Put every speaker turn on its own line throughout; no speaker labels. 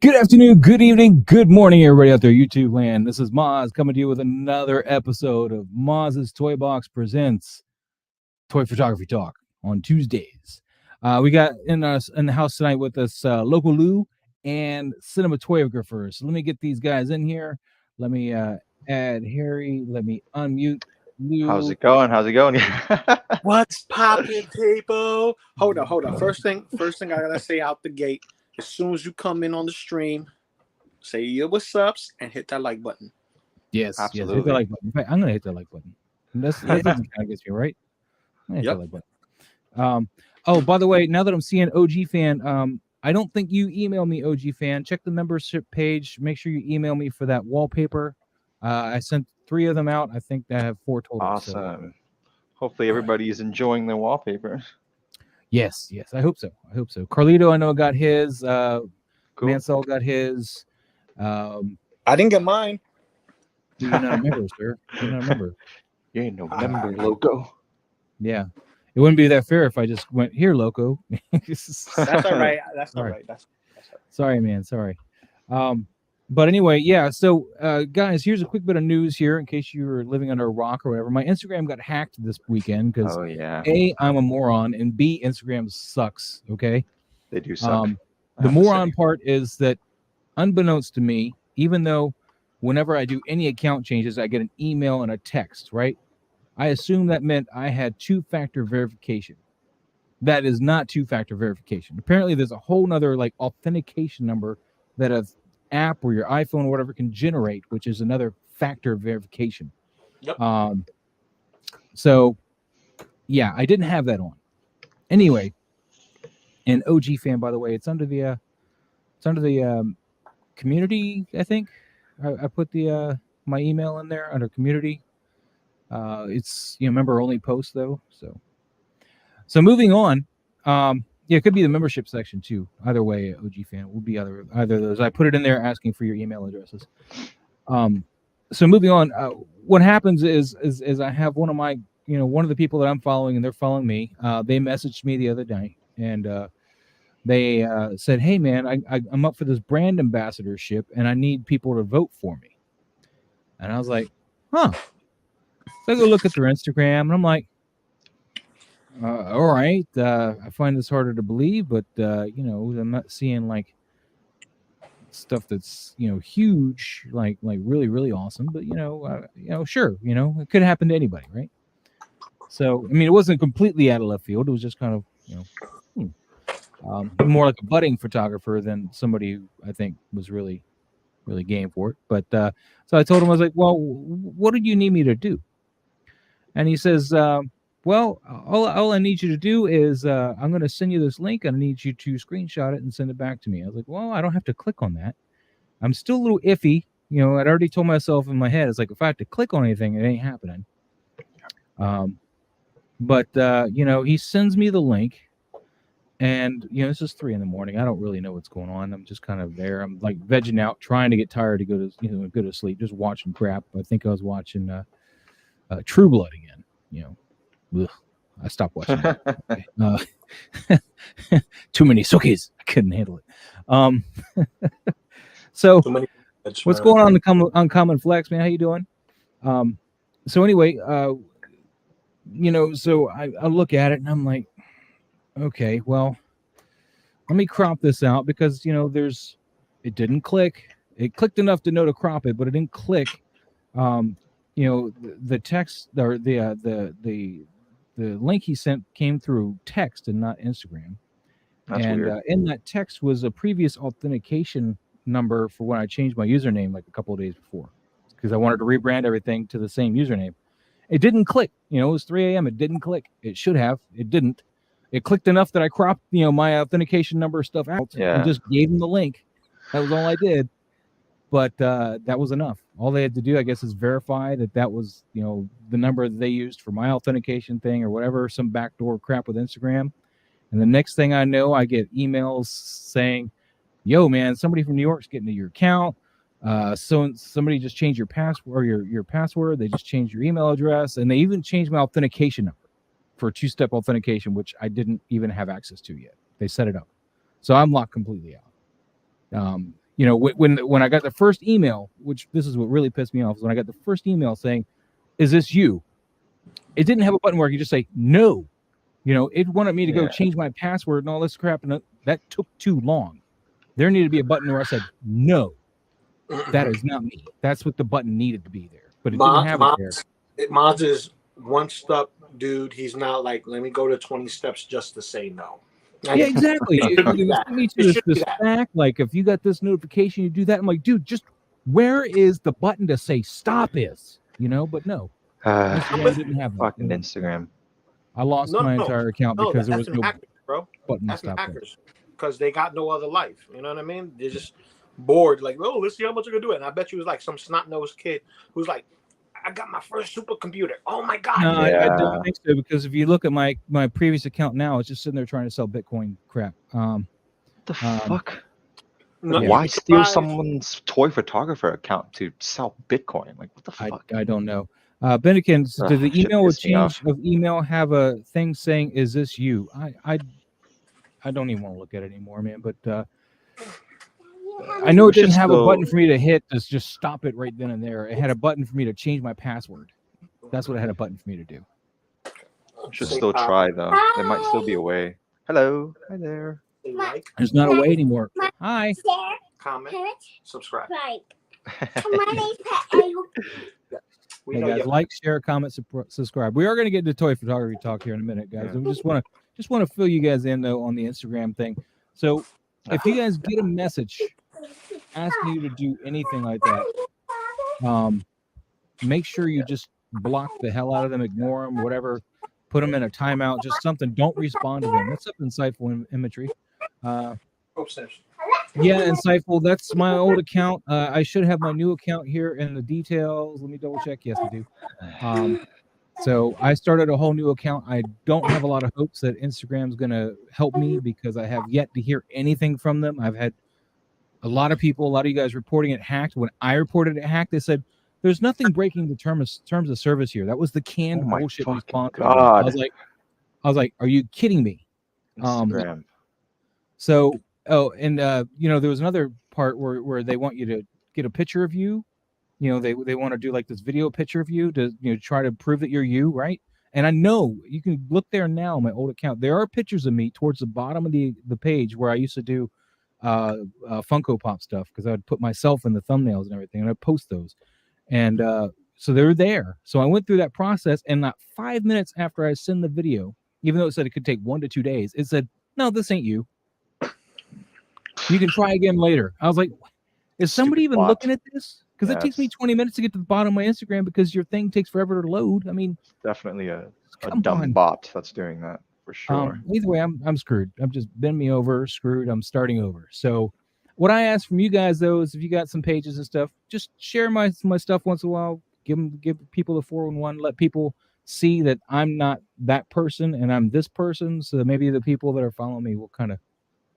Good afternoon, good evening, good morning, everybody out there, YouTube land. This is Moz coming to you with another episode of Moz's Toy Box Presents Toy Photography Talk on Tuesdays. We got in the house tonight with us Loco Lu and Cinematoygrapher. So let me get these guys in here. Let me add Harry. Let me unmute Lu.
How's it going?
What's poppin', people? Hold on. First thing I gotta say out the gate. As soon as you come in on the stream, say your what's ups and hit that like button.
Yes,
absolutely.
Hit that like button. In fact, I'm gonna hit that like button. That kind of gets me right. I'm gonna hit that like button. Oh, by the way, now that I'm seeing OG fan, I don't think you email me, OG fan. Check the membership page. Make sure you email me for that wallpaper. I sent 3 of them out. I think I have 4 total.
Awesome.
So.
Hopefully everybody is enjoying the wallpaper.
Yes, I hope so. Carlito, I know, got his.
Cool.
Mansell got his.
I didn't get mine.
You're not a member, sir. You're not a member.
You ain't no member, Loco.
Yeah. It wouldn't be that fair if I just went, here, Loco.
That's all right. That's all right. That's all right.
Sorry, man. Sorry. But anyway, yeah. So, guys, here's a quick bit of news here in case you were living under a rock or whatever. My Instagram got hacked this weekend because A, I'm a moron, and B, Instagram sucks. Okay.
They do suck.
The moron part is that, unbeknownst to me, even though whenever I do any account changes, I get an email and a text, right? I assume that meant I had 2-factor verification. That is not 2-factor verification. Apparently, there's a whole nother like authentication number that a app or your iPhone or whatever can generate, which is another factor of verification.
Yep.
So yeah, I didn't have that on. Anyway, and OG fan, by the way, it's under the community. I think I put the my email in there under community. It's member only post though. So moving on. Yeah, it could be the membership section too. Either way, OG fan will be either of those. I put it in there asking for your email addresses. So moving on, what happens is I have one of my, one of the people that I'm following and they're following me. They messaged me the other night and they said, "Hey man, I'm up for this brand ambassadorship and I need people to vote for me." And I was like, huh. So I go look at their Instagram and I'm like, all right. I find this harder to believe, but I'm not seeing like stuff that's huge, like really, really awesome. But sure, it could happen to anybody, right? So I mean, it wasn't completely out of left field. It was just kind of more like a budding photographer than somebody who I think was really really game for it. But so I told him, I was like, well, what do you need me to do? And he says, well, all I need you to do is I'm going to send you this link, and I need you to screenshot it and send it back to me. I was like, well, I don't have to click on that. I'm still a little iffy. You know, I'd already told myself in my head, it's like, if I have to click on anything, it ain't happening. But you know, he sends me the link, and you know, this is 3 a.m. I don't really know what's going on. I'm just kind of there. I'm like vegging out, trying to get tired to go to sleep, just watching crap. I think I was watching True Blood again. You know, ugh, I stopped watching that. Too many sokis. I couldn't handle it. So what's going on in the Uncommon Flex, man? How you doing? So anyway, you know, so I look at it and I'm like, okay, well, let me crop this out because, you know, it didn't click. It clicked enough to know to crop it, but it didn't click. You know, the text or the link he sent came through text and not Instagram.
That's weird.
In that text was a previous authentication number for when I changed my username like a couple of days before, because I wanted to rebrand everything to the same username. It didn't click. You know, it was 3 a.m. It didn't click. It should have. It didn't. It clicked enough that I cropped, you know, my authentication number stuff out and just gave them the link. That was all I did. But that was enough. All they had to do, I guess, is verify that was, you know, the number that they used for my authentication thing or whatever, some backdoor crap with Instagram. And the next thing I know, I get emails saying, yo, man, somebody from New York's getting to your account. So somebody just changed your password, your password. They just changed your email address, and they even changed my authentication number for 2-step authentication, which I didn't even have access to yet. They set it up, so I'm locked completely out. You know, when I got the first email, which this is what really pissed me off, is when I got the first email saying, "Is this you?" It didn't have a button where you just say no. You know, it wanted me to go change my password and all this crap, and that took too long. There needed to be a button where I said no. That is not me. That's what the button needed to be there, but it didn't have it there.
Moz is one step dude. He's not like, let me go to 20 steps just to say no.
Yeah, exactly. This fact, like, if you got this notification, you do that. I'm like, dude, just where is the button to say stop is? You know, but no. I didn't have that.
Fucking Instagram.
I lost my entire account because there was no
hackers, bro.
button to
That's
stop
hackers, because they got no other life. You know what I mean? They're just bored, like, oh, let's see how much I can do it. And I bet you it was like some snot-nosed kid who's like, I got my first supercomputer. Oh my god!
No, I don't think so, because if you look at my previous account now, it's just sitting there trying to sell Bitcoin crap.
The fuck?
No,
why steal someone's toy photographer account to sell Bitcoin? Like, what the fuck?
I don't know. Bennikin, does the email with change of email have a thing saying, "Is this you?" I don't even want to look at it anymore, man. But I know it didn't have a button for me to hit to just stop it right then and there. It had a button for me to change my password. That's what it had a button for me to do.
Should still try though. There might still be a way. Hello, hi there.
There's not a way anymore. Hi.
Comment, subscribe.
Hey guys, like, share, comment, subscribe. We are going to get into toy photography talk here in a minute, guys. We just want to fill you guys in though on the Instagram thing. So if you guys get a message asking you to do anything like that, make sure you just block the hell out of them, ignore them, whatever. Put them in a timeout, just something. Don't respond to them. What's up, Insightful Imagery? Yeah, Insightful. That's my old account. I should have my new account here in the details. Let me double check. Yes, I do. So I started a whole new account. I don't have a lot of hopes that Instagram's going to help me because I have yet to hear anything from them. I've had a lot of you guys reporting it hacked. When I reported it hacked, they said, there's nothing breaking the terms of service here. That was the canned bullshit response. I was like, are you kidding me?
Instagram.
So, you know, there was another part where they want you to get a picture of you. You know, they want to do like this video picture of you to, you know, try to prove that you're you, right? And I know you can look there now, my old account. There are pictures of me towards the bottom of the page where I used to do Funko Pop stuff, because I would put myself in the thumbnails and everything, and I'd post those. And so they're there. So I went through that process, and not 5 minutes after I send the video, even though it said it could take 1 to 2 days, it said, no, this ain't you. You can try again later. I was like, Is somebody
Stupid
even
bot.
looking at this? Because it takes me
Yes.
20 minutes to get to the bottom of my Instagram because your thing takes forever to load. I mean,
Definitely a
come
dumb
on.
bot that's doing that for sure.
Either way, I'm screwed. I'm just bend me over, screwed. I'm starting over. So, what I ask from you guys though is if you got some pages and stuff, just share my stuff once in a while. Give people the 411. Let people see that I'm not that person and I'm this person. So that maybe the people that are following me will kind of,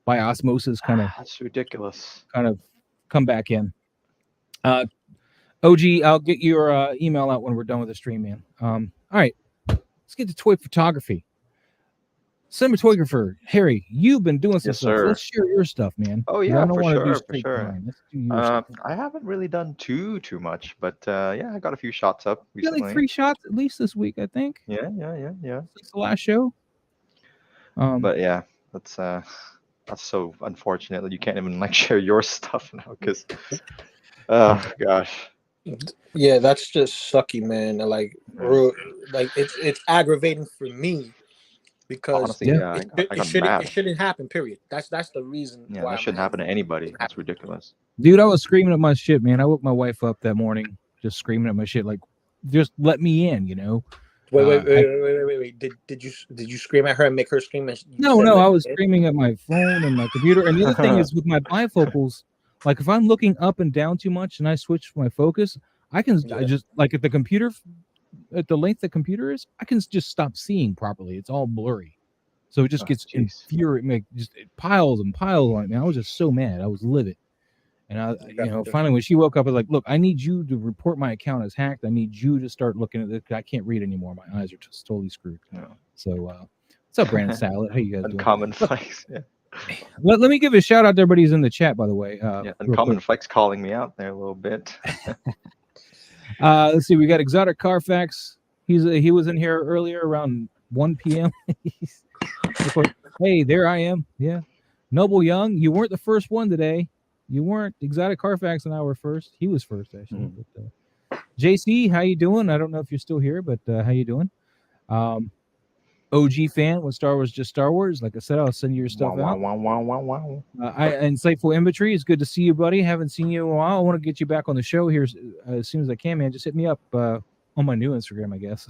by osmosis, kind of
That's ridiculous.
come back in. OG, I'll get your email out when we're done with the stream, man. All right, let's get to toy photography. Cinematoygrapher, Harry, you've been doing some
Yes,
stuff. So
sir.
let's share your stuff, man.
Oh
'Cause
yeah,
I don't
for
want to do
sure, for
straight
sure.
grind. Let's do your stuff.
I haven't really done too much, but yeah, I got a few shots up
You got
recently.
like 3 shots at least this week, I think.
Yeah.
Since the last show.
But yeah, that's so unfortunate that you can't even like share your stuff now because, oh gosh.
Yeah, that's just sucky, man. Like,
Yeah.
like it's aggravating for me because
Honestly,
Yeah.
yeah, I got
it
mad.
shouldn't happen. Period. That's the reason
Yeah,
why
that
I'm
shouldn't happen to
aggravated.
anybody. That's ridiculous.
Dude, I was screaming at my shit, man. I woke my wife up that morning just screaming at my shit, like, just let me in, you know?
Wait. Did you scream at her and make her scream? And you
No,
said,
I
"Let
was
me in"?
screaming at my phone and my computer. And the other thing is with my bifocals, like if I'm looking up and down too much and I switch my focus, I
Yeah.
just like at the computer, at the length the computer is, I can just stop seeing properly. It's all blurry. So it just
Oh,
gets
jeez.
infuriating, it piles and piles on me. I was just so mad. I was livid. And I, finally when she woke up, I was like, look, I need you to report my account as hacked. I need you to start looking at it. I can't read anymore. My eyes are just totally screwed.
Yeah.
So what's up, Brandon Salad? How you guys doing?
Uncommon Flex. Yeah.
Let me give a shout out to everybody who's in the chat, by the way.
Yeah,
real
Uncommon
quick.
Flex calling me out there a little bit.
Let's see, we got Exotic Carfax. He was in here earlier around 1 p.m. Hey, there I am. Yeah. Noble Young, you weren't the first one today. You weren't. Exotic Carfax and I were first. He was first, actually. But, JC, how you doing? I don't know if you're still here, but how you doing? OG fan when Star Wars just Star Wars. Like I said, I'll send you your stuff out.
Wow.
Insightful Inventory, it's good to see you, buddy. Haven't seen you in a while. I want to get you back on the show here as soon as I can, man. Just hit me up on my new Instagram, I guess.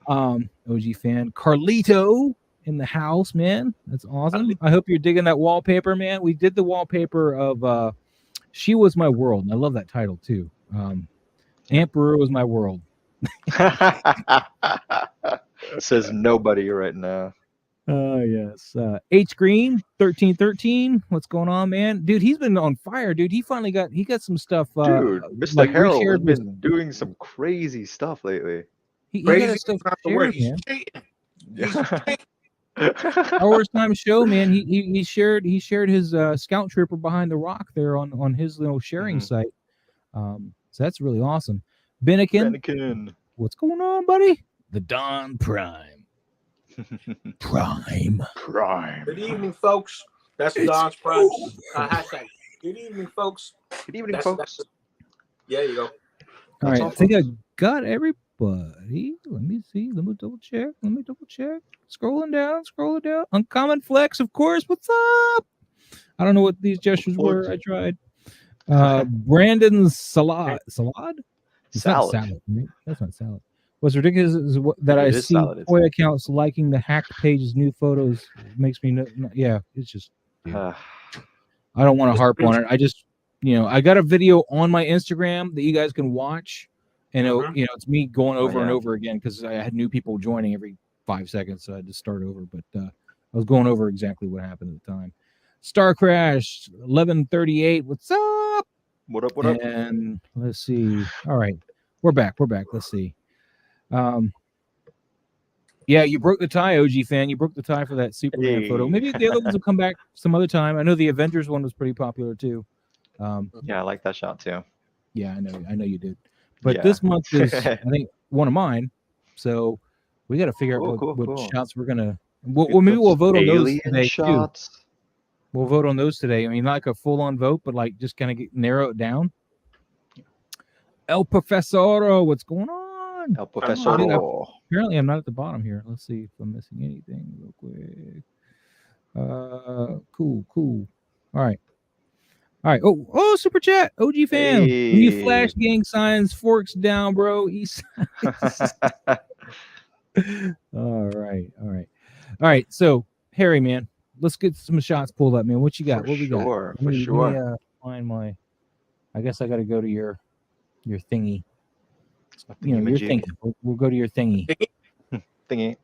OG fan Carlito in the house, man. That's awesome. I hope you're digging that wallpaper, man. We did the wallpaper of She Was My World, and I love that title too. Emperor Was My World.
Says nobody right now.
Yes. H Green 1313. What's going on, man? Dude, he's been on fire, dude. He got some stuff.
Dude, Mr.
like
Harold has
reshared with-
been doing some crazy stuff lately.
He got
Crazy
his stuff
not the word.
shared,
He's
man.
cheating.
Star Wars Time show, man. He shared his scout trooper behind the rock there on his little sharing site. So that's really awesome. Bennikin, what's going on, buddy? The Dawn Prime. Prime.
Good evening, folks. That's Don's Prime hashtag. Good evening, folks.
Good evening, folks.
Yeah, you go.
All right,
all,
I think I got everybody. Let me see. Let me double check. Scrolling down. Uncommon Flex, of course. What's up? I don't know what these gestures were. I tried. Brandon Salad. It's not salad, right? That's not salad. What's ridiculous is that I see toy accounts liking the hacked page's new photos. Makes me yeah, it's just I don't want to harp on it. I just I got a video on my Instagram that you guys can watch, and it's me going over and over again because I had new people joining every 5 seconds, so I had to start over. But I was going over exactly what happened at the time. Star Crash 1138. What's up?
What up?
And let's see. All right, we're back. Let's see. Yeah, you broke the tie, OG fan. You broke the tie for that Superman photo. Maybe the other ones will come back some other time. I know the Avengers one was pretty popular too.
Yeah, I like that shot too.
Yeah, I know you did. But this month is, I think, one of mine. So we got to figure out what shots we're gonna. Well, maybe we'll vote on those today shots. Too. We'll vote on those today. I mean, not like a full-on vote, but like just kind of narrow it down. El Profesoro, what's going on?
El Profesoro.
Apparently, I'm not at the bottom here. Let's see if I'm missing anything real quick. Cool. All right. All right. Oh, super chat. OG fam. When you
Hey.
flash gang signs, forks down, bro. East. All right. So, Harry, man, let's get some shots pulled up, man. What you got? What we got?
For
Let me
sure.
find my. I guess I got to go to your thingy.
Your
thingy. We'll go to your thingy.
Thingy.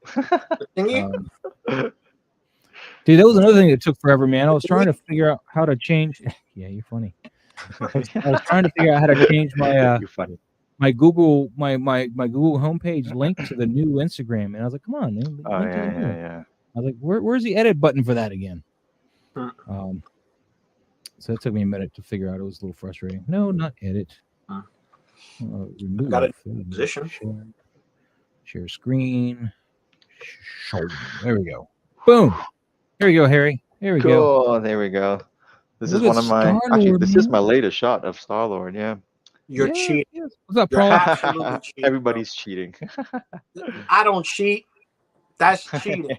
Dude, that was another thing that took forever, man. I was trying to figure out how to change. Yeah, you're funny. I was trying to figure out how to change my
You're funny.
my Google Google homepage link to the new Instagram, and I was like, come on, man.
Oh yeah.
I was like, where's the edit button for that again? So it took me a minute to figure out. It was a little frustrating. No, not edit. Remove.
Got it. Position.
Share screen. There we go. Boom. Here we go, Harry. There we go.
There we go. This
Look
is one
at
of my.
Star-Lord,
Actually, this is
man.
my latest shot of Star-Lord. Yeah.
You're cheating.
Yes. What's up,
You're
Paul?
absolutely cheating.
Everybody's cheating.
I don't cheat. That's cheating.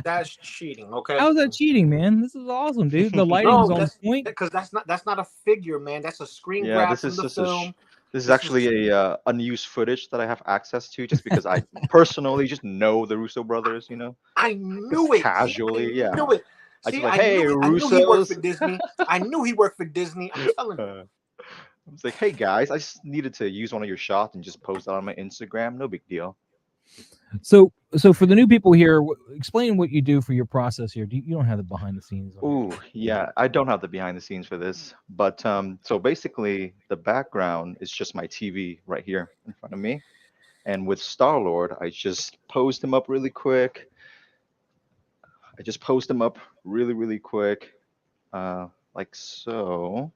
That's cheating. Okay.
How's that cheating, man? This is awesome, dude. The lighting's on point.
Because that's not a figure, man. That's a screen
Yeah,
grab
this
from
is
the
just
film.
this is actually a unused footage that I have access to, just because I personally just know the Russo brothers. You know.
I knew it.
Casually,
I knew it.
I
See,
just like, hey,
I knew he worked
Russos.
for Disney. I knew he worked for Disney. I'm telling you.
I was like, hey guys, I just needed to use one of your shots and just post it on my Instagram. No big deal.
So for the new people here, explain what you do for your process here. You don't have the behind the scenes.
Ooh, yeah, I don't have the behind the scenes for this, but so basically the background is just my TV right here in front of me, and with Star-Lord, I just posed him up really quick. Really quick, like so.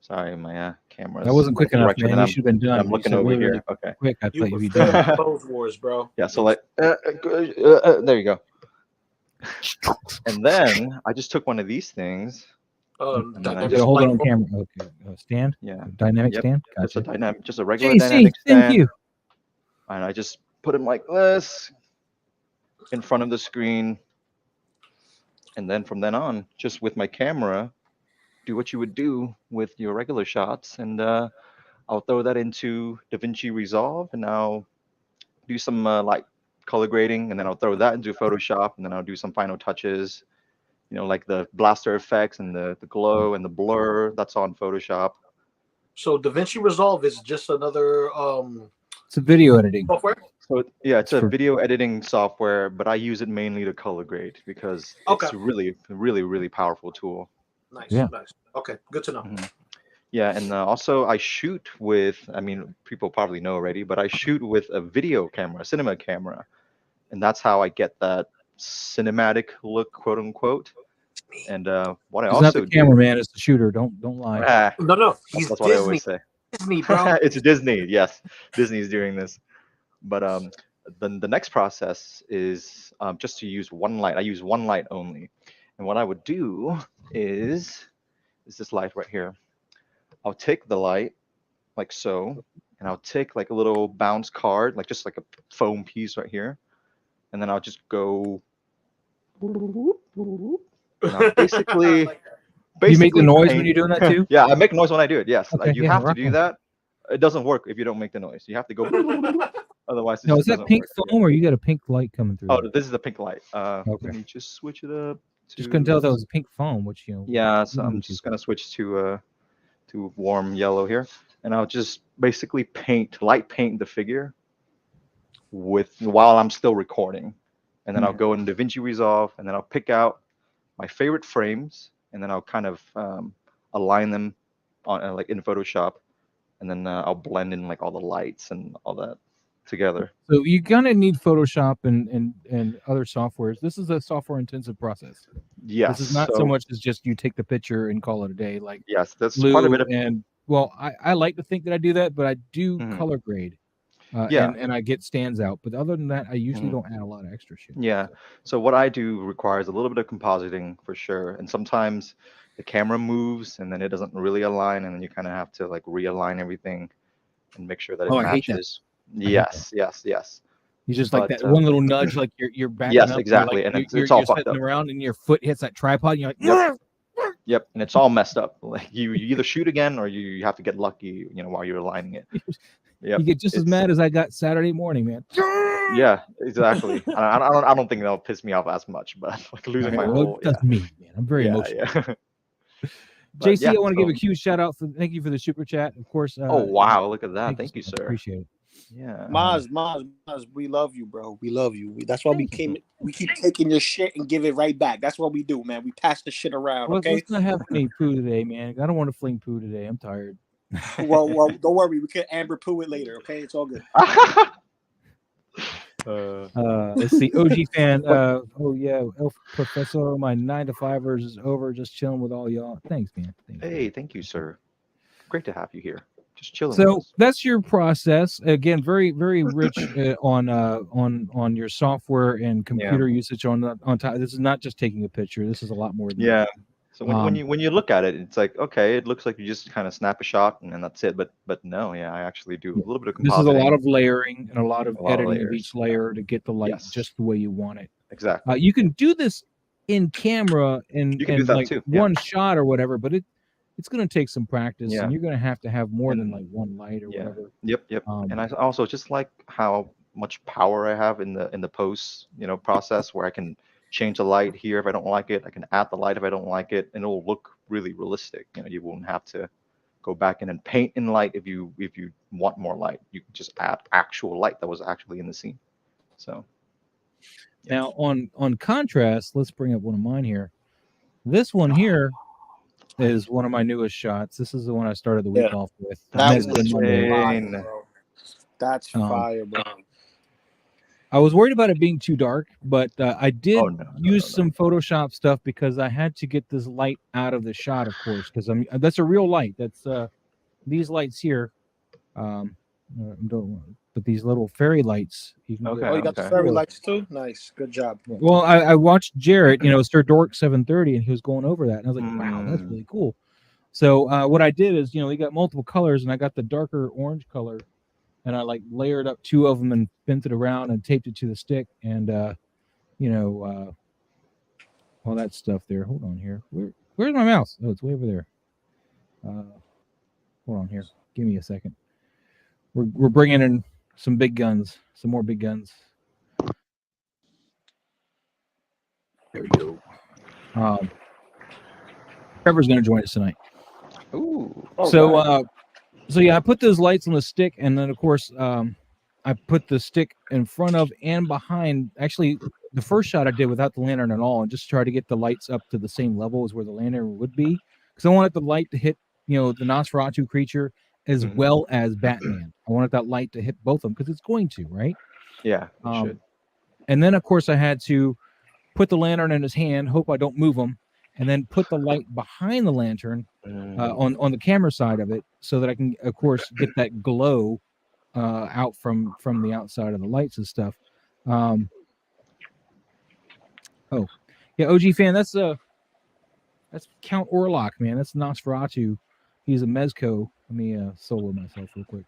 Sorry, my camera.
That wasn't quick enough, man. You should have been done.
I'm looking over here. Okay.
Quick, I thought you'd be
done.
done.
Clothes Wars, bro.
Yeah. So like, there you go. And then I just took one of these things.
Hold it on camera. Okay. Stand.
Yeah.
Dynamic stand.
Gotcha. Just a regular
JC,
dynamic stand.
Thank you.
And I just put him like this in front of the screen. And then from then on, just with my camera, do what you would do with your regular shots, and I'll throw that into DaVinci Resolve, and I'll do some like color grading, and then I'll throw that into Photoshop, and then I'll do some final touches, like the blaster effects and the glow and the blur. That's on Photoshop.
So DaVinci Resolve is just another
it's a video editing
software.
So yeah, it's a video editing software, but I use it mainly to color grade because it's really powerful tool.
Nice.
Yeah.
Nice. Okay, good to know.
Mm-hmm. Yeah, and also I shoot with, people probably know already, but I shoot with a video camera, a cinema camera, and that's how I get that cinematic look, quote unquote. And what I
it's
also
not the cameraman, it's the shooter. Don't lie.
No, he's
that's
Disney.
What I always say.
Disney, bro.
It's Disney. Yes, Disney's doing this. But then the next process is just to use one light. I use one light only, and what I would do is this light right here. I'll take the light like so, and I'll take like a little bounce card, like just like a foam piece right here, and then I'll just go. Basically,
you make the noise when you're doing that too?
Yeah, I make noise when I do it. Yes,
okay,
you have to do that. It doesn't work if you don't make the noise. You have to go. Otherwise,
no, is that pink foam or you got a pink light coming through?
Oh, this is the pink light.
Okay.
Let me just switch it up.
Just couldn't tell that was pink foam, which
Yeah, so I'm just gonna switch to warm yellow here, and I'll just basically light paint the figure while I'm still recording, and then I'll go in DaVinci Resolve, and then I'll pick out my favorite frames, and then I'll kind of align them on like in Photoshop, and then I'll blend in like all the lights and all that together.
So you're gonna need Photoshop and other softwares. This is a software intensive process.
Yes.
This is not so much as just you take the picture and call it a day. Like
yes, that's
Lou,
quite a bit of.
And well, I like to think that I do that, but I do color grade. And I get stands out. But other than that, I usually don't add a lot of extra shit.
Yeah. So what I do requires a little bit of compositing for sure, and sometimes the camera moves and then it doesn't really align, and then you kind of have to like realign everything and make sure that it matches. Yes.
You just like that one little nudge, like you're backing up.
Yes, exactly.
Like,
and
you're
it's all
sitting around and your foot hits that tripod and you're like,
Yep, and it's all messed up. Like you either shoot again or you have to get lucky, while you're aligning it. Yep,
You get just as mad as I got Saturday morning, man.
Yeah, exactly. I don't think that'll piss me off as much, but like losing my whole
That's me, man. I'm very emotional.
Yeah. But
JC,
yeah,
I want to give
so-
a huge shout out thank you for the super chat. Of course.
Oh wow, look at that! Thank you,
so much.
sir.
Appreciate it.
Yeah.
Maz, we love you, bro. We love you. That's why we keep taking your shit and give it right back. That's what we do, man. We pass the shit around, okay?
Let's not have any poo today, man. I don't want to fling poo today. I'm tired.
well, don't worry. We can Amber poo it later, okay? It's all good.
Let's see. OG fan. Oh yeah, Elf Professor. My 9 to 5ers is over. Just chilling with all y'all. Thanks, man. Thanks,
Hey, thank you, sir. Great to have you here. Just chilling.
So that's your process. Again, very very rich on your software and computer usage on top. This is not just taking a picture. This is a lot more than that.
So when you look at it, it's like, okay, it looks like you just kind of snap a shot and that's it. But no, I actually do a little bit of compositing.
This is a lot of layering and a lot of editing of each
layers.
layer to get the light just the way you want it.
Exactly.
You can do this in camera and
do that
like
too.
one shot or whatever, but it's going to take some practice,
Yeah.
and you're going to have more than like one light or whatever.
Yep. And I also just like how much power I have in the post process, where I can change the light here if I don't like it. I can add the light if I don't like it, and it'll look really realistic. You won't have to go back in and paint in light if you want more light. You can just add actual light that was actually in the scene. So
now on contrast, let's bring up one of mine here. This one here is one of my newest shots. This is the one I started the week off with.
That's fire, bro.
I was worried about it being too dark, but I did use some Photoshop stuff because I had to get this light out of the shot, of course, because that's a real light. That's these lights here. But these little fairy lights.
You got the fairy lights too? Nice. Good job.
Well, I watched Jarrett, Sir Dork 730, and he was going over that. And I was like, wow, that's really cool. So what I did is, we got multiple colors, and I got the darker orange color, and I like layered up 2 of them and bent it around and taped it to the stick, and all that stuff there. Hold on here. Where's my mouse? Oh, it's way over there. Hold on here. Give me a second. We're bringing in some big guns, some more big guns. There we go. Trevor's going to join us tonight.
Ooh.
So I put those lights on the stick, and then of course I put the stick in front of and behind. Actually, the first shot I did without the lantern at all, and just try to get the lights up to the same level as where the lantern would be, because I wanted the light to hit, the Nosferatu creature as well as Batman. I wanted that light to hit both of them because it's going to, right?
Yeah, it should.
And then of course I had to put the lantern in his hand, hope I don't move him, and then put the light behind the lantern on the camera side of it, so that I can, of course, get that glow out from the outside of the lights and stuff. OG fan, that's Count Orlok, man. That's Nosferatu. He's a Mezco. Let me solo myself real quick.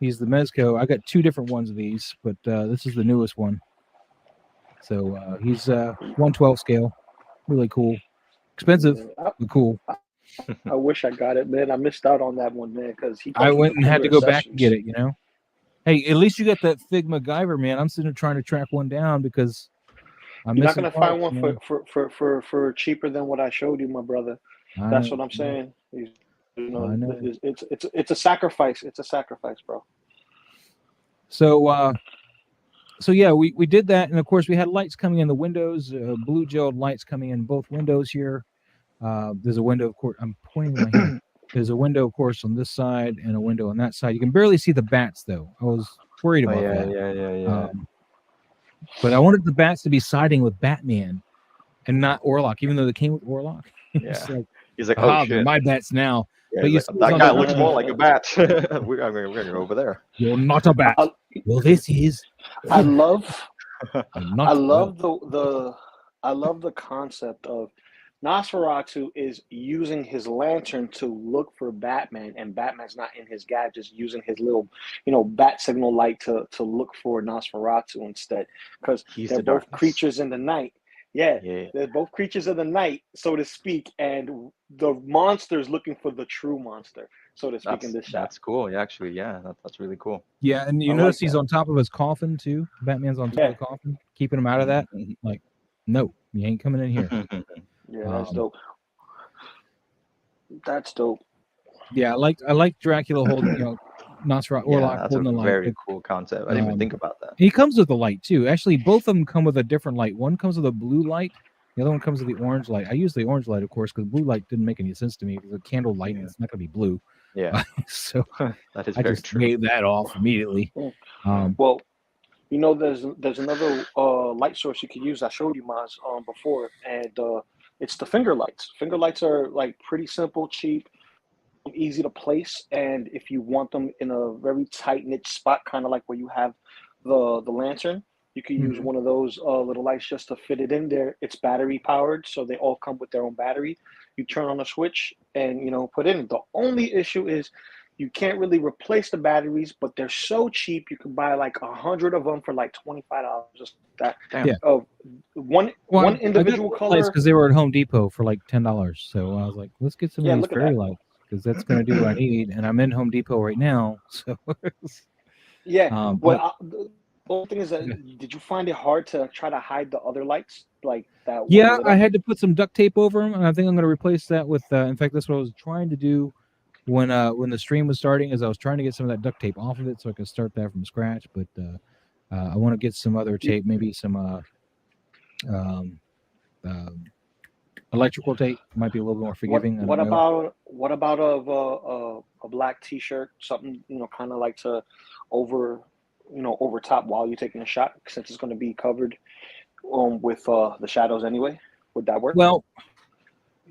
He's the Mezco. I got 2 different ones of these, but this is the newest one. So he's 1/12 scale. Really cool. Expensive, but cool.
I wish I got it, man. I missed out on that one, man, because
I went and had to go back and get it, Hey, at least you got that Fig MacGyver, man. I'm sitting there trying to track one down because
you're not going to find one for cheaper than what I showed you, my brother. That's what I'm saying. It's a sacrifice. It's a sacrifice, bro.
So yeah, we did that, and of course we had lights coming in the windows, blue gelled lights coming in both windows here. There's a window, of course. I'm pointing my hand. There's a window, of course, on this side, and a window on that side. You can barely see the bats, though. I was worried about that.
Yeah.
But I wanted the bats to be siding with Batman and not Orlok, even though they came with Orlok.
Yeah. He's like, oh shit,
my bats now.
Yeah, but that guy looks more like a bat. We're gonna go over there.
You're not a bat. Well, this is.
I love the concept of Nosferatu is using his lantern to look for Batman, and Batman's not in his gadgets, using his little, bat signal light to look for Nosferatu instead, because they're both creatures in the night. Yeah,
Yeah,
they're both creatures of the night, so to speak, and the monster's looking for the true monster, so to speak, in this shot.
that's cool. Yeah, actually, that's really cool.
Yeah, and you
I
notice
like
he's
that.
on top of his coffin too. Batman's on top
Yeah.
of the coffin, keeping him out of that. Like, no, you ain't coming in here.
Yeah, that's
Um,
dope. That's dope.
Yeah, I like Dracula holding, Nosferatu
Yeah,
Orlok
that's a
holding the light.
very
But,
cool concept. I didn't even
um,
think about that.
he comes with the light too. Actually, both of them come with a different light. One comes with a blue light. The other one comes with the orange light. I use the orange light, of course, because blue light didn't make any sense to me. It was a candle light, and it's not going to be blue.
Yeah,
So
that is
I
very
just
true.
gave that off immediately.
Well, there's another light source you could use. I showed you Maz before, and it's the finger lights. Finger lights are like pretty simple, cheap, easy to place, and if you want them in a very tight knit spot, kind of like where you have the lantern, you can use one of those little lights just to fit it in there. It's battery powered, so they all come with their own battery. You turn on a switch and put it in. The only issue is you can't really replace the batteries, but they're so cheap. You can buy like 100 of them for like $25. Just that.
Damn.
Yeah.
One individual color.
Because they were at Home Depot for like $10. So I was like, let's get some of these
look at
fairy
that.
lights because that's going to do what I need. And I'm in Home Depot right now, so
Yeah.
but
The only thing is that did you find it hard to try to hide the other lights like that?
yeah, I had to put some duct tape over them, and I think I'm going to replace that with. In fact, that's what I was trying to do when the stream was starting. Is I was trying to get some of that duct tape off of it so I could start that from scratch. But I want to get some other tape, maybe some electrical tape. Might be a little more forgiving.
What about a black T-shirt, something kind of like to over top while you're taking a shot, since it's going to be covered with the shadows anyway. Would that work?
Well,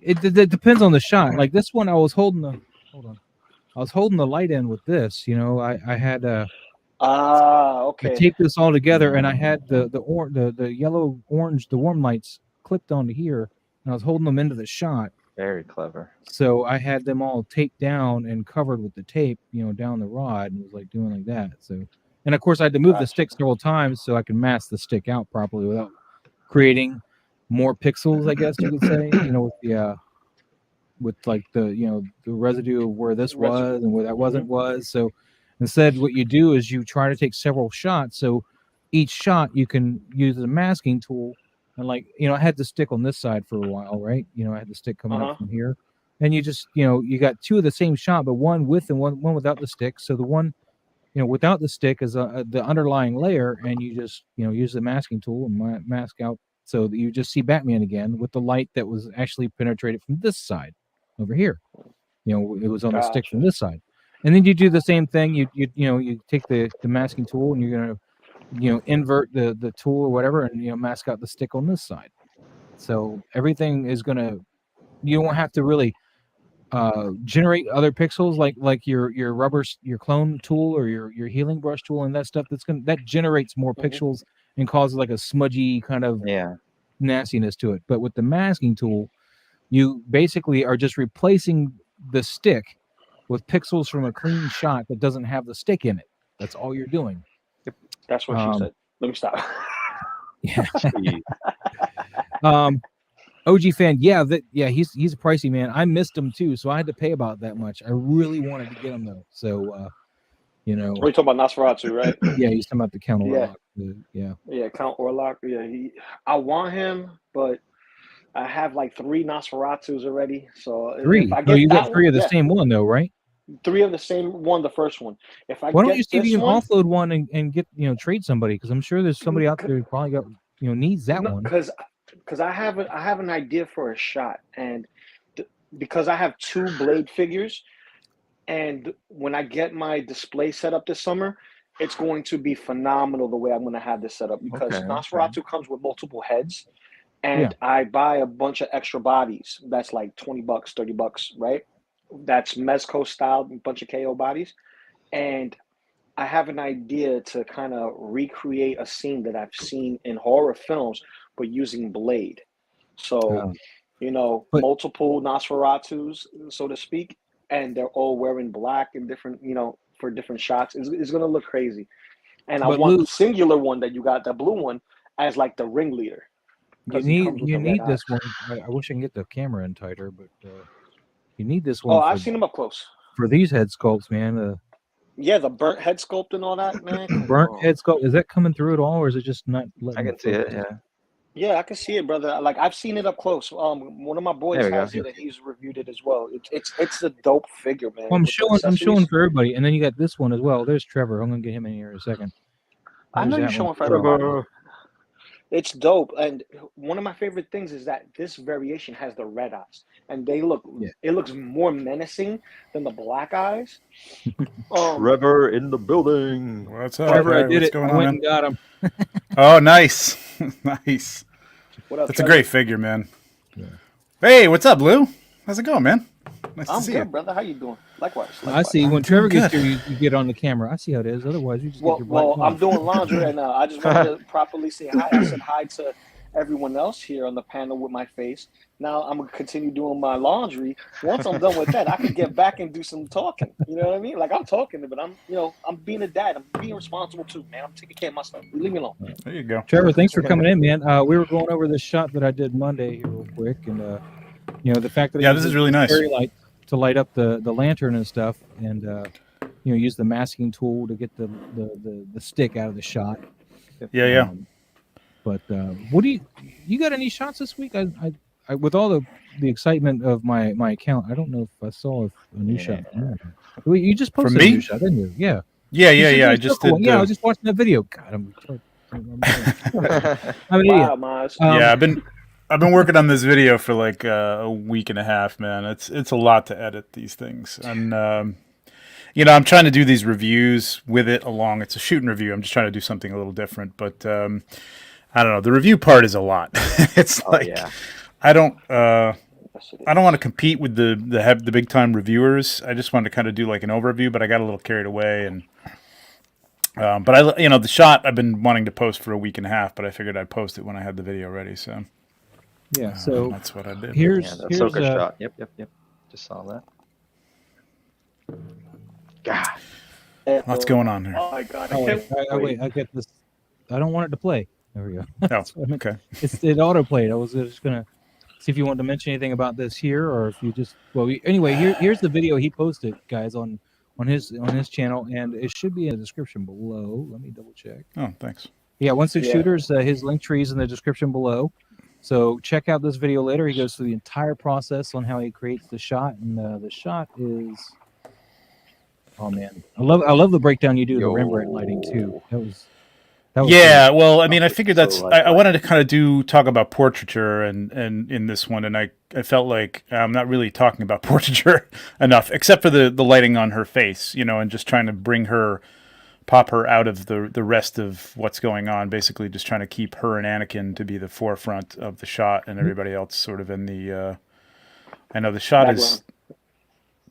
it depends on the shot. Like this one, I was holding the light in with this. I had
okay.
I taped this all together, and I had the yellow, orange, the warm lights clipped onto here, and I was holding them into the shot.
Very clever.
So I had them all taped down and covered with the tape, down the rod, and was like doing like that. So, and of course, I had to move the stick several times so I could mask the stick out properly without creating more pixels, I guess you could say. With like the residue of where this was and where that was. So instead, what you do is you try to take several shots. So each shot you can use a masking tool. And I had the stick on this side for a while, right? I had the stick coming up from here. And you just, you got two of the same shot, but one with and one without the stick. So the one, without the stick is the underlying layer. And you just, use the masking tool and mask out so that you just see Batman again with the light that was actually penetrated from this side over here. It was on the stick from this side. And then you do the same thing. You take the masking tool and you're going to, invert the tool or whatever and, mask out the stick on this side. So everything is going to, you won't have to really generate other pixels like your clone tool or your healing brush tool and that stuff that generates more pixels and causes like a smudgy kind of nastiness to it. But with the masking tool, you basically are just replacing the stick with pixels from a clean shot that doesn't have the stick in it. That's all you're doing.
That's what she said. Let me stop.
Yeah. OG fan, he's a pricey man. I missed him too, so I had to pay about that much. I really wanted to get him though. So
We're talking about Nosferatu, right?
Yeah, he's talking about the Count Orlok.
Yeah, Count Orlok. Yeah, I want him, but I have like 3 Nosferatus already. So
3.
If I get
you got 3 of the same one though, right?
3 of the same one, the first one.
Why don't you see if you can offload one and get trade somebody? Because I'm sure there's somebody out there who probably got needs that one.
Because I have an idea for a shot, and because I have 2 Blade figures, and when I get my display set up this summer, it's going to be phenomenal the way I'm going to have this set up, because Nosferatu comes with multiple heads, and I buy a bunch of extra bodies. That's like $20, $30, right? That's Mezco style, a bunch of KO bodies, and I have an idea to kind of recreate a scene that I've seen in horror films, but using Blade. So, multiple Nosferatus, so to speak, and they're all wearing black and different, for different shots. It's going to look crazy. And I want the singular one that you got, the blue one, as like the ringleader.
You need this one. I wish I can get the camera in tighter, but you need this one.
Oh, I've seen him up close.
For these head sculpts, man.
Yeah, the burnt head sculpt and all that, man.
Burnt head sculpt, is that coming through at all, or is it just not letting
I can see it. Yeah.
Yeah, I can see it, brother. Like I've seen it up close. One of my boys has it, and he's reviewed it as well. It's a dope figure, man.
Well, I'm showing for everybody, and then you got this one as well. There's Trevor. I'm gonna get him in here in a second.
I know you're showing for everybody. It's dope, and one of my favorite things is that this variation has the red eyes, and they look. Yeah. It looks more menacing than the black eyes.
Trevor in the building.
What's up?
Trevor, I did it. I went and got him.
Oh, nice, nice.
What up,
That's Trevor? A great figure, man. Yeah. Hey, what's up, Lou? How's it going, man? Nice to see you,
brother. How you doing? Likewise.
I see. When Trevor gets here, you get on the camera. I see how it is. Otherwise, you just get your black
I'm doing laundry, and I just wanted to properly say hi. I said hi to everyone else here on the panel with my face. Now I'm gonna continue doing my laundry. Once I'm done with that, I can get back and do some talking. You know what I mean? Like I'm talking, but I'm being a dad. I'm being responsible too, man. I'm taking care of myself. Leave me alone.
There you go,
Trevor. Thanks for coming in, man. We were going over this shot that I did Monday here real quick, and the fact that
this is really nice.
Light to light up the lantern and stuff, and use the masking tool to get the stick out of the shot.
Yeah.
But what do you got any shots this week? I with all the excitement of my account, I don't know if I saw a new shot. You just posted a new shot, didn't you? Yeah.
Yeah. I just did.
Yeah, I was just watching that video. God, I'm
I've been working on this video for like a week and a half, man. It's a lot to edit these things, and I'm trying to do these reviews with it along. It's a shooting review. I'm just trying to do something a little different, but I don't know. The review part is a lot. It's I don't want to compete with the big time reviewers. I just wanted to kind of do like an overview, but I got a little carried away, and but the shot I've been wanting to post for a week and a half, but I figured I'd post it when I had the video ready. So
so
that's what I did.
Here's
Ahsoka shot. Yep. Just saw that. God,
what's going on here?
Oh my God!
Wait, I get this. I don't want it to play. There we go.
Oh, okay.
It auto played. I was just gonna see if you wanted to mention anything about this here, or if you just anyway. Here's the video he posted, guys, on his channel, and it should be in the description below. Let me double check.
Oh, thanks.
Yeah, 1/6 Shooters. His link tree is in the description below. So check out this video later. He goes through the entire process on how he creates the shot, and the shot is. Oh man, I love the breakdown you do of the Rembrandt lighting too. That was
yeah, well, I mean, I figured that's. I wanted to kind of talk about portraiture, and in this one, and I felt like I'm not really talking about portraiture enough, except for the lighting on her face, and just trying to pop her out of the rest of what's going on. Basically, just trying to keep her and Anakin to be the forefront of the shot, and everybody else sort of in the. I know the shot is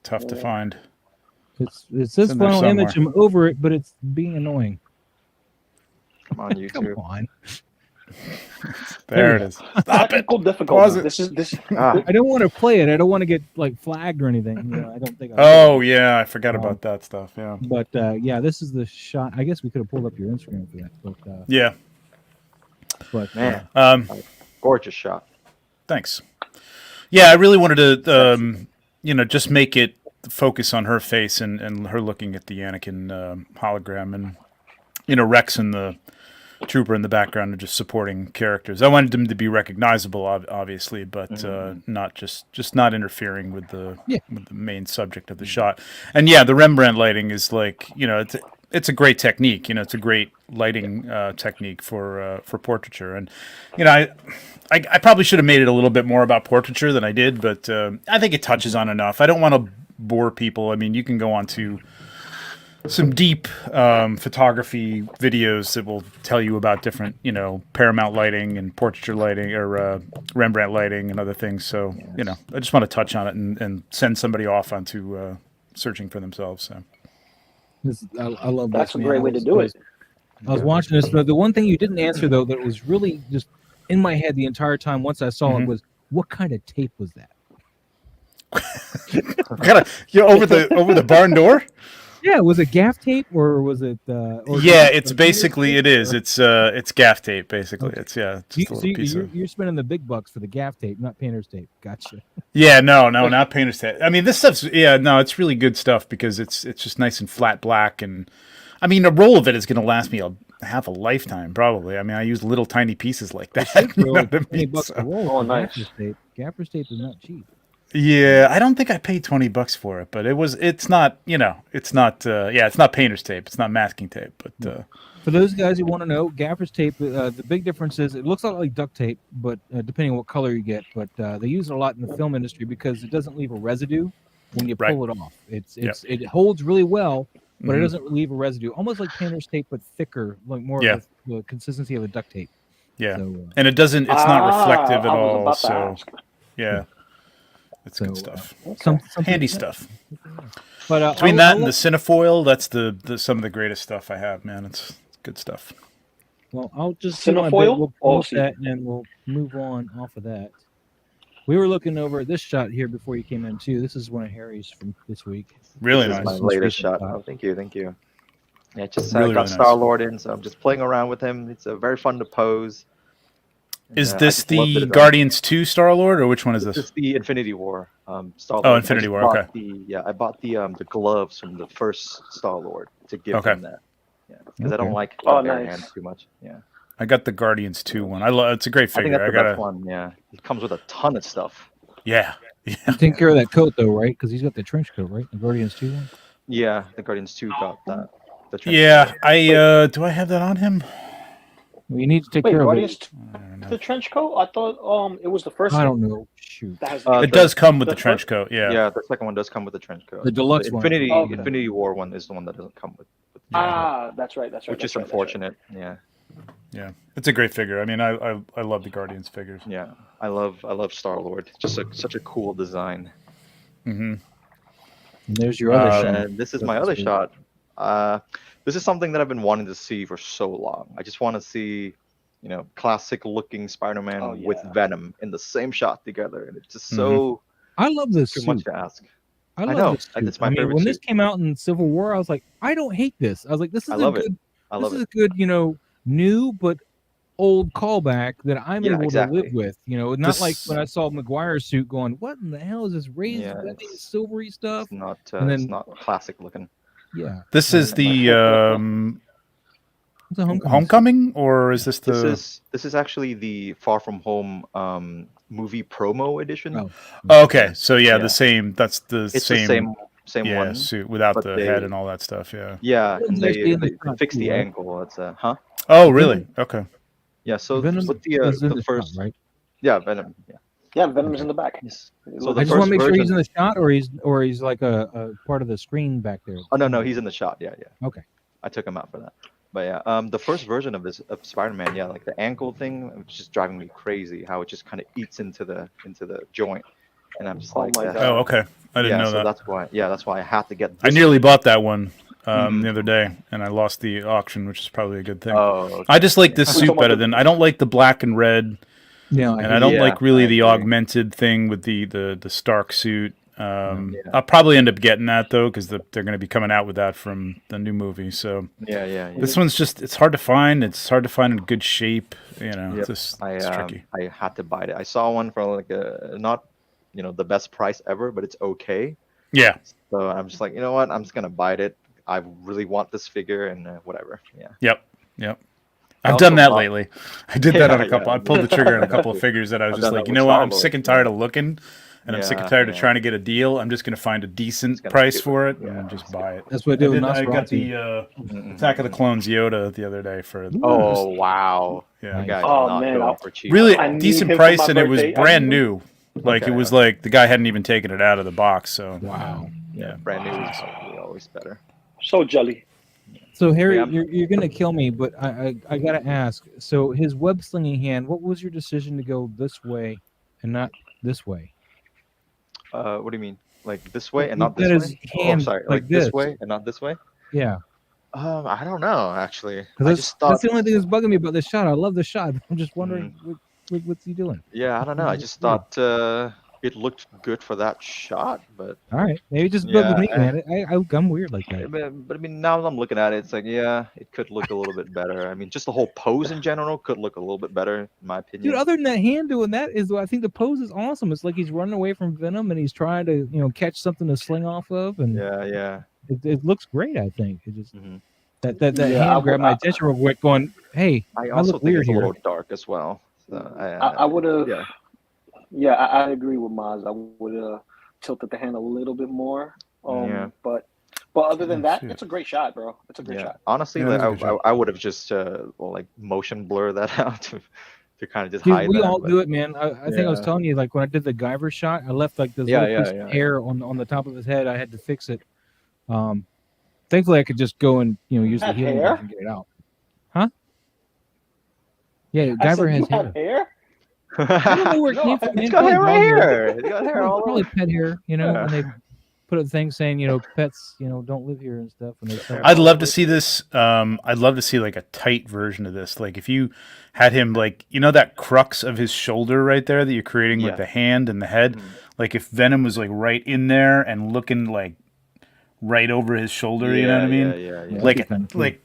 tough to find.
It's this final image. I'm over it, but it's being annoying.
Come on, YouTube.
Come on.
There it is. Stop it.
Difficulty. This.
I don't want to play it. I don't want to get flagged or anything. I don't think.
I forgot about that stuff. Yeah.
But this is the shot. I guess we could have pulled up your Instagram for that. But
yeah.
But
man, gorgeous shot.
Thanks. Yeah, I really wanted to, just make it focus on her face and her looking at the Anakin hologram, and Rex and the trooper in the background are just supporting characters. I wanted them to be recognizable, obviously, but not just not interfering with the main subject of the shot. And the Rembrandt lighting is like, it's a great technique. It's a great lighting technique for portraiture. And I probably should have made it a little bit more about portraiture than I did, but I think it touches on enough. I don't want to bore people. I mean, you can go on to some deep photography videos that will tell you about different, Paramount lighting and portraiture lighting, or Rembrandt lighting and other things. So, I just want to touch on it and send somebody off onto searching for themselves. So
I love
that's a great way to do it.
I was watching this, but the one thing you didn't answer though that was really just in my head the entire time once I saw it was, what kind of tape was that?
Over the barn door?
Yeah, was it gaff tape or was it? Or
Yeah,
just,
it's
painter's
basically
tape,
it is.
or-
It's gaff tape basically.
Okay.
It's just
You,
a
so
little piece of.
you're spending the big bucks for the gaff tape, not painter's tape. Gotcha.
Yeah, no, not painter's tape. I mean, this stuff's no, it's really good stuff because it's just nice and flat black, and I mean, a roll of it is going to last me half a lifetime probably. I mean, I use little tiny pieces like that.
Tapes
You
are
know
like
what I
20
mean?
bucks a
So-
roll.
Oh,
for
nice.
Gaffer's tape. Gaffer's tape is not cheap.
yeah, I don't think I paid $20 for it, but it's not, it's not painter's tape. It's not masking tape, but
For those guys who want to know, Gaffer's tape, the big difference is it looks a lot like duct tape, but depending on what color you get. But they use it a lot in the film industry because it doesn't leave a residue when you
Right.
pull it off. It holds really well, but it
Mhm.
doesn't leave a residue. Almost like painter's tape, but thicker, like more
Yeah.
of the consistency of a duct tape.
yeah.
So,
And it's not reflective at
I was
all,
about to
so
ask.
yeah. It's good
So,
stuff.
something
Handy
like that.
stuff.
But
Between
I'll-
that
I'll
and the
let-
Cinefoil, that's the some of the greatest stuff I have, man. It's good stuff.
Well, I'll just do my bit.
Cinefoil?
We'll
Oh,
promote
see.
that, and then we'll move on off of that. We were looking over at this shot here before you came in too. This is one of Harry's from this week.
Really
This is
nice.
my
Most
latest
recent
shot.
shot.
Oh, thank you. Yeah, just
Really,
got
really nice.
Star-Lord in, so I'm just playing around with him. It's very fun to pose. And,
Is
I
this
just love
the
design.
Guardians 2 Star-Lord, or which one is
This
this?
is the Infinity War Star-Lord.
Oh, Infinity War, okay.
I bought the gloves from the first Star-Lord to give
Okay.
him that. Yeah, because I
Okay.
don't like
Oh,
bare
nice.
hands too much. Yeah,
I got the Guardians 2 one. It's a great
I think
figure.
that's the best one. Yeah, it comes with a ton of stuff.
Yeah.
You take care of that coat though, right? Because he's got the trench coat, right? The Guardians 2 one.
Yeah, the Guardians 2 got that. The trench
Yeah,
coat.
do I have that on him?
Well, you need to take
Wait,
care of
Guardians
it.
I don't know.
the trench coat? I thought it was the first
I
one
don't know. Shoot.
that has
Uh,
It
the-
does come with
the
the trench coat, yeah.
Yeah, the second one does come with the trench coat.
The deluxe one.
Infinity
Oh, okay.
Infinity War one is the one that doesn't come with
that's right.
which is unfortunate. Yeah,
Yeah. It's a great figure. I mean, I love the Guardians figures.
yeah. I love Star-Lord. Just such a cool design.
Mm-hmm.
And there's your other shot.
And this is my other shot. This is something that I've been wanting to see for so long. I just want to see, classic looking Spider-Man
Oh, yeah.
with Venom in the same shot together, and it's just so
I love this
too
suit.
much to ask.
I love
know.
this suit.
It's my
I mean,
favorite
when this
suit.
came out in Civil War, I was like, I don't hate this. I was like, this is
I
a
love it.
good.
I
This
love
is
it.
a good, new but old callback that I'm
Yeah,
able
exactly.
to live with. Not
This-
like when I saw McGuire's suit going, what in the hell is this raised
Yeah,
bloody
it's-
silvery stuff?
It's not.
And
It's
then-
not classic looking.
Yeah.
This is the
It's a
Homecoming, or is this the?
This is actually the Far From Home movie promo edition.
Oh.
Oh, okay, so yeah,
Yeah.
the same. That's the
It's
same.
the same
yeah,
one.
suit without
but
the
they-
head and all that stuff. Yeah.
Yeah,
Venom's
and they,
actually in the
they
shot
fixed
too,
the
right?
angle. It's
Oh, really? Okay.
Yeah, so
Venom
with
is in
the
the
first
shot, right?
Yeah, Venom. Yeah.
Yeah, Venom's in the back.
Yes.
It
So
looks-
the
I just want
first
to make sure he's
version-
in the shot, or he's like a part of the screen back there.
Oh no, he's in the shot. Yeah.
Okay.
I took him out for that. But yeah, the first version of Spider-Man, yeah, like the ankle thing, it was just driving me crazy. How it just kind of eats into the joint, and I'm just
Oh
like,
my God.
Oh, okay. I didn't
yeah,
know
so
that.
that's why I had to get.
I
This
nearly bought that one
Mhm.
the other day, and I lost the auction, which is probably a good thing.
Oh, okay.
I just like this
We're
suit
talking about
better
the-
than I don't like the black and red,
Yeah,
and I don't like really
I
the
agree.
augmented thing with the Stark suit.
Yeah.
I'll probably end up getting that though, because they're going to be coming out with that from the new movie. So
Yeah.
this one's it's hard to find. It's hard to find in good shape.
Yep.
It's tricky.
I had to buy it. I saw one for like not, the best price ever, but it's okay.
Yeah.
So I'm just like, you know what? I'm just gonna buy it. I really want this figure, and whatever. Yeah.
Yep.
I
I've
also
done that
bought-
lately. I did that on a
Yeah,
couple.
yeah.
I pulled the trigger on a couple of figures that I was
I've
just
done
like,
that
you
with
know what? I'm
Star-Lord,
sick and tired of looking, and I'm sick and tired of
Yeah.
trying to get a deal. I'm just going to find a decent
gonna
price
do it.
for it
Yeah.
and just buy it.
That's what I did with
I got
Nosferatu.
the Attack of the Clones Yoda the other day for
Oh wow!
yeah.
You guys
Oh,
not
man,
going
I'll-
for cheap.
Really
I need
decent
him for
price,
my
and it was
birthday. I
brand
need
new. Like
Okay,
it was like the guy hadn't even taken it out of the box. So
Wow.
yeah.
Brand new is probably always better.
So jelly.
So Harry,
Yeah.
you're gonna kill me, but I gotta ask. So his web slinging hand, what was your decision to go this way and not this way?
What do you mean? Like this way and
You
not
got
this
his
way? Oh,
hand
sorry.
like
Like this
this.
way and not this way?
Yeah,
I don't know actually. I
because
just thought.
that's the only thing that's bugging me about this shot. I love the shot. I'm just wondering
Mm-hmm.
what's he doing.
Yeah, I don't know. I just thought it looked good for that shot, but
All right, maybe just build with me,
yeah,
man. I'm weird like that.
but I mean, now that I'm looking at it, it's like, yeah, it could look a little bit better. I mean, just the whole pose in general could look a little bit better, in my
Dude,
opinion.
other than that hand doing that is, I think the pose is awesome. It's like he's running away from Venom and he's trying to, catch something to sling off of, and
Yeah.
it looks great. I think it just
Mhm.
that
Yeah, I
hand
would.
grabbed my attention real quick, going, "Hey,
I
I
also
look
think
weird
it's a
here."
little dark as well. So
I would have.
yeah.
Yeah, I agree with Maz. I would have tilted the hand a little bit more.
Yeah.
But other than
Oh,
that,
shit.
it's a great shot, bro. It's a great
Yeah.
shot.
Honestly,
Yeah,
like,
that's a good shot.
I would have just like motion blur that out to kind of just
Dude,
hide
we
that.
all
But
do it, man. I think I was
yeah.
telling you, like when I did the Guyver shot, I left like this
Yeah,
little
yeah,
piece
yeah,
of hair on the top of his head. I had to fix it. Thankfully, I could just go and use the
Have
healing
hair?
brush and get it out. Huh? Yeah,
I
Guyver
said,
has
you have
hair.
hair?
I don't know where it
No,
came from.
He's
Man.
got
Probably
hair right
dog hair.
here. He's got hair all
Probably
over.
pet hair,
Yeah.
when they put a thing saying, pets, don't live here and stuff. And they sell
I'd love to see this. I'd love to see like a tight version of this. Like if you had him like that crux of his shoulder right there that you're creating with
Yeah.
the hand and the head.
Mhm.
Like if Venom was like right in there and looking like right over his shoulder. You know what I mean?
Yeah.
Like
That'd be kinda cool.
like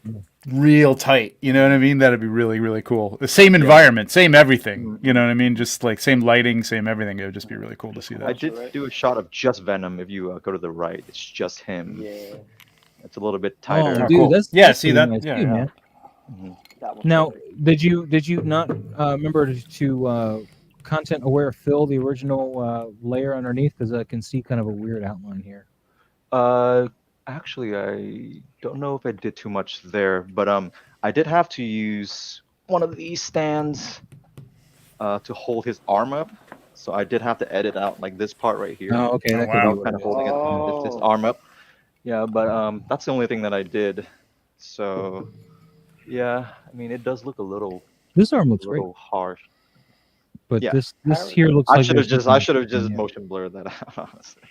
real tight. You know what I mean? That'd be really really cool. The same environment, same everything. You know what I mean? Just like same lighting, same everything. It would just be really cool to see
I
that.
did
right.
do a shot of just Venom. If you go to the right, it's just him.
Yeah,
It's a little bit tighter.
Oh, dude,
cool.
that's
See
pretty
that?
nice
Yeah,
too,
yeah.
man.
Mhm.
that was
Now,
perfect.
did you not remember to content aware fill the original layer underneath, because I can see kind of a weird outline here.
Actually, I don't know if I did too much there, but I did have to use one of these stands to hold his arm up. So I did have to edit out like this part right here.
Oh, okay,
Oh,
that
wow.
could be
Kind
what
of
it
holding his
Oh.
arm up. Yeah, but that's the only thing that I did. So yeah, I mean, it does look a little
is. This arm looks great,
harsh.
but
yeah.
this
Harry,
here looks
I
like
should have
there's
just
something- yeah.
motion blurred that out. Honestly.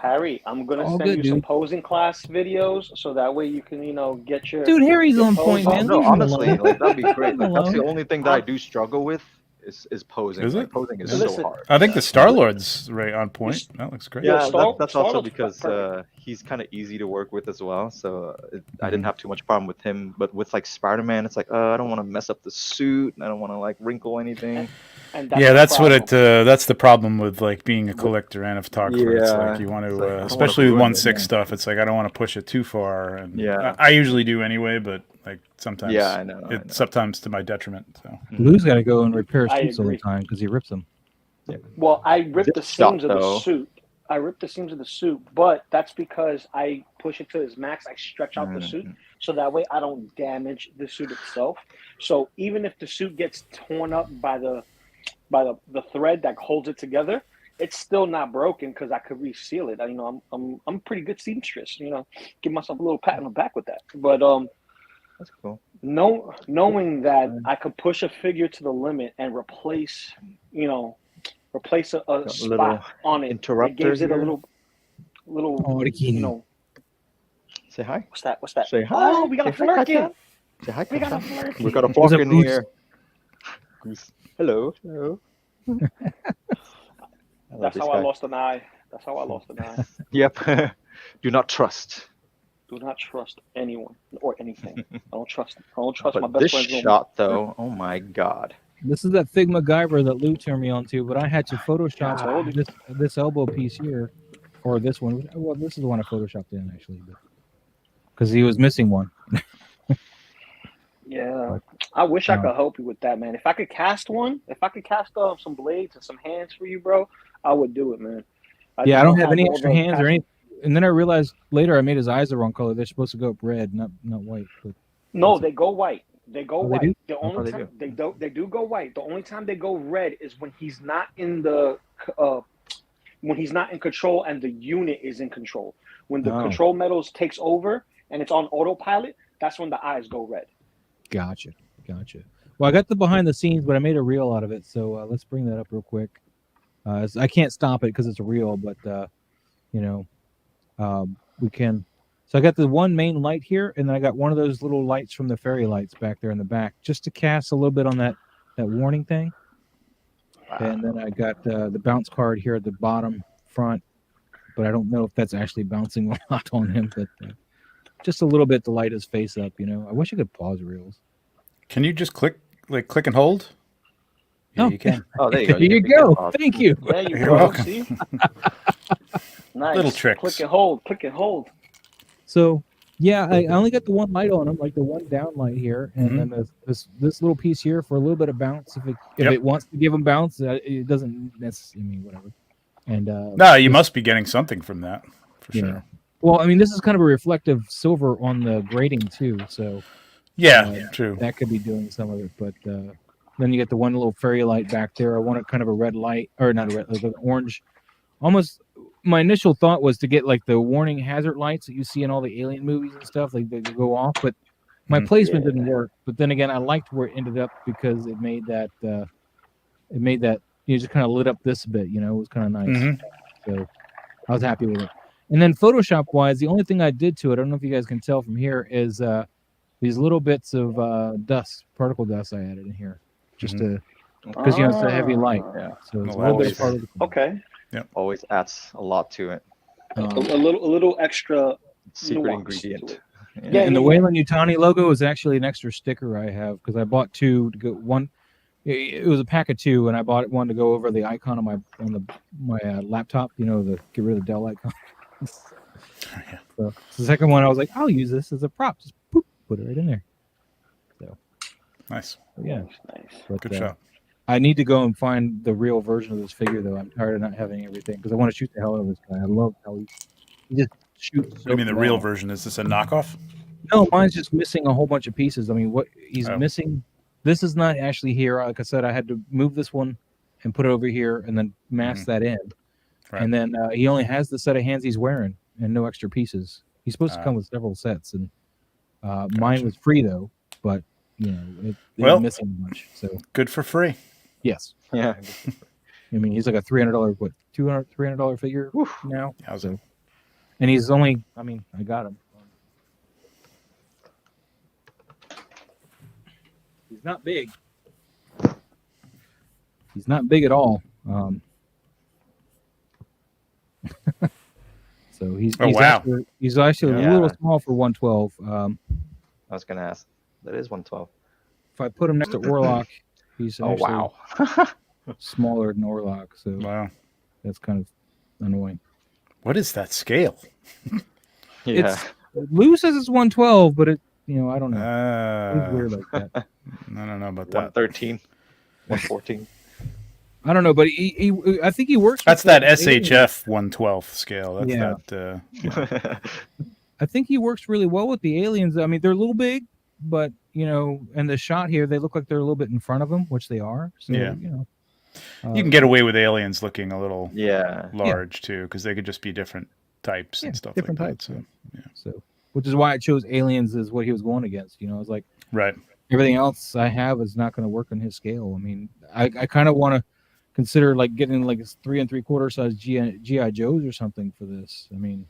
Harry, I'm gonna
All
send
good,
you some
dude.
posing class videos so that way you can, get your.
Dude, Harry's
your
on
pose
point,
on.
man.
No,
Leave him
honestly,
alone.
like that'd be great.
Leave him
Like that's the
alone.
only thing that I do struggle with is posing.
Is
Like,
it?
posing is
Yeah.
so
Listen,
hard.
I think the Star-Lord's right on point. That looks great.
Yeah,
Yeah, that's also
Star-Lord's
because
perfect.
he's kind of easy to work with as well. So I didn't have too much problem with him. But with like Spider-Man, it's like I don't want to mess up the suit. I don't want to like wrinkle anything.
And
Yeah,
the
that's what
problem.
that's the problem with like being a collector and a photographer. It's like
Yeah,
you want
it's
to,
like, I don't wanna
especially with
ruin
1/6
it.
stuff. It's like I don't want to push it too far, and
Yeah.
I usually do anyway. But like sometimes,
Yeah, I know.
sometimes to my detriment. So
Lou's got to go and repair
I
suits all the
agree.
time because he rips them.
Well, I ripped the
This shot,
seams of the
though.
suit. I ripped the seams of the suit, but that's because I push it to its max. I stretch out the suit so that way I don't damage the suit itself. So even if the suit gets torn up by the thread that holds it together, it's still not broken because I could reseal it. I'm a pretty good seamstress. Give myself a little pat on the back with that. But
That's cool.
knowing that I could push a figure to the limit and replace a spot
little
on it.
interrupter
It gives it a
here.
little.
Oh, the key.
Say hi.
What's that? What's that?
Say hi.
Oh, we got a
Say hi,
flirkin.
Katya. Say hi,
We got a
Katya.
flirkin.
We got a
What's
flock
up,
in
Goose?
here. Goose. Hello.
That's how I lost an eye. That's how I lost an eye.
Yep. Do not trust.
Do not trust anyone or anything. I don't trust my
But
best
this
friends. no more.
shot, though, oh my god.
This is that Figma Guyver that Lou turned me on to, but I had to
God.
Photoshop this elbow piece here, or this one. Well, this is the one I photoshopped in actually, because he was missing one.
Yeah, I wish I could help you with that, man. If I could cast some blades and some hands for you, bro, I would do it, man.
I
just
don't have any
all
extra
the
hands or
cast-
any. And then I realized later I made his eyes the wrong color. They're supposed to go up red, not white. But
No, they go white. They go
Oh, they
white.
do?
The
Oh,
only
they
time
do.
they do go white. The only time they go red is when he's not in control and the unit is in control. When the
Oh.
control metals takes over and it's on autopilot, that's when the eyes go red.
Gotcha. Well, I got the behind the scenes, but I made a reel out of it. So let's bring that up real quick. I can't stop it because it's a reel, but we can. So I got the one main light here, and then I got one of those little lights from the fairy lights back there in the back, just to cast a little bit on that warning thing. And then I got the bounce card here at the bottom front, but I don't know if that's actually bouncing a lot on him, but just a little bit to light his face up, you know. I wish I could pause reels.
Can you just click and hold? Yeah,
Oh,
you can.
Oh, there you go.
There you
can begin
go.
pause.
Thank you.
There you
You're
go.
welcome.
See? Nice.
Little tricks.
Click and hold. Click and hold.
So yeah, I only got the one light on him, like the one down light here, and
Mhm.
then this little piece here for a little bit of bounce. If
Yep.
it wants to give him bounce, it doesn't. That's whatever. And
No, you must be getting something from that for
you
sure.
know. Well, I mean, this is kind of a reflective silver on the grating too, so
Yeah, true.
that could be doing some of it. But then you get the one little fairy light back there. I wanted kind of a red light, or not a red, like an orange. Almost, my initial thought was to get like the warning hazard lights that you see in all the alien movies and stuff, like they go off. But my placement didn't work. But then again, I liked where it ended up because it made that you just kind of lit up this a bit. You know, it was kind of nice.
Mhm.
So I was happy with it. And then Photoshop wise, the only thing I did to it, I don't know if you guys can tell from here, is these little bits of dust, particle dust I added in here, just to because you know it's a heavy light.
Yeah.
So it's a
No,
little bit of
always.
particle.
Okay.
Always adds a lot to it.
A little extra
Secret
nuance
ingredient.
to it.
Yeah.
And the Wayland Yutani logo is actually an extra sticker I have because I bought two to go one. It was a pack of two, and I bought one to go over the icon on my laptop. You know, the get rid of the Dell icon. So the second one, I was like, I'll use this as a prop. Just poop, put it right in there. So
Nice.
yeah,
Nice.
but,
Good shot.
I need to go and find the real version of this figure, though. I'm tired of not having everything because I want to shoot the hell out of this guy. I love how he just shoots.
I mean, the real
well.
version, is this a knockoff?
No, mine's just missing a whole bunch of pieces. I mean, what he's
Oh.
missing. This is not actually here. Like I said, I had to move this one and put it over here and then mask that in.
Right.
And then he only has the set of hands he's wearing and no extra pieces. He's supposed to come with several sets, and mine was free though. But you know, it's missing a bunch. So
Good for free.
yes,
Yeah.
I mean he's like a $300 $300 figure now.
How's
So, and he's only. I mean, I got him. He's not big. He's not big at all. So he's
wow.
He's actually a
Yeah.
little small for 112.
I was gonna ask. That is 112.
If I put him next to Orlok, he's
Oh
actually
wow.
smaller than Orlok. So
Wow.
that's kind of annoying.
What is that scale?
Yeah.
It's Lou says it's 112, but it I don't know. It's
Uh,
weird like that.
I don't know about that.
113. 114.
I don't know, but he I think he works.
That's
with
that
the aliens.
SHF 112th scale. That's
Yeah.
that.
I think he works really well with the aliens. I mean, they're a little big, but and the shot here, they look like they're a little bit in front of them, which they are. So,
Yeah.
you
You can get away with aliens looking a little
Yeah.
large too, because they could just be different types and stuff
different
like
types.
that. So,
So, which is why I chose aliens as what he was going against. I was like,
right.
everything else I have is not going to work on his scale. I mean, I kind of want to consider like getting like 3 3/4 size GI Joes or something for this. I mean,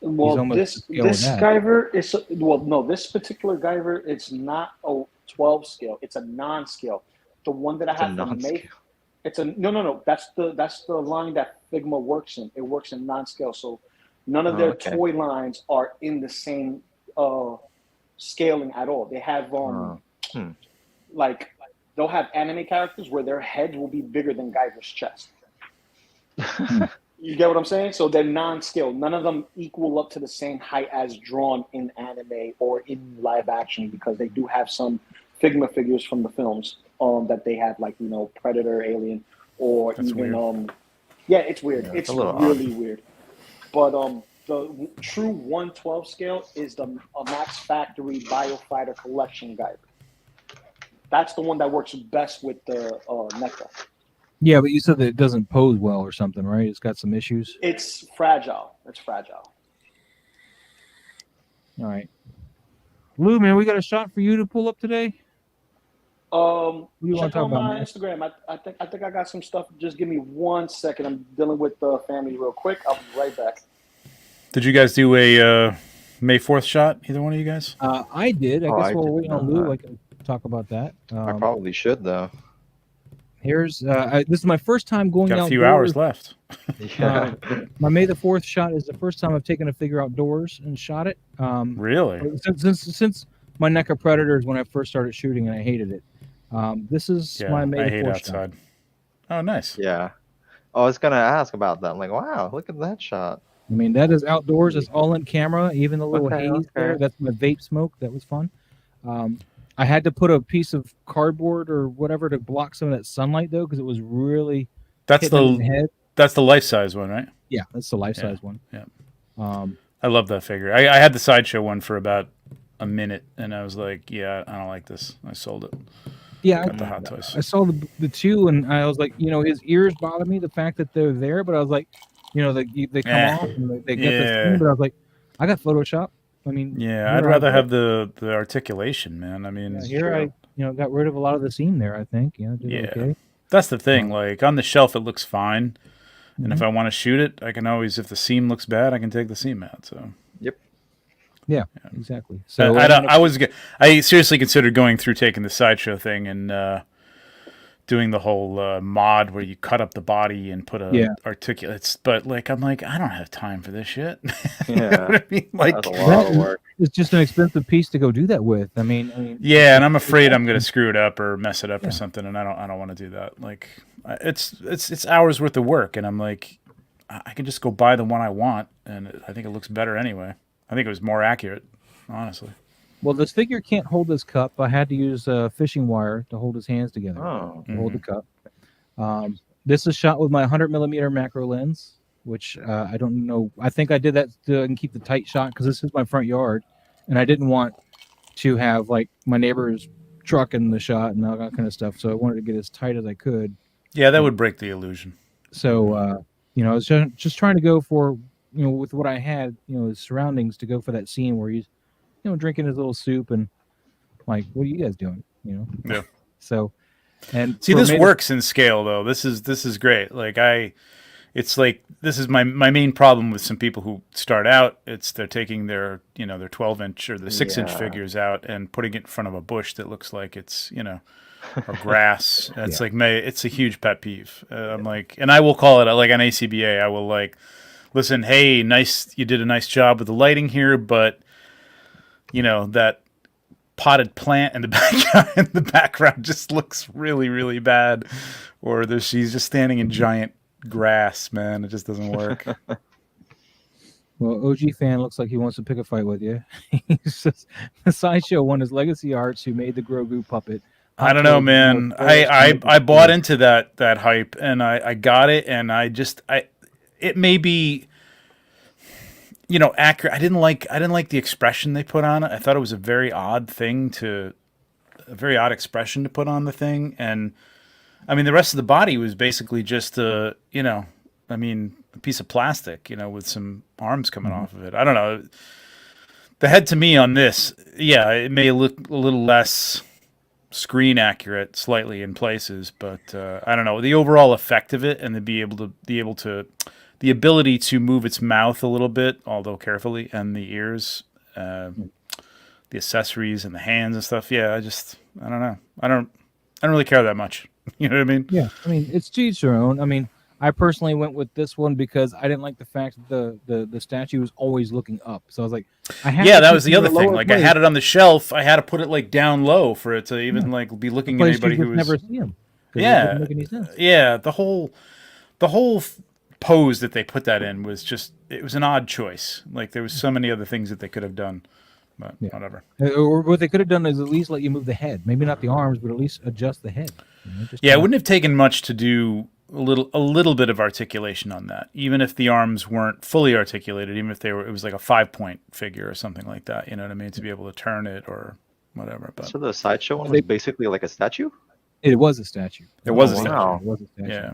Well,
almost
this
to scale with that.
Guyver is no. This particular Guyver, it's not a 12 scale. It's a non-scale. The one that I
It's a
have from May,
non-scale.
it's a no. That's the line that Figma works in. It works in non-scale. So none of their
Okay.
toy lines are in the same scaling at all. They have like they'll have anime characters where their heads will be bigger than Guyver's chest. You get what I'm saying? So they're non-scale. None of them equal up to the same height as drawn in anime or in live action, because they do have some Figma figures from the films that they have, like Predator, Alien, or
That's
even
weird.
yeah, it's weird.
Yeah,
it's
it's a little
really weird. But the true 112 scale is the Max Factory Biofighter Collection Guide. That's the one that works best with the NECA.
yeah, but you said that it doesn't pose well or something, right? It's got some issues.
It's fragile. It's fragile.
All right, Lou, man, we got a shot for you to pull up today.
You
wanna
check
talk
out
about,
my
man?
Instagram. I think I got some stuff. Just give me 1 second. I'm dealing with the family real quick. I'll be right back.
Did you guys do a May 4th shot? Either one of you guys?
I did. I
Oh,
guess
I
while we're
did
waiting on
not.
Lou, I can talk about that.
I probably should though.
Here's this is my first time going
Got a
outdoors.
few hours left.
Yeah.
My May the 4th shot is the first time I've taken a figure outdoors and shot it.
Really?
Since my NECA Predators when I first started shooting and I hated it. This is
Yeah,
my May
I
the
hate
4th
outside.
shot.
Oh, nice.
Yeah. I was gonna ask about that. I'm like, wow, look at that shot.
I mean, that is outdoors. It's all in camera. Even the little
Okay,
haze there.
okay.
That's my vape smoke. That was fun. I had to put a piece of cardboard or whatever to block some of that sunlight though, because it was really
That's
hitting me in
the
head.
that's the life size one, right?
Yeah, that's the life size one.
Yeah.
I
I love that figure. I had the sideshow one for about a minute, and I was like, yeah, I don't like this. I sold it.
Yeah,
Got the Hot Toys.
I saw the two, and I was like, his ears bother me, the fact that they're there, but I was like, they come off and they get this thing, but I was like, I got Photoshop. I mean,
Yeah,
here
I'd rather
I-
have the articulation, man. I mean,
here I got rid of a lot of the seam there. I think did
Yeah.
okay.
that's the thing. Like on the shelf, it looks fine, and
Mm-hmm.
if I want to shoot it, I can always. If the seam looks bad, I can take the seam out. So
Yeah, exactly. So
I seriously considered going through taking the sideshow thing and doing the whole mod where you cut up the body and put articulates. But like, I'm like, I don't have time for this shit. You know
Yeah.
what I mean? Like,
That's a lot of work.
it's just an expensive piece to go do that with. I mean,
yeah, and I'm afraid I'm gonna screw it up or mess it up or something, and I don't want to do that. Like, it's hours worth of work, and I'm like, I can just go buy the one I want, and I think it looks better anyway. I think it was more accurate, honestly.
well, this figure can't hold this cup. I had to use fishing wire to hold his hands together.
Oh.
To hold the cup. This is shot with my 100mm macro lens, which I don't know. I think I did that to keep the tight shot because this is my front yard, and I didn't want to have like my neighbor's truck in the shot and all that kind of stuff. So I wanted to get as tight as I could.
Yeah, that would break the illusion.
So I was just trying to go for with what I had, his surroundings to go for that scene where he's drinking his little soup and like, what are you guys doing?
Yeah.
So. And
See, this works in scale though. This is great. Like it's like this is my main problem with some people who start out. They're taking their their 12-inch or the 6-inch figures out and putting it in front of a bush that looks like it's or grass. It's like it's a huge pet peeve. I'm like, and I will call it like on ACBA. I will like, listen, hey, nice, you did a nice job with the lighting here, but that potted plant in the background just looks really, really bad. Or she's just standing in giant grass, man. It just doesn't work.
Well, OG fan looks like he wants to pick a fight with you. He says the sideshow one is Legacy Arts, who made the Grogu puppet.
I don't know, man. I bought into that hype, and I got it, and it may be accurate. I didn't like the expression they put on it. I thought it was a very odd expression to put on the thing, and I mean the rest of the body was basically just a piece of plastic, with some arms coming off of it. I don't know. The head to me on this, it may look a little less screen accurate slightly in places, but I don't know, the overall effect of it and the ability to move its mouth a little bit, although carefully, and the ears, the accessories and the hands and stuff. Yeah, I don't know. I don't really care that much. You know what I mean?
Yeah, I mean it's to each their own. I mean, I personally went with this one because I didn't like the fact that the statue was always looking up. So I was like,
that was the other thing. Like I had it on the shelf, I had to put it like down low for it to even like be looking at anybody who was
never see him.
Yeah,
it didn't make any sense.
Yeah. The whole pose that they put that in was it was an odd choice. Like there was so many other things that they could have done, but whatever.
Or what they could have done is at least let you move the head. Maybe not the arms, but at least adjust the head.
It wouldn't have taken much to do a little bit of articulation on that, even if the arms weren't fully articulated, even if it was like a 5-point figure or something like that. You know what I mean? To be able to turn it or whatever. But
So the sideshow one was basically like a statue?
It was a statue.
It was a
wow.
statue.
It was a statue.
Yeah.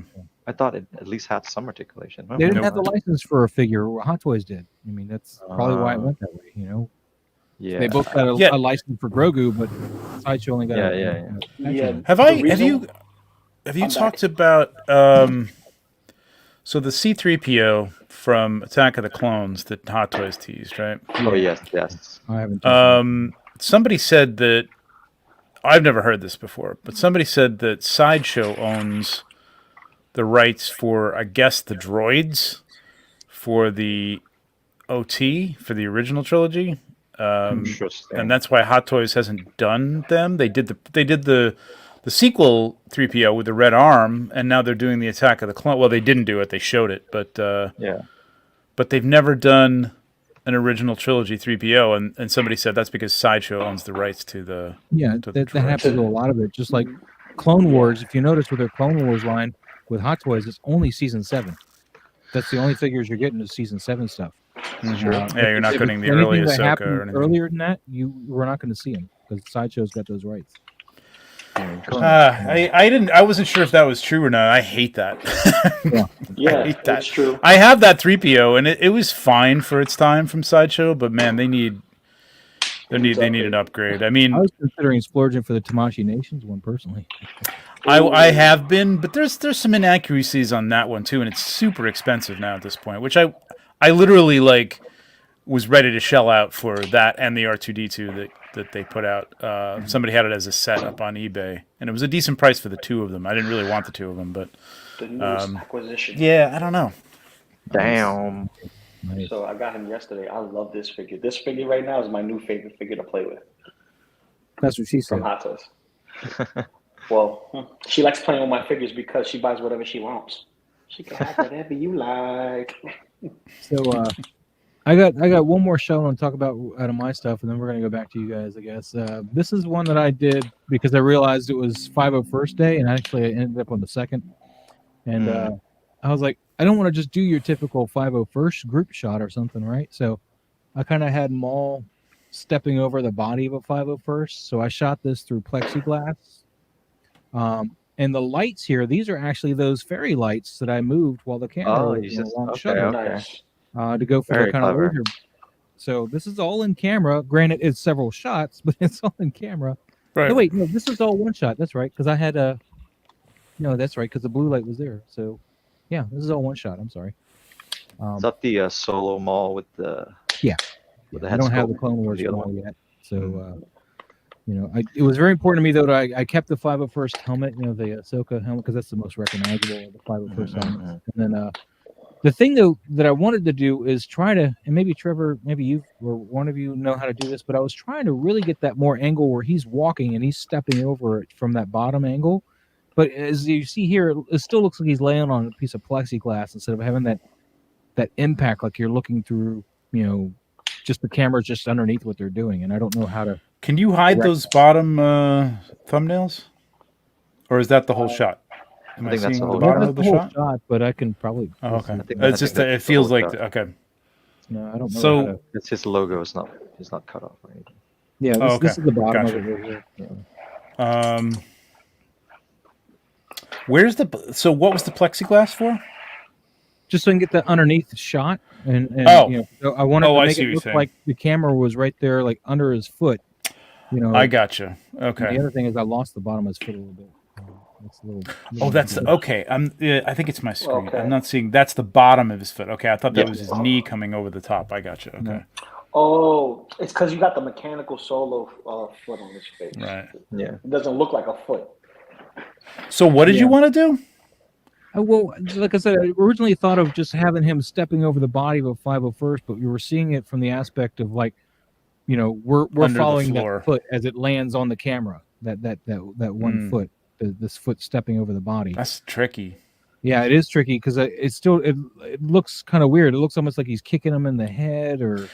I thought it at least had some articulation.
They didn't have the license for a figure. Hot Toys did. I mean, that's probably why it went that way.
Yeah.
They both got a license for Grogu, but Sideshow only got
Have you talked about so the C-3PO from Attack of the Clones that Hot Toys teased, right?
Oh yes.
I haven't.
Somebody said that I've never heard this before, but somebody said that Sideshow owns the rights for, I guess, the droids for the OT for the original trilogy.
Interesting.
And that's why Hot Toys hasn't done them. They did the sequel 3PO with the red arm, and now they're doing the Attack of the Clone. Well, they didn't do it; they showed it, but
yeah.
But they've never done an original trilogy 3PO, and somebody said that's because Sideshow owns the rights to the to the
that happens
droids.
to a lot of it. Just like Clone Wars, if you notice with their Clone Wars line with Hot Toys, it's only season 7. That's the only figures you're getting is season 7 stuff.
Yeah, you're not getting the
anything
early
that
Ahsoka
happened
or anything.
earlier than that, we're not going to see them because Sideshow's got those rights.
I wasn't sure if that was true or not. I hate that.
Yeah,
I hate that.
it's true.
I have that 3PO, and it was fine for its time from Sideshow, but man, they need an upgrade. I mean,
I was considering splurging for the Tamashii Nations one personally.
I have been, but there's some inaccuracies on that one too, and it's super expensive now at this point. Which I literally like was ready to shell out for that and the R2D2 that they put out. Somebody had it as a set up on eBay, and it was a decent price for the two of them. I didn't really want the two of them, but
The newest acquisition.
yeah, I don't know.
Damn.
Nice.
So I got him yesterday. I love this figure. This figure right now is my new favorite figure to play with
That's what she said.
from Hot Toys. Well, she likes playing with my figures because she buys whatever she wants. She can have whatever you like.
So I got one more show I want to talk about out of my stuff, and then we're gonna go back to you guys, I guess. This is one that I did because I realized it was 501st day, and actually I ended up on the 2nd. And I was like, I don't want to just do your typical 501st group shot or something, right? So I kind of had them all stepping over the body of a 501st. So I shot this through plexiglass. And the lights here, these are actually those fairy lights that I moved while the camera was in a long shutter
Nice.
to go for
Very
the kind
clever.
of laser. So this is all in camera. Granted, it's several shots, but it's all in camera.
Right.
No, wait, no, this is all one shot. That's right, because I had a. No, that's right, because the blue light was there. So, yeah, this is all one shot. I'm sorry.
Is that the solo mall with the?
Yeah.
With the
I
head
don't have the
sculpt?
Clone Wars
The other
wall
one?
yet, so it was very important to me though that I kept the 501st helmet, the Ahsoka helmet, because that's the most recognizable of the 501st helmets. And then the thing though that I wanted to do is try to, and maybe Trevor, maybe you or one of you know how to do this, but I was trying to really get that more angle where he's walking and he's stepping over it from that bottom angle. But as you see here, it still looks like he's laying on a piece of plexiglass instead of having that impact like you're looking through, just the camera's just underneath what they're doing. And I don't know how to.
Can you hide those bottom thumbnails, or is that the whole shot? Am
I
I
think that's
seeing
the
the
whole
bottom
That's
of
the
the
whole
shot?
shot, but I can probably.
Oh, okay.
think
It's just
that's
it
the
feels
whole
like
shot.
okay.
No, I don't know.
So-
how to,
It's his logo is not cut off or anything.
yeah, this,
Oh, okay.
this is the bottom
Gotcha.
of it right here. Yeah.
Where's so what was the plexiglass for?
Just so I can get the underneath shot, and
Oh.
so I wanted
Oh,
to
I
make
see what
it
you're
look
saying.
like the camera was right there, like under his foot.
I gotcha.
And
Okay.
the other thing is I lost the bottom of his foot a little bit. That's a little.
Oh, that's okay. I think it's my screen.
Okay.
I'm not seeing. That's the bottom of his foot. Okay, I thought that
Yeah.
was his knee coming over the top. I gotcha. Okay.
Oh, it's because you got the mechanical solo foot on his face.
Right.
Yeah.
It doesn't look like a foot.
So what did you want to do?
Well, like I said, I originally thought of just having him stepping over the body of a 501st, but we were seeing it from the aspect of like, we're
Under the
following
floor.
that foot as it lands on the camera. That one foot, this foot stepping over the body.
That's tricky.
Yeah, it is tricky because it looks kind of weird. It looks almost like he's kicking him in the head, or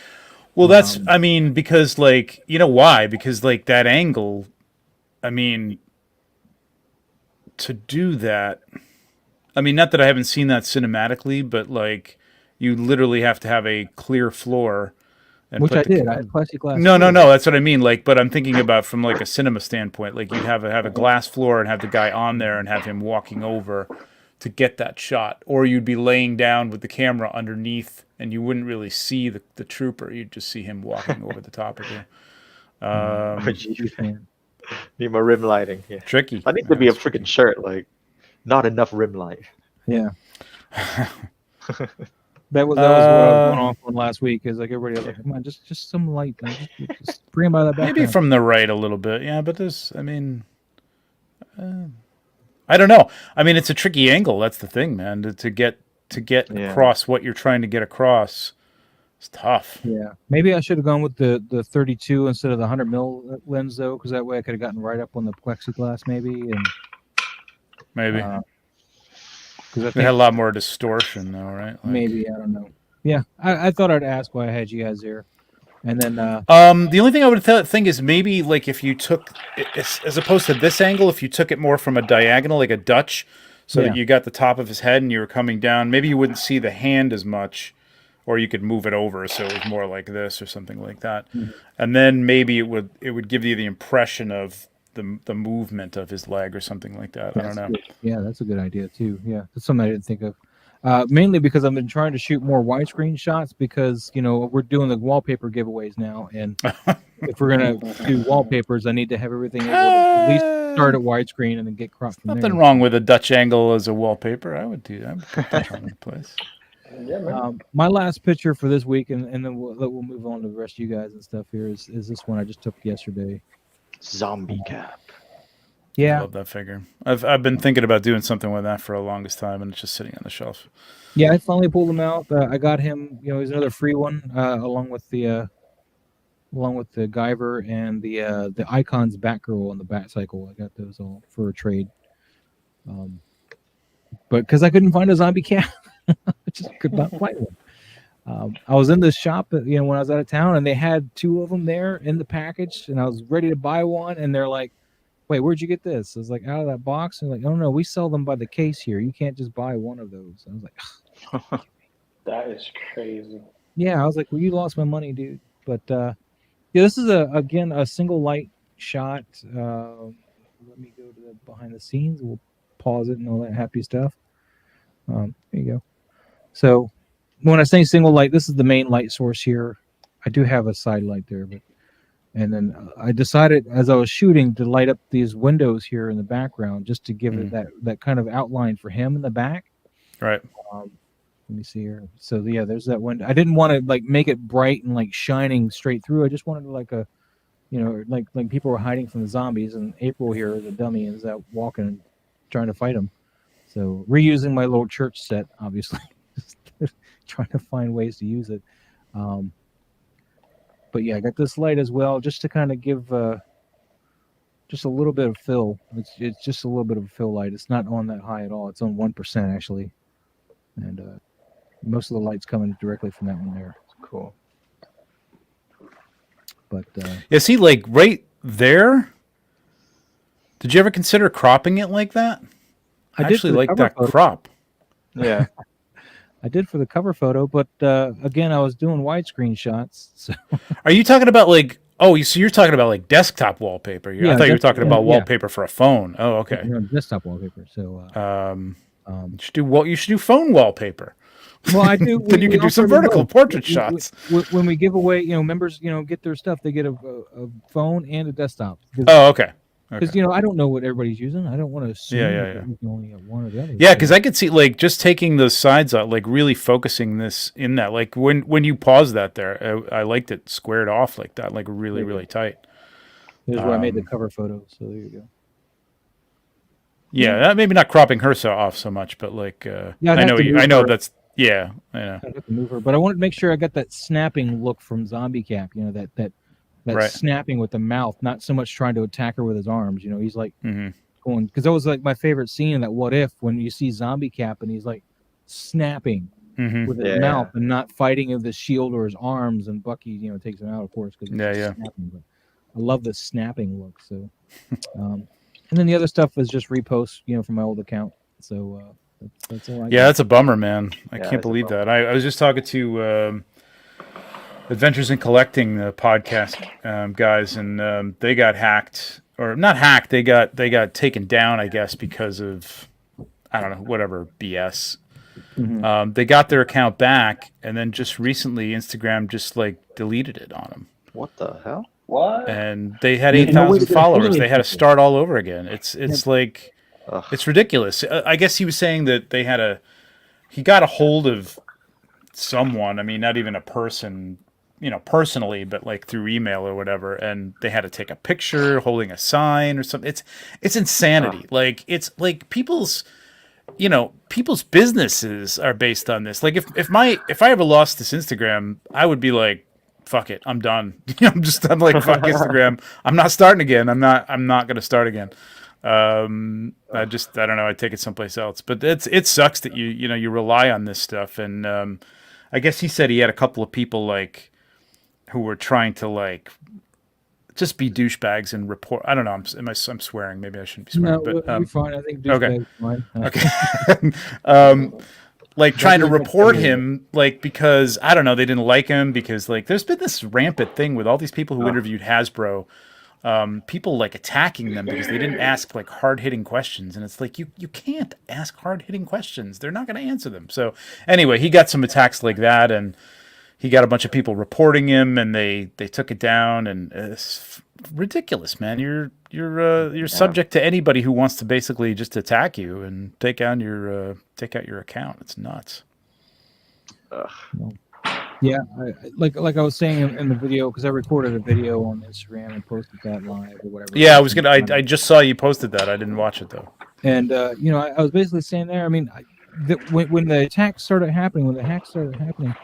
Well, that's I mean because like why? Because like that angle, I mean, to do that. I mean, not that I haven't seen that cinematically, but like you literally have to have a clear floor. And
which
put
I
the
did. I had plexiglass.
No. That's what I mean. Like, but I'm thinking about from like a cinema standpoint. Like, you'd have a glass floor and have the guy on there and have him walking over to get that shot, or you'd be laying down with the camera underneath, and you wouldn't really see the trooper. You'd just see him walking over the top of you.
Need my rim lighting here.
Tricky.
I need to be a freaking shirt, like not enough rim light.
Yeah. That was what I was going off on last week. Is like everybody was like, come on, just some light, man. Just bring him by the background.
Maybe from the right a little bit, yeah. But there's, I mean, I don't know. I mean, it's a tricky angle. That's the thing, man. To get across what you're trying to get across, it's tough.
Yeah, maybe I should have gone with the 32 instead of the 100 mil lens though, because that way I could have gotten right up on the plexiglass, maybe. And
maybe
because I
they had a lot more distortion, though, right? Like,
maybe I don't know. Yeah, I thought I'd ask why I had you guys here, and then
the only thing I would think is maybe like if you took as opposed to this angle, if you took it more from a diagonal, like a Dutch, so that you got the top of his head and you were coming down, maybe you wouldn't see the hand as much, or you could move it over so it was more like this or something like that, and then maybe it would give you the impression of the movement of his leg or something like that. I don't know.
Good. Yeah, that's a good idea too. Yeah, that's something I didn't think of. Mainly because I've been trying to shoot more widescreen shots because we're doing the wallpaper giveaways now, and if we're gonna do wallpapers, I need to have everything able to at least start at widescreen and then get cropped from
Nothing
there.
wrong with a Dutch angle as a wallpaper. I would do that. I would put that in place.
Yeah,
My last picture for this week, and then we'll move on to the rest of you guys and stuff here, is this one I just took yesterday.
Zombie cap.
I
Yeah,
love that figure. I've been thinking about doing something with that for the longest time, and it's just sitting on the shelf.
yeah, I finally pulled him out. I got him. He's another free one, along with the Guyver and the Icons Batgirl and the Batcycle. I got those all for a trade. But because I couldn't find a zombie cat, I just could not find one. I was in the shop, when I was out of town, and they had two of them there in the package, and I was ready to buy one, and they're like, "Wait, where'd you get this?" I was like, "Out of that box." And they're like, "Oh no, we sell them by the case here. You can't just buy one of those." I was like,
that is crazy.
"Yeah." I was like, "Well, you lost my money, dude." But yeah, this is again a single light shot. Let me go to the behind the scenes. We'll pause it and all that happy stuff. There you go. So when I say single light, this is the main light source here. I do have a side light there, and then I decided as I was shooting to light up these windows here in the background just to give it that kind of outline for him in the back.
Right.
Let me see here. So yeah, there's that window. I didn't want to like make it bright and like shining straight through. I just wanted like a, like people were hiding from the zombies, and April here is a dummy and is out walking and trying to fight them. So reusing my little church set, obviously, trying to find ways to use it. But yeah, I got this light as well, just to kind of give just a little bit of fill. It's just a little bit of a fill light. It's not on that high at all. It's on 1% actually, and most of the light's coming directly from that one there.
Cool.
But
yeah, see, like right there. Did you ever consider cropping it like that? I actually like that crop.
Yeah.
I did for the cover photo, but again, I was doing widescreen shots. So.
Are you talking about like? Oh, so you're talking about like desktop wallpaper? I thought you were talking about wallpaper for a phone. Oh, okay.
Desktop wallpaper. So
you should do phone wallpaper.
Well, I do.
Then you can do some vertical portrait shots.
When we give away, members, get their stuff, they get a phone and a desktop.
Oh, okay.
Because I don't know what everybody's using. I don't want to assume you can only have one or the other.
Yeah, because I could see like just taking those sides out, like really focusing this in that. Like when you pause that there, I liked it squared off like that, like really really tight.
Here's where I made the cover photo. So there you go.
Yeah, that maybe not cropping her off so much, but like I know that's I know.
I'd have to move her, but I wanted to make sure I got that snapping look from Zombie Cap. That snapping with the mouth, not so much trying to attack her with his arms. He's like going, because that was like my favorite scene in that What If, when you see Zombie Cap and he's like snapping with his mouth and not fighting with his shield or his arms, and Bucky takes him out, of course, because snapping. But I love the snapping look. So and then the other stuff is just reposts from my old account. So that's all I got.
That's a bummer, man. I can't believe that. I was just talking to Adventures in Collecting, the podcast guys, and they got hacked, or not hacked. They got taken down, I guess, because of I don't know, whatever BS. They got their account back, and then just recently, Instagram just like deleted it on them.
What the hell?
What?
And they had 8,000 followers. They had to start all over again. It's like it's ridiculous. I guess he was saying that he got a hold of someone. I mean, not even a person, personally, but like through email or whatever, and they had to take a picture holding a sign or something. It's insanity. Like it's like people's businesses are based on this. Like if I ever lost this Instagram, I would be like, fuck it, I'm done. I'm like, fuck Instagram. I'm not starting again. I'm not going to start again. I don't know. I take it someplace else, but it sucks that you rely on this stuff. And, I guess he said he had a couple of people like who were trying to like just be douchebags and report. I don't know. I'm swearing. Maybe I shouldn't be swearing.
No,
but
you're fine. I think
okay.
Fine.
Okay. Like trying to report him, like because I don't know, they didn't like him because like there's been this rampant thing with all these people who interviewed Hasbro, people like attacking them because they didn't ask like hard hitting questions, and it's like you can't ask hard hitting questions; they're not going to answer them. So anyway, he got some attacks like that, and he got a bunch of people reporting him, and they took it down, and it's ridiculous, man. You're subject to anybody who wants to basically just attack you and take out your account. It's nuts.
Yeah, like I was saying in the video, because I recorded a video on Instagram and posted that live or whatever.
Yeah, I just saw you posted that. I didn't watch it though.
And I was basically saying there. I mean, when the attacks started happening, when the hacks started happening,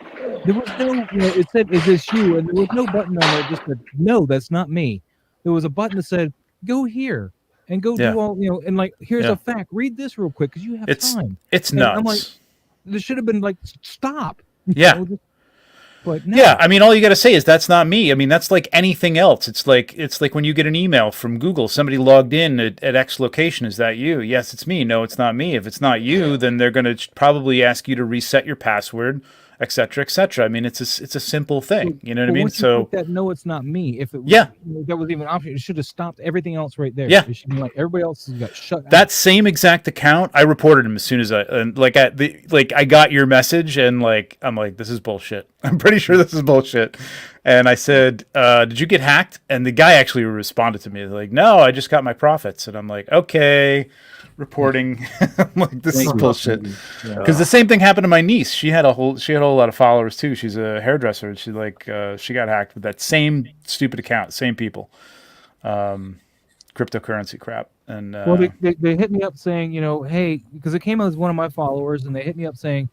there was no, it said, "Is this you?" And there was no button on there just said, "No, that's not me." There was a button that said, "Go here and go do all," and like, here's a fact. Read this real quick because you have time.
It's
and
nuts.
I'm like, there should have been like, stop.
Yeah.
But no.
Yeah, I mean, all you got to say is that's not me. I mean, that's like anything else. It's like when you get an email from Google, somebody logged in at X location. Is that you? Yes, it's me. No, it's not me. If it's not you, then they're going to probably ask you to reset your password, et cetera, et cetera. I mean, it's a simple thing. You know what I mean? So
that, no, it's not me. If it was, that was even an option, it should have stopped everything else right there.
Yeah,
it should be like everybody else has got shut out.
That same exact account, I reported him as soon as I got your message, and like I'm like, this is bullshit. I'm pretty sure this is bullshit. And I said, did you get hacked? And the guy actually responded to me like, no, I just got my profits. And I'm like, okay. Reporting. I'm like, this is bullshit. Because the same thing happened to my niece. She had a whole lot of followers too. She's a hairdresser. She she got hacked with that same stupid account, same people, cryptocurrency crap. And
well, they hit me up saying, hey, because it came out as one of my followers, and they hit me up saying,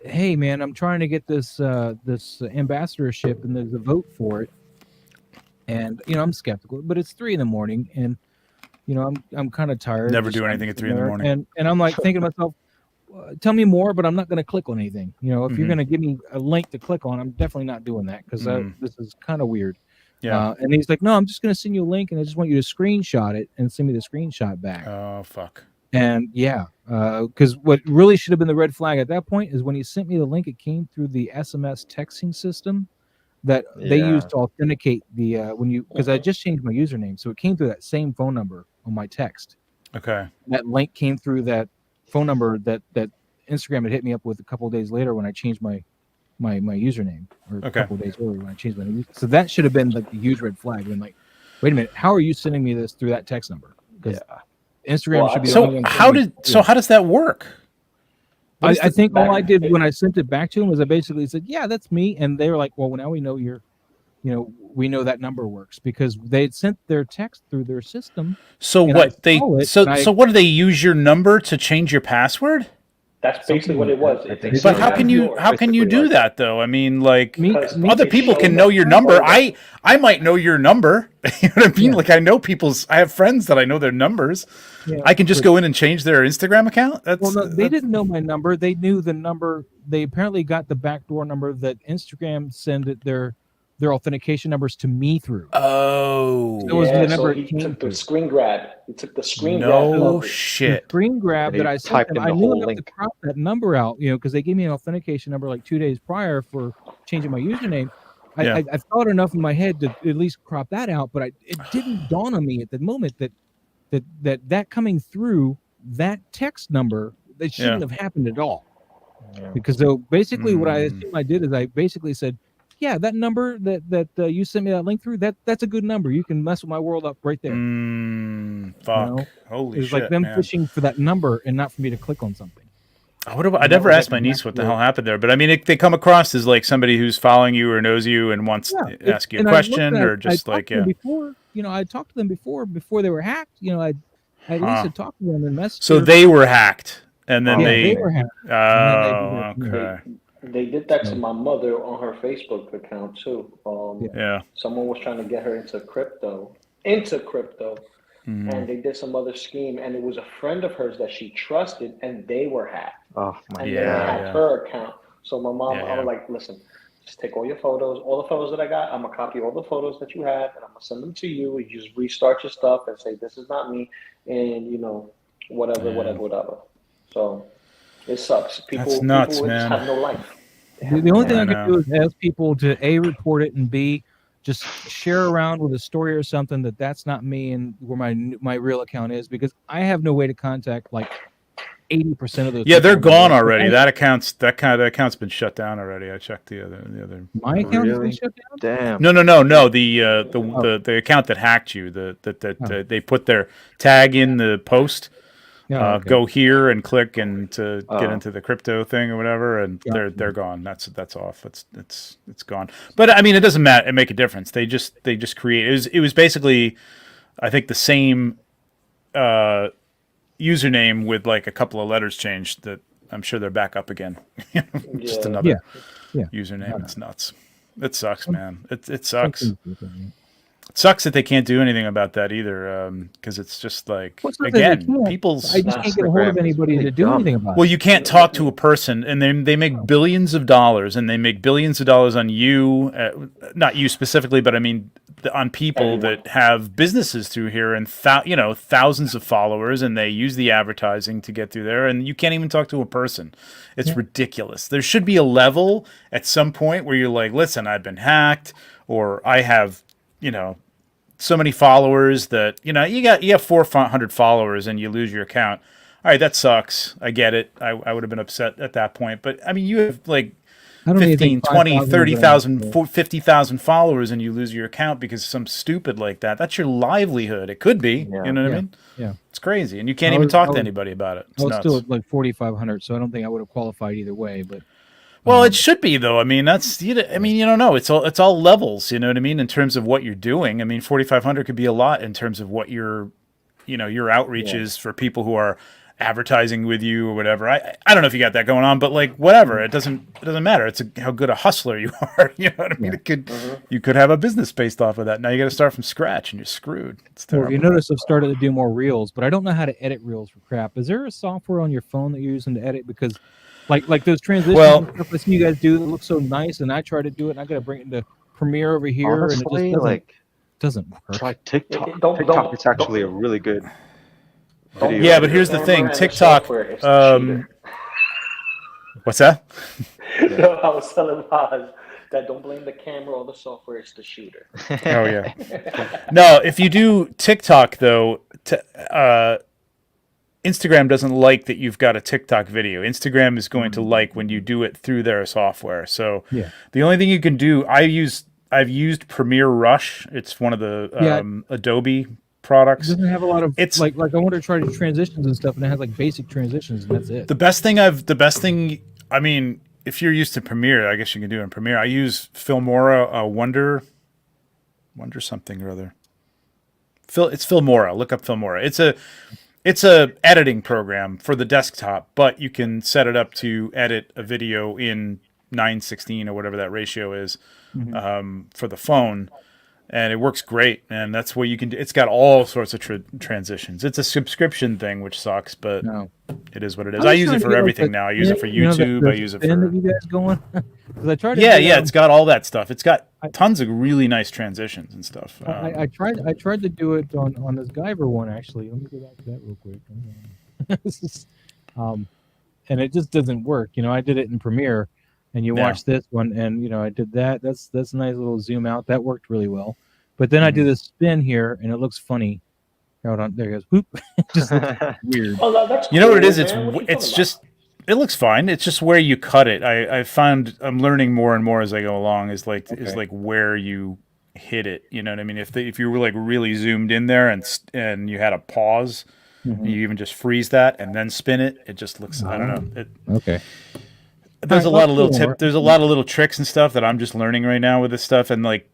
hey man, I'm trying to get this ambassadorship, and there's a vote for it, and I'm skeptical, but it's 3 a.m, and I'm kind of tired.
Never do anything at 3 a.m.
And I'm like thinking to myself, tell me more, but I'm not going to click on anything. If you're going to give me a link to click on, I'm definitely not doing that because this is kind of weird.
Yeah.
And he's like, no, I'm just going to send you a link, and I just want you to screenshot it and send me the screenshot back.
Oh, fuck.
And because what really should have been the red flag at that point is when he sent me the link, it came through the SMS texting system that they use to authenticate the because I just changed my username, so it came through that same phone number on my text.
Okay.
That link came through that phone number that Instagram had hit me up with a couple of days later when I changed my username, or a couple of days earlier when I changed my username. So that should have been like the huge red flag. And like, wait a minute, how are you sending me this through that text number? Because Instagram should be.
So how does that work?
I think all I did when I sent it back to him was I basically said, yeah, that's me. And they were like, well, now we know we know that number works because they had sent their text through their system.
So what so what do they use your number to change your password?
That's basically what it was.
But how can you do that though? I mean, like other people can know your number. I might know your number. You know what I mean? Yeah. Like I have friends that I know their numbers. Yeah, I can just go in and change their Instagram account.
They didn't know my number. They knew the number. They apparently got the backdoor number that Instagram sent their authentication numbers to me through.
Oh,
it was the number.
He took the screen grab. He took the screen grab.
No shit.
The screen grab that I sent them. I knew enough to crop that number out, because they gave me an authentication number like 2 days prior for changing my username. I thought enough in my head to at least crop that out, but it didn't dawn on me at the moment that coming through that text number, that shouldn't have happened at all. Yeah. Because so basically what I assume I did is I basically said, yeah, that number that you sent me that link through, that's a good number. You can mess with my world up right there.
Fuck. Holy shit.
It's like them fishing for that number and not for me to click on something.
I never asked my niece what the hell happened there, but I mean, they come across as like somebody who's following you or knows you and wants to ask you a question, or just like
before. I talked to them before they were hacked. I at least had talked to them in Messenger.
So they were hacked, and then
they were hacked.
Oh, okay.
They did that to my mother on her Facebook account too. Someone was trying to get her into crypto, and they did some other scheme, and it was a friend of hers that she trusted, and they were hacked.
Oh my
and they hacked her account. So my mom, I was like, listen, just take all your photos, all the photos that I got. I'm gonna copy all the photos that you have, and I'm gonna send them to you. You just restart your stuff and say this is not me, and whatever. So it sucks. People
nuts,
just
man.
have no life.
The only thing I can do is ask people to A, report it, and B, just share around with a story or something that's not me and where my real account is, because I have no way to contact like 80% of those.
Yeah, they're gone already. That account's been shut down already. I checked the other.
My account has been shut down?
Damn.
No. The account that hacked you. They put their tag in the post. Go here and click and to get into the crypto thing or whatever, and they're gone. That's off. It's gone. But I mean, it doesn't matter. It make a difference. They just create. It was basically, I think, the same username with like a couple of letters changed. That I'm sure they're back up again. Just another username. It's nuts. It sucks, man. It sucks. It sucks that they can't do anything about that either, because it's just like, again, people's...
I just can't get a hold of anybody to do anything about it.
Well, you can't talk to a person, and then they make billions of dollars, and they make billions of dollars on you, not you specifically, but I mean on people that have businesses through here and thousands of followers, and they use the advertising to get through there, and you can't even talk to a person. It's ridiculous. There should be a level at some point where you're like, listen, I've been hacked, or I have... so many followers that, you have 400 followers and you lose your account. All right, that sucks. I get it. I would have been upset at that point. But, I mean, you have like 15, 20, 30,000, 50,000 followers and you lose your account because some stupid like that. That's your livelihood. It could be.
Yeah.
You know what I mean?
Yeah.
It's crazy. And you can't even talk to anybody about it. It's
I was
nuts.
still at like 4,500, so I don't think I would have qualified either way. But
well, it should be though. I mean, you don't know. It's all levels. You know what I mean? In terms of what you're doing. I mean, 4,500 could be a lot in terms of what your outreach is for people who are advertising with you or whatever. I don't know if you got that going on, but like whatever. It doesn't matter. It's how good a hustler you are. You know what I mean? You could have a business based off of that. Now you got to start from scratch, and you're screwed. It's terrible.
Well, you notice I've started to do more reels, but I don't know how to edit reels for crap. Is there a software on your phone that you're using to edit? Because like those transitions and stuff I see you guys do that look so nice, and I try to do it, and I got to bring it into Premiere over here,
honestly,
and it just doesn't work.
Try TikTok. TikTok is actually a really good video.
Yeah, but here's the thing. TikTok. What's that?
No, I was telling Oz that don't blame the camera or the software, it's the shooter.
Oh, yeah. No, if you do TikTok, though, Instagram doesn't like that you've got a TikTok video. Instagram is going to like when you do it through their software. So the only thing you can do, I've used Premiere Rush. It's one of the Adobe products.
It doesn't have a lot of like I want to try to transitions and stuff, and it has like basic transitions, and that's it.
The best thing. I mean, if you're used to Premiere, I guess you can do it in Premiere. I use Filmora Wonder something or other. It's Filmora. Look up Filmora. It's a editing program for the desktop, but you can set it up to edit a video in 9:16 or whatever that ratio is for the phone, and it works great. And that's what you can do. It's got all sorts of transitions. It's a subscription thing, which sucks, but it is what it is. I use it for everything now. I use it for YouTube. I use it for.
That you guys going? I tried to
it's got all that stuff. It's got tons of really nice transitions and stuff.
I tried to do it on this Guyver one actually. Let me go back to that real quick. And it just doesn't work. I did it in Premiere, and you watch this one, and I did that. That's a nice little zoom out. That worked really well. But then I do this spin here, and it looks funny. Hold on, there it goes. Whoop. Just looks weird.
Oh, that's cool,
you know what it is?
It's
just. It looks fine. It's just where you cut it. I found I'm learning more and more as I go along. Is like where you hit it. You know what I mean? If you were like really zoomed in there and you had a pause,
Mhm.
You even just freeze that and then spin it. It just looks. I don't know.
Okay.
There's a
Alright,
lot of
well,
little
cool.
There's a lot of little tricks and stuff that I'm just learning right now with this stuff, and like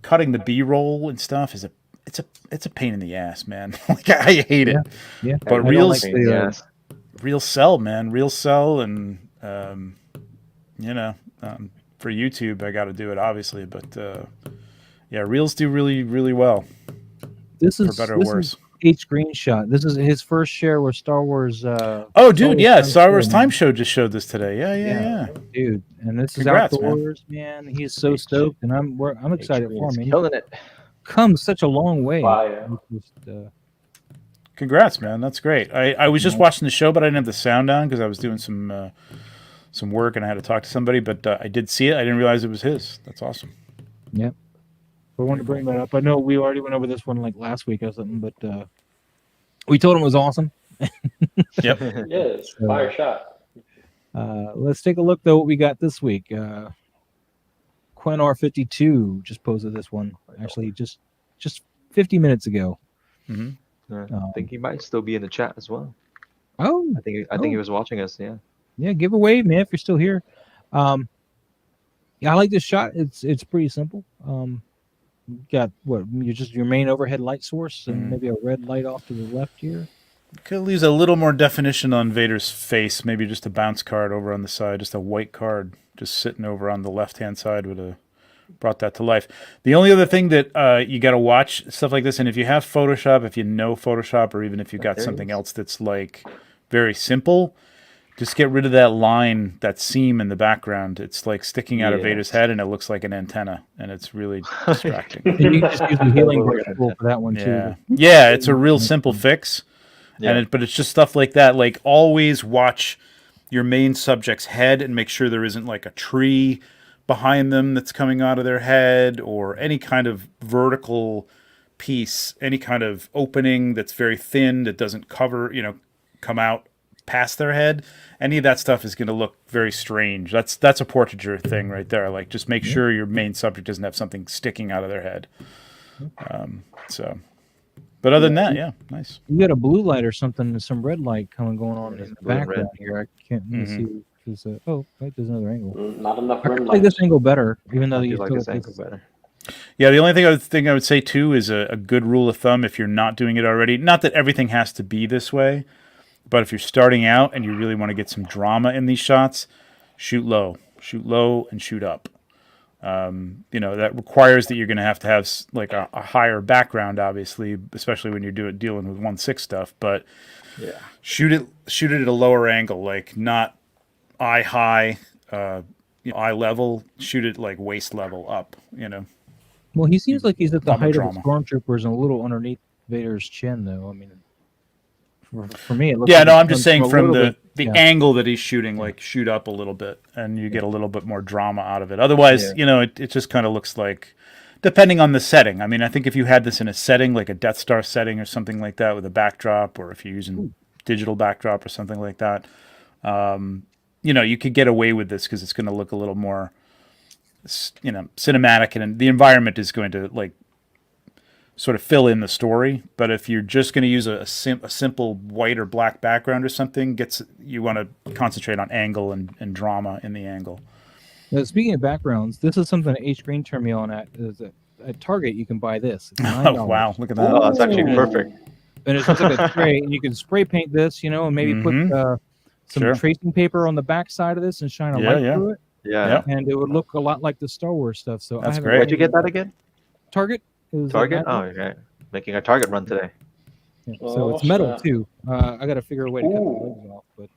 cutting the B-roll and stuff is it's a pain in the ass, man. Like I hate it.
Yeah.
But
I don't
reels,
like the,
Yes.
real sell, man. Real sell, and for YouTube, I got to do it obviously, but yeah, reels do really, really well,
this
for
is
better or
this
worse.
is H Green shot. This is his first share with Star Wars.
Oh,
Star
dude,
Wars
yeah,
Time
Star Wars
Show,
Time
man.
Show just showed this today. Yeah.
Dude, and this
Congrats,
is
man.
outdoors, man. He's so
H-
stoked, and I'm excited
H-Green
for
is
him. Man. He's
killing it.
come such a long way.
Fire.
It's just,
Congrats, man. That's great. I was just
Yeah.
watching the show, but I didn't have the sound on because I was doing some work and I had to talk to somebody. But I did see it. I didn't realize it was his. That's awesome.
I wanted to bring that up. I know we already went over this one like last week or something, but we told him it was awesome.
Yep.
Yes,
So,
fire shot.
let's take a look though what we got this week. Quenar52 just posted this one actually just 50 minutes ago.
hmm
Yeah, I think he might still be in the chat as well.
Oh,
I think he was watching us. Yeah.
yeah, give a wave, man, if you're still here. Yeah, I like this shot. It's pretty simple. Got what your main overhead light source and
Mhm.
maybe a red light off to the left here.
Could use a little more definition on Vader's face. Maybe just a bounce card over on the side, just a white card, just sitting over on the left-hand side would have brought that to life. The only other thing that you got to watch stuff like this, and if you have Photoshop, if you know Photoshop, or even if you got
There it
something
is.
else that's like very simple, just get rid of that line, that seam in the background. It's like sticking out of Vader's
Yes.
head, and it looks like an antenna, and it's really distracting.
And you can just use the healing
Over
brush tool for that one
Yeah,
too.
yeah, it's a real simple fix.
Yeah.
But it's just stuff like that. Like always watch your main subject's head and make sure there isn't like a tree behind them that's coming out of their head, or any kind of vertical piece, any kind of opening that's very thin that doesn't come out past their head. Any of that stuff is going to look very strange. That's a portraiture thing right there. Like just make sure your main subject doesn't have something sticking out of their head. But other than that, yeah, nice.
You got a blue light or something, some red light going on
There's
in the
blue and
background
red.
here. I can't really see. There's there's another angle.
Not enough
I
red
like this
lights.
angle better, even though
I
you
do like
still
this
have
angle
this-
better.
Yeah, the only thing I would say too is a good rule of thumb if you're not doing it already. Not that everything has to be this way, but if you're starting out and you really want to get some drama in these shots, shoot low and shoot up. That requires that you're going to have like a higher background, obviously, especially when you're dealing with 1/6 stuff. But
Yeah.
shoot it at a lower angle, like not eye high, eye level. Shoot it like waist level up.
Well, he seems like he's at the
Lot more
height of the
drama.
stormtroopers and a little underneath Vader's chin, though. I mean, for me, it looks.
Yeah,
like
no,
it
I'm just
comes
saying
a
from
little
the
bit- yeah.
angle that he's shooting, like shoot up a little bit, and you get a little bit more drama out of it. Otherwise, it just kind of looks like, depending on the setting. I mean, I think if you had this in a setting like a Death Star setting or something like that with a backdrop, or if you're using digital backdrop or something like that, you could get away with this because it's going to look a little more, cinematic, and the environment is going to like sort of fill in the story. But if you're just going to use a simple white or black background or something, you want to concentrate on angle and drama in the angle.
Now, speaking of backgrounds, this is something that H Green turned me on at. Is at Target, you can buy this. It's $9.
Oh, wow, look at that.
Oh, that's actually
Ooh.
perfect.
And it's just like a spray, and you can spray paint this, and maybe put some
Sure.
tracing paper on the back side of this and shine a
Yeah,
light
yeah.
through it,
Yeah.
Yep.
and it would look a lot like the Star Wars stuff. So
That's
I haven't
great.
Where'd you get that again?
Target. It was at
Target? Oh,
Mac.
okay. Making a Target run today.
Yeah, so it's metal
snap.
too. I got to figure a way to cut the
Ooh.
legs off, but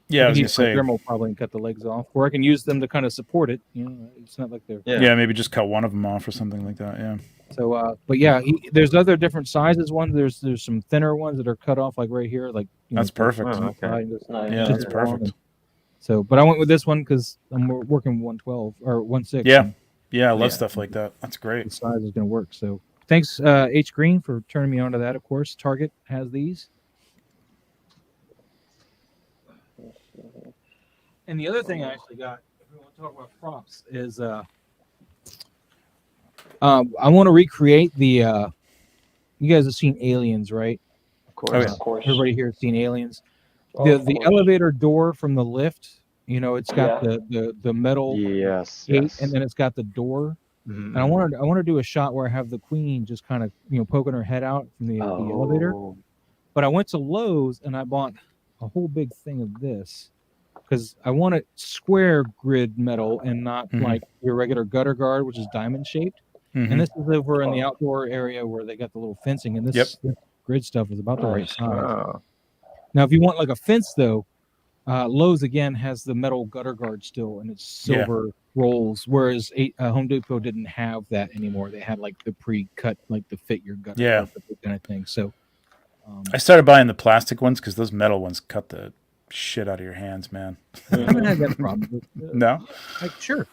Yeah, I was
need
going to say.
thermal probably and cut the legs off, or I can use them to kind of support it. It's not like they're
Yeah, maybe just cut one of them off or something like that. Yeah.
so. But yeah, there's other different sizes. There's some thinner ones that are cut off like right here, like
That's perfect.
Oh, okay.
Nice.
Yeah,
just
that's
long.
perfect.
So, but I went with this one because I'm working 112 or 1/6.
Yeah.
and
Yeah, I love
Yeah.
stuff like that. That's
the
great.
size is going to work. So, thanks H Green for turning me on to that. Of course, Target has these. And the other thing I actually got, if we want to talk about props, is I want to recreate the. You guys have seen Aliens, right?
course.
Oh, yeah.
Of course.
Everybody here has seen Aliens.
Oh, of
The
course.
elevator door from the lift, you know, it's got
Yeah.
the metal
Yes,
gate,
yes.
and then it's got the door.
Mhm,
And I want to do a shot where I have the queen just kind of, you know, poking her head out from the elevator.
Oh.
But I went to Lowe's and I bought a whole big thing of this because I want it square grid metal and not
Mhm.
like your regular gutter guard, which is diamond shaped.
Mhm.
And this is over in the outdoor area where they got the little fencing, and this grid stuff is about the right
Nice.
size.
Oh.
Now, if you want like a fence, though, Lowe's again has the metal gutter guard still, and it's silver rolls, whereas Home Depot didn't have that anymore. They had like the pre-cut, like to fit your gutter guard, kind of thing. So
I started buying the plastic ones because those metal ones cut the shit out of your hands, man.
I haven't had that problem. But,
No?
like, sure.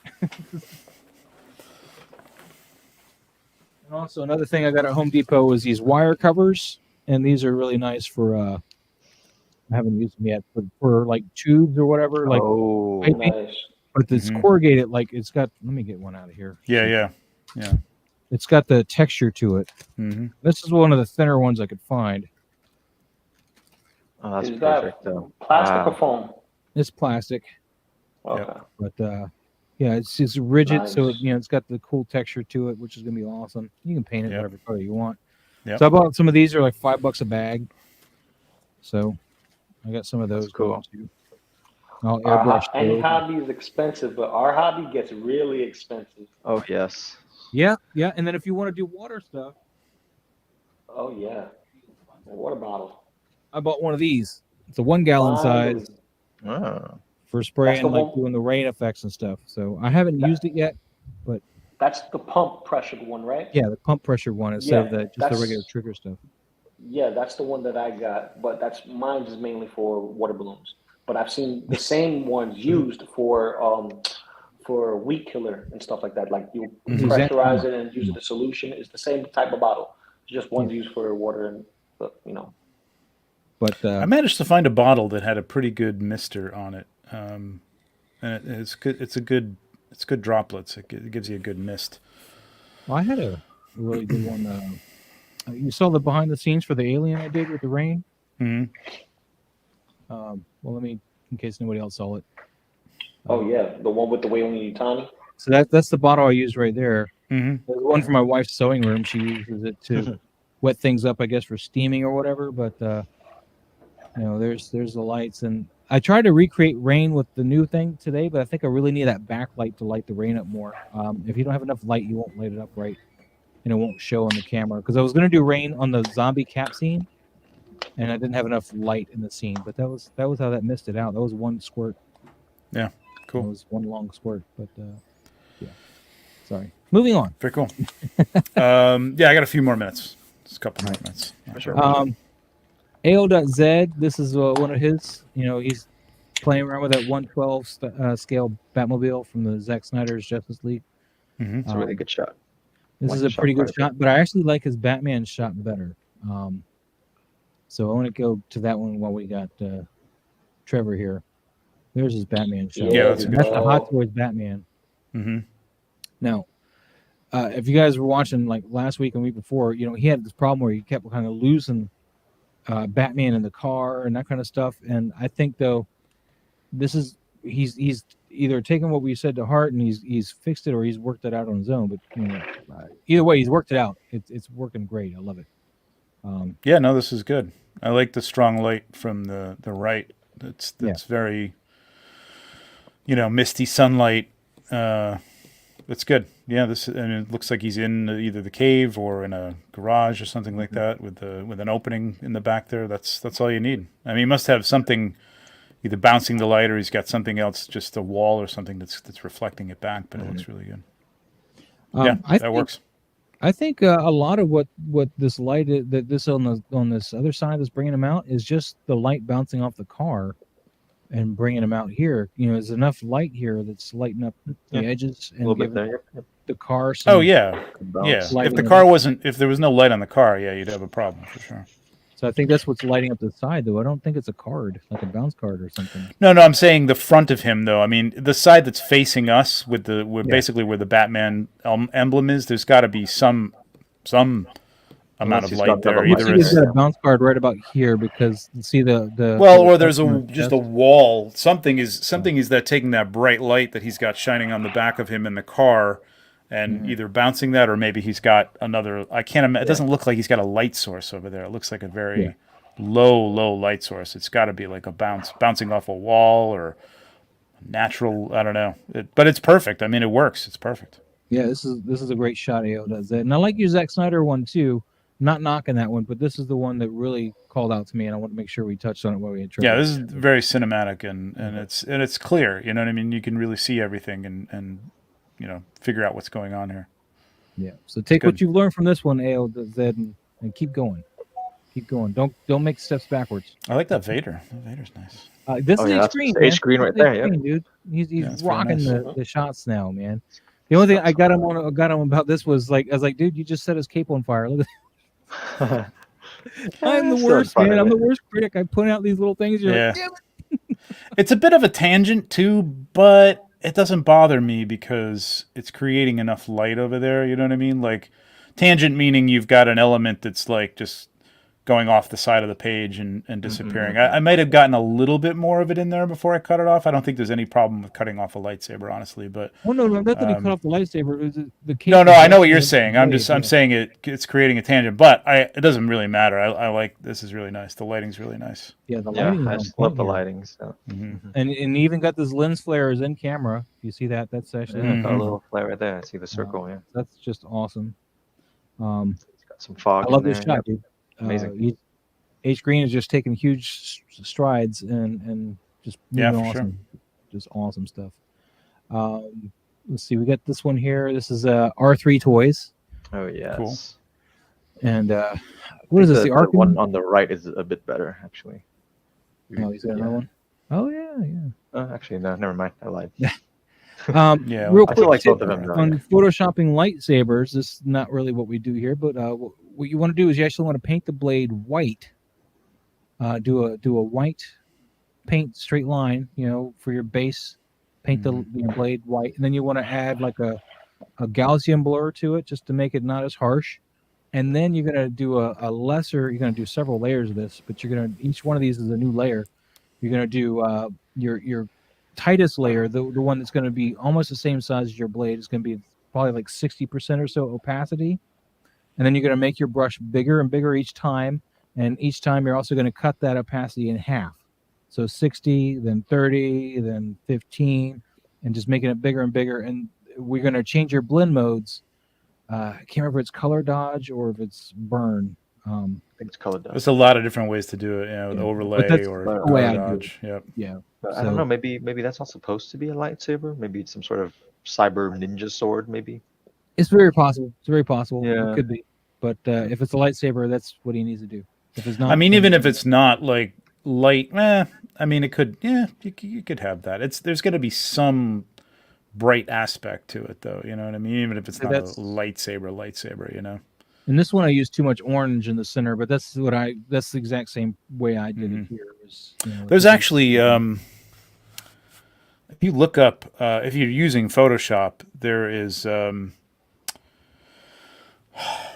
And also another thing I got at Home Depot is these wire covers, and these are really nice for. I haven't used them yet, but for like tubes or whatever, like
Oh.
piping.
Nice.
But it's
Mhm.
corrugated, like it's got. Let me get one out of here.
Yeah.
It's got the texture to it.
Mm-hmm.
This is one of the thinner ones I could find.
Oh, that's
Is
perfect,
that
though.
plastic
Wow.
or foam?
It's plastic,
Okay.
but yeah, it's rigid, so
Nice.
you know it's got the cool texture to it, which is gonna be awesome. You can paint it
Yep.
whatever color you want.
Yep.
So I bought some of these. Are like $5 a bag. So I got some of those.
That's cool.
going too. I'll airbrush
Any
those.
hobby is expensive, but our hobby gets really expensive.
Oh, yes.
Yeah, and then if you want to do water stuff,
Oh yeah. A water bottle.
I bought one of these. It's a 1 gallon
Finally.
size
Oh.
for spraying
the
like
one-
doing the rain effects and stuff. So I haven't used it yet.
That's the pump pressured one, right?
Yeah, the pump pressure one instead of
Yeah,
just the
that's-
regular trigger stuff.
Yeah, that's the one that I got, but that's mine is mainly for water balloons. But I've seen the same ones used for weed killer and stuff like that. Like you
It's exactly-
pressurize it and use the solution. It's the same type of bottle. Just one's used for water and
But
I managed to find a bottle that had a pretty good mister on it, and it's good. It's good droplets. It gives you a good mist.
well, I had a really good one. You saw the behind the scenes for the alien I did with the rain.
Mm-hmm.
Well, let me, in case nobody else saw it.
oh yeah, the one with the Wayne Utani.
So that's the bottle I used right there.
Mm-hmm.
There's one for my wife's sewing room. She uses it to wet things up, I guess, for steaming or whatever. But you know, there's the lights, and I tried to recreate rain with the new thing today, but I think I really need that backlight to light the rain up more. If you don't have enough light, you won't light it up right, and it won't show on the camera. Because I was going to do rain on the zombie cap scene, and I didn't have enough light in the scene. But that was how that missed it out. That was one squirt.
Yeah, cool.
It was one long squirt. But yeah, sorry. Moving on.
Very cool. Yeah, I got a few more minutes. Just a couple more minutes.
For sure.
AO.Z, this is one of his. You know, he's playing around with that 112 scale Batmobile from the Zack Snyder's Justice League.
Mm-hmm.
It's a really good shot.
This
Like
is
the
a
shot
pretty good
quite a bit.
shot, but I actually like his Batman shot better. So I want to go to that one while we got Trevor here. There's his Batman shot.
Yeah, that's a good
That's the
shot.
Hot Toys Batman.
Mm-hmm.
Now, if you guys were watching like last week and week before, you know, he had this problem where he kept kind of losing Batman in the car and that kind of stuff. And I think though, he's either taken what we said to heart and he's fixed it or he's worked it out on his own. But you know, either way, he's worked it out. It's working great. I love it.
Yeah, no, this is good. I like the strong light from the right. It's very, you know, misty sunlight. It's good. Yeah, and it looks like he's in either the cave or in a garage or something like that with an opening in the back there. That's all you need. I mean, he must have something either bouncing the light or he's got something else, just a wall or something that's reflecting it back. But it looks really good. Yeah, that works.
I think a lot of what this light is, that this on this other side that's bringing him out is just the light bouncing off the car and bringing him out here. You know, there's enough light here that's lighting up the edges
A
and
little bit
giving
there. Yep.
the car some.
Oh yeah,
Bounce.
yeah.
Light
If the
in
car
it.
if there was no light on the car, yeah, you'd have a problem for sure.
So I think that's what's lighting up the side, though. I don't think it's a card, like a bounce card or something.
No, I'm saying the front of him, though. I mean, the side that's facing us basically where the Batman emblem is. There's got to be some amount
Unless
of
he's
light
got
there.
double
You
light.
see,
Either
there's
it's
got a bounce card right about here because see the
well,
little
or there's
customer
just a
chest?
wall. Something is that taking that bright light that he's got shining on the back of him in the car, and either bouncing that, or maybe he's got another. I can't imagine. It doesn't look like he's got a light source over there. It looks like a very low light source. It's got to be like a bouncing off a wall or natural. I don't know. But it's perfect. I mean, it works. It's perfect.
Yeah, this is a great shot. AO does that, and I like your Zack Snyder one too. Not knocking that one, but this is the one that really called out to me, and I want to make sure we touched on it while we intro.
Yeah, this is very cinematic and it's clear. You know what I mean? You can really see everything and figure out what's going on here.
Yeah. So take
Good.
what you've learned from this one, AO does that, and keep going. Keep going. Don't make steps backwards.
I like that Vader. That Vader's nice.
This
Oh,
is
yeah,
H
that's
screen,
H
man.
screen right
That's
there,
H
yeah.
screen, dude. He's
that's very
rocking
nice.
the shots now, man. The only thing I got him about this was like, I was like, dude, you just set his cape on fire. Look at I'm the
Still
worst,
fun,
man. I'm
isn't
the worst critic. I point out these little things. You're like,
Yeah.
damn it.
It's a bit of a tangent too, but it doesn't bother me because it's creating enough light over there. You know what I mean? Like tangent meaning you've got an element that's like just going off the side of the page and disappearing. I might have gotten a little bit more of it in there before I cut it off. I don't think there's any problem with cutting off a lightsaber, honestly. But
Oh no, not that he cut off the lightsaber. It was the cape.
no,
was
I know what
actually
you're
in
saying.
the
I'm
blade,
saying it's creating a tangent, but it doesn't really matter. I like this is really nice. The lighting's really nice.
Yeah, the
Yeah,
lighting.
I just love the lighting. So
And he even got this lens flares in camera. You see that? That's actually
yeah, got a little flare right there. I see the circle. Yeah,
that's just awesome.
it's got some fog.
I love
in
this
there.
shot, dude.
Amazing.
H Green is just taking huge strides and just
Yeah,
moving
for sure.
awesome, just awesome stuff. Let's see, we got this one here. This is R3 Toys,
Oh yes.
Cool.
and what is this? The
The
Arkham
one on the right is a bit better, actually.
Oh, he's got another one. Oh yeah.
Actually, no, never mind. I lied.
Yeah,
Real
I
quick
feel like
tip
both of them, though,
on
yeah.
photoshopping lightsabers. This is not really what we do here, but what you want to do is you actually want to paint the blade white. Do a white paint straight line, for your base. Paint the blade white, and then you want to add like a Gaussian blur to it just to make it not as harsh. And then you're gonna do a lesser. You're gonna do several layers of this, but each one of these is a new layer. You're gonna do your tightest layer, the one that's gonna be almost the same size as your blade. Is gonna be probably like 60% or so opacity, and then you're gonna make your brush bigger and bigger each time. And each time you're also going to cut that opacity in half. So 60, then 30, then 15, and just making it bigger and bigger. And we're going to change your blend modes. I can't remember if it's color dodge or if it's burn.
I think it's color dodge.
There's a lot of different ways to do it. With
But
overlay
that's
or
the
color
way I do
dodge. Yep.
Yeah.
But I don't know. Maybe that's not supposed to be a lightsaber. Maybe it's some sort of cyber ninja sword. Maybe.
It's very possible. It's very possible.
Yeah.
It could be. But if it's a lightsaber, that's what he needs to do. If it's not,
I mean,
then-
even if it's not like light, I mean, it could. Yeah, you could have that. There's going to be some bright aspect to it, though. You know what I mean? Even if it's not a lightsaber. You know.
In this one, I used too much orange in the center, but that's the exact same way I did it here.
There's actually, if you look up, if you're using Photoshop, there is,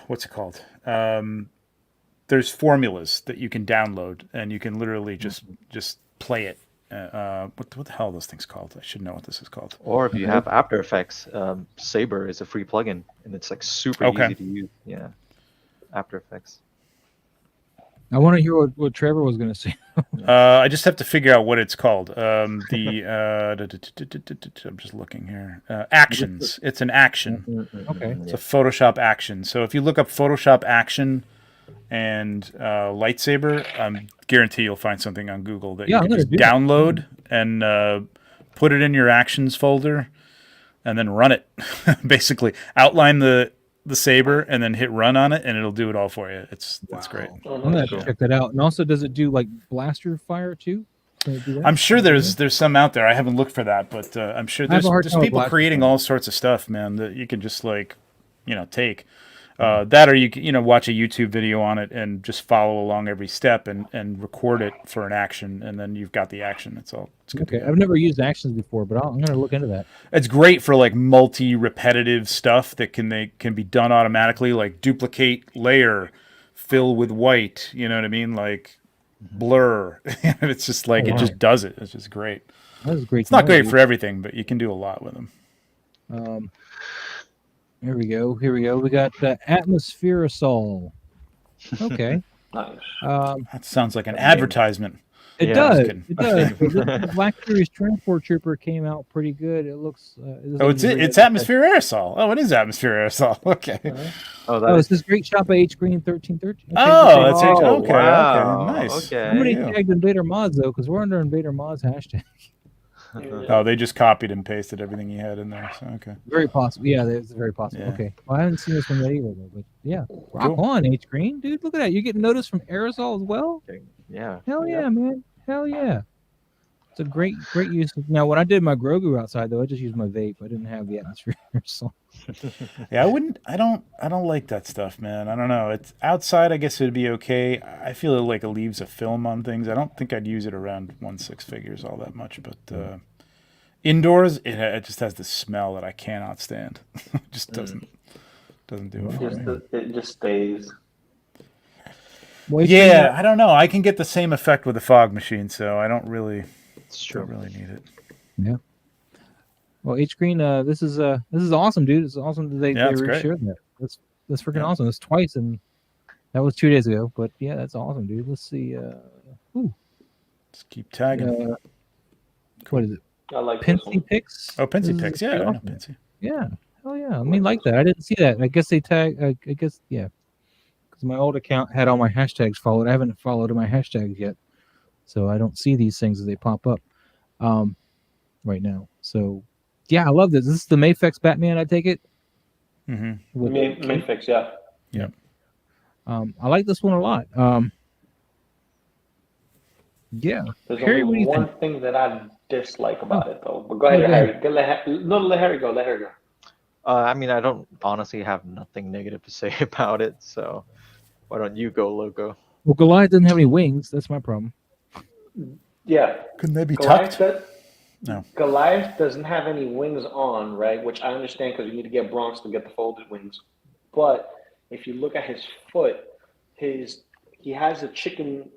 what's it called? There's formulas that you can download, and you can literally just play it. What the hell are those things called? I should know what this is called.
Or if you have After Effects, Saber is a free plugin, and it's like super easy to use. Yeah, After Effects.
I want to hear what Trevor was going to say.
I just have to figure out what it's called. I'm just looking here. Actions. It's an action.
Okay.
It's a Photoshop action. So if you look up Photoshop action and lightsaber, guarantee you'll find something on Google that you can just download and put it in your actions folder and then run it. Basically, outline the saber and then hit run on it, and it'll do it all for you. That's great.
I'm gonna have to check that out. And also, does it do like blaster fire too? Can it do that?
I'm sure there's some out there. I haven't looked for that, but I'm sure
I have
there's
a hard time with
people
blaster
creating
fire.
all sorts of stuff, man, that you can just take. That or you can, watch a YouTube video on it and just follow along every step and record it for an action, and then you've got the action. It's good.
Okay, I've never used actions before, but I'm gonna look into that.
It's great for like multi-repetitive stuff that can be done automatically, like duplicate layer, fill with white. You know what I mean? Like blur. It's just like
Oh,
it
wow.
just does it. It's just great.
That was great.
It's not great for everything, but you can do a lot with them.
Here we go. We got the Atmospherosol. Okay.
Nice.
That sounds like an advertisement.
It
Yeah,
does.
just kidding.
It does. But the Black Series Transport Trooper came out pretty good. It looks.
Oh, it's atmosphere aerosol. Oh, it is atmosphere aerosol. Okay.
Oh,
Oh, it's this great shop at H Green 1313.
Oh, that's it.
Oh,
Okay.
wow.
Okay. Nice.
Okay.
Somebody
Yeah.
tagged Invader Mods though, because we're under Invader Mods hashtag.
Oh, they just copied and pasted everything he had in there. So okay.
Very possible. Yeah, it's very possible.
Yeah.
Okay. Well, I haven't seen this one yet either, though. But yeah, rock
Cool.
on, H Green, dude. Look at that. You're getting noticed from aerosol as well.
Yeah.
Hell yeah, man. Hell yeah. It's a great use. Now, when I did my Grogu outside, though, I just used my vape. I didn't have the atmosphere aerosol.
Yeah, I don't like that stuff, man. I don't know. It's outside, I guess it'd be okay. I feel like it leaves a film on things. I don't think I'd use it around 1/6 figures all that much, but indoors, it just has this smell that I cannot stand. It just doesn't do it for me.
It just stays.
Well, H.
Yeah, I don't know. I can get the same effect with the fog machine, so I don't really need it.
Yeah. Well, H Green, this is awesome, dude. It's awesome that they
it's great.
reshared that. That's freaking awesome. It's twice, and that was 2 days ago. But yeah, that's awesome, dude. Let's see.
Just keep tagging.
What is it?
I like this
Pincy
one.
Picks?
Pincy
This is
picks. Yeah,
pretty
I know
awesome.
Pincy.
Yeah. Oh yeah. I mean, like that. I didn't see that. I guess they tag. I guess yeah. Because my old account had all my hashtags followed. I haven't followed my hashtags yet, so I don't see these things as they pop up right now. So yeah, I love this. This is the Mayfex Batman. I take it.
Mm-hmm.
With-
Mayfix, yeah.
Yep.
I like this one a lot. Yeah.
There's
Harry, what do
only
you
one
think?
thing that I dislike about it, though. But go ahead,
Oh, go
Harry.
ahead.
Let Harry go. Let Harry go.
I mean, I don't honestly have nothing negative to say about it. So why don't you go, Loco?
Well, Goliath doesn't have any wings. That's my problem.
Yeah.
Couldn't they be
Goliath,
tucked? No.
Goliath doesn't have any wings on, right? Which I understand because you need to get Bronx to get the folded wings. But if you look at his foot, he has a chicken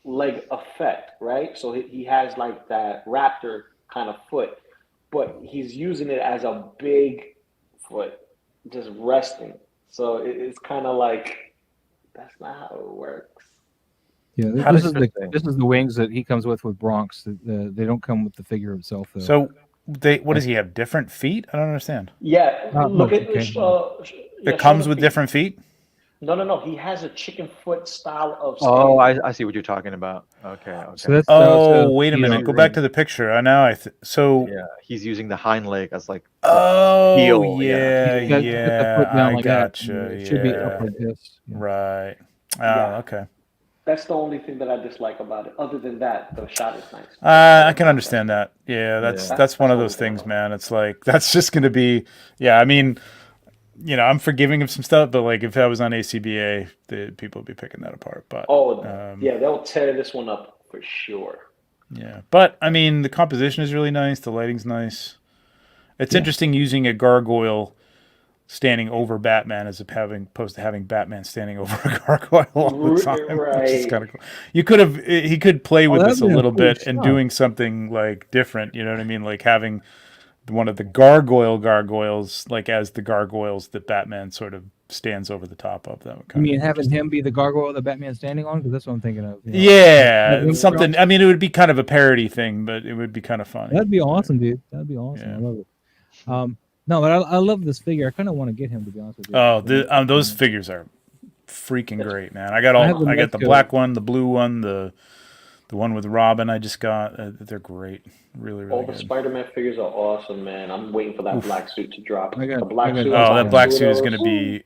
leg effect, right? So he has like that raptor kind of foot, but he's using it as a big foot, just resting. So it's kind of like that's not how it works.
Yeah,
How
this
does
is
this
the
thing-
this is the wings that he comes with Bronx. They don't come with the figure itself though.
So what does he have? Different feet? I don't understand.
Yeah, look at
okay.
It comes with different feet?
No. He has a chicken foot style of.
Oh,
standing.
I see what you're talking about. Okay.
So that's
Oh, wait a
you know,
minute. Go back to the picture. I now so
Yeah, he's using the hind leg as like.
oh
heel,
yeah,
you got to put the foot down
I
like that.
gotcha.
It should be
Yeah.
up like this. Yeah.
Right. Oh,
Yeah.
okay.
That's the only thing that I dislike about it. Other than that, the shot is nice.
I can understand that. Yeah, that's
Yeah.
that's one of those things, man. It's like that's just going to be. Yeah, I mean, I'm forgiving of some stuff, but like if I was on ACBA, the people would be picking that apart. But
Yeah, they'll tear this one up for sure.
yeah, but I mean, the composition is really nice. The lighting's nice. It's interesting using a gargoyle standing over Batman as opposed to having Batman standing over a gargoyle all the time. Which is
Right.
kind of cool. He could play with
that'd
this a
be a
little
cool
bit and
shot.
doing something like different. You know what I mean? Like having one of the gargoyles, like as the gargoyles that Batman sort of stands over the top of. That would
You
kind
mean
of
having him be the gargoyle that Batman's standing on? Because that's what I'm thinking of.
yeah,
Yeah.
something. I mean, it would be kind of a parody thing, but it would be kind of funny.
That'd be awesome, dude. That'd be awesome.
Yeah.
I love it. No, but I love this figure. I kind of want to get him, to be honest with you.
Oh, those figures are freaking great, man. I got
have the
I got the
Mexico.
black one, the blue one, the one with Robin. I just got. They're great, really,
All
really
the
good.
Spider-Man figures are awesome, man. I'm waiting for that black suit to drop.
I got-
the black
I got-
suit.
Oh,
I'm
that black
buying
suit is
two of
going to
those.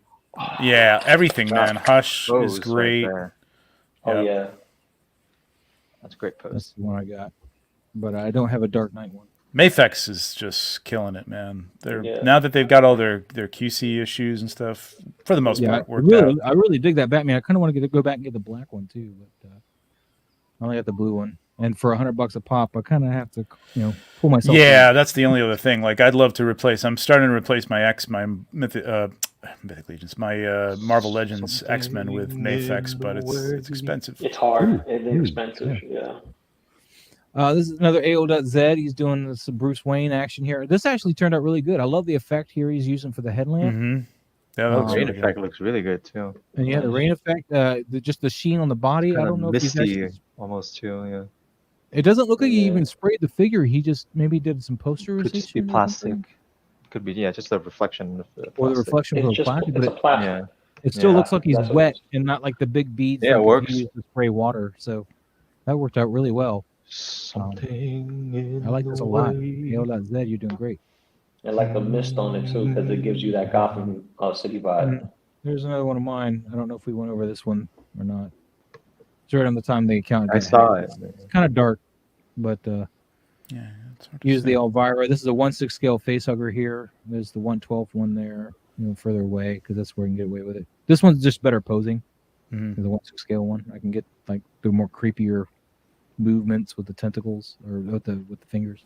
be, yeah, everything, man. Hush
Pose
is
right
great.
there.
Oh
Yep.
yeah.
That's a great pose.
That's the one I got. But I don't have a Dark Knight one.
Mayfex is just killing it, man. They're
Yeah.
now that they've got all their QC issues and stuff for the most
Yeah,
part worked out.
I really dig that Batman. I kind of want to go back and get the black one too, but I only got the blue one. And for $100 a pop, I kind of have to, pull myself.
Yeah, that's the only other thing. Like, I'd love to replace. I'm starting to replace my Mythic Legions, my Marvel Legends X-Men with Mayfex, but it's expensive.
It's hard.
Ooh,
It's
ooh,
expensive. Yeah.
This is another AO.Z. He's doing some Bruce Wayne action here. This actually turned out really good. I love the effect here he's using for the headlamp.
Mm-hmm. Yeah, that looks
Rain
really
effect
good.
looks really good too.
And yeah, the rain effect, just the sheen on the body. I
Kind of
don't know if he's
misty,
actually.
almost too. Yeah,
It doesn't look like he
Yeah.
even sprayed the figure. He just maybe did some
could just be
posterization or
plastic.
something.
Could be just the reflection of the
Or the
plastic.
reflection
It's
from the
just
plastic,
it's
but
a plastic.
Yeah,
it still
yeah.
looks like he's
That's what
wet
it is.
and not like the big beads.
Yeah, it
like if
works.
you use to spray water. So that worked out really well.
Something in
I like this
the
a lot.
way.
AO.Z, you're doing great.
And like the mist on it too, because it gives you that Gotham City vibe.
There's another one of mine. I don't know if we went over this one or not. It's right on the time the account.
I
got
saw
hacked.
it.
It's kind of dark, but
Yeah, it's hard to
use the
say.
Elvira. This is a 1/6 scale face hugger here. There's the 1/12 one there, further away because that's where you can get away with it. This one's just better posing
Mhm.
than the 1/6 scale one. I can get like the more creepier movements with the tentacles or with the fingers.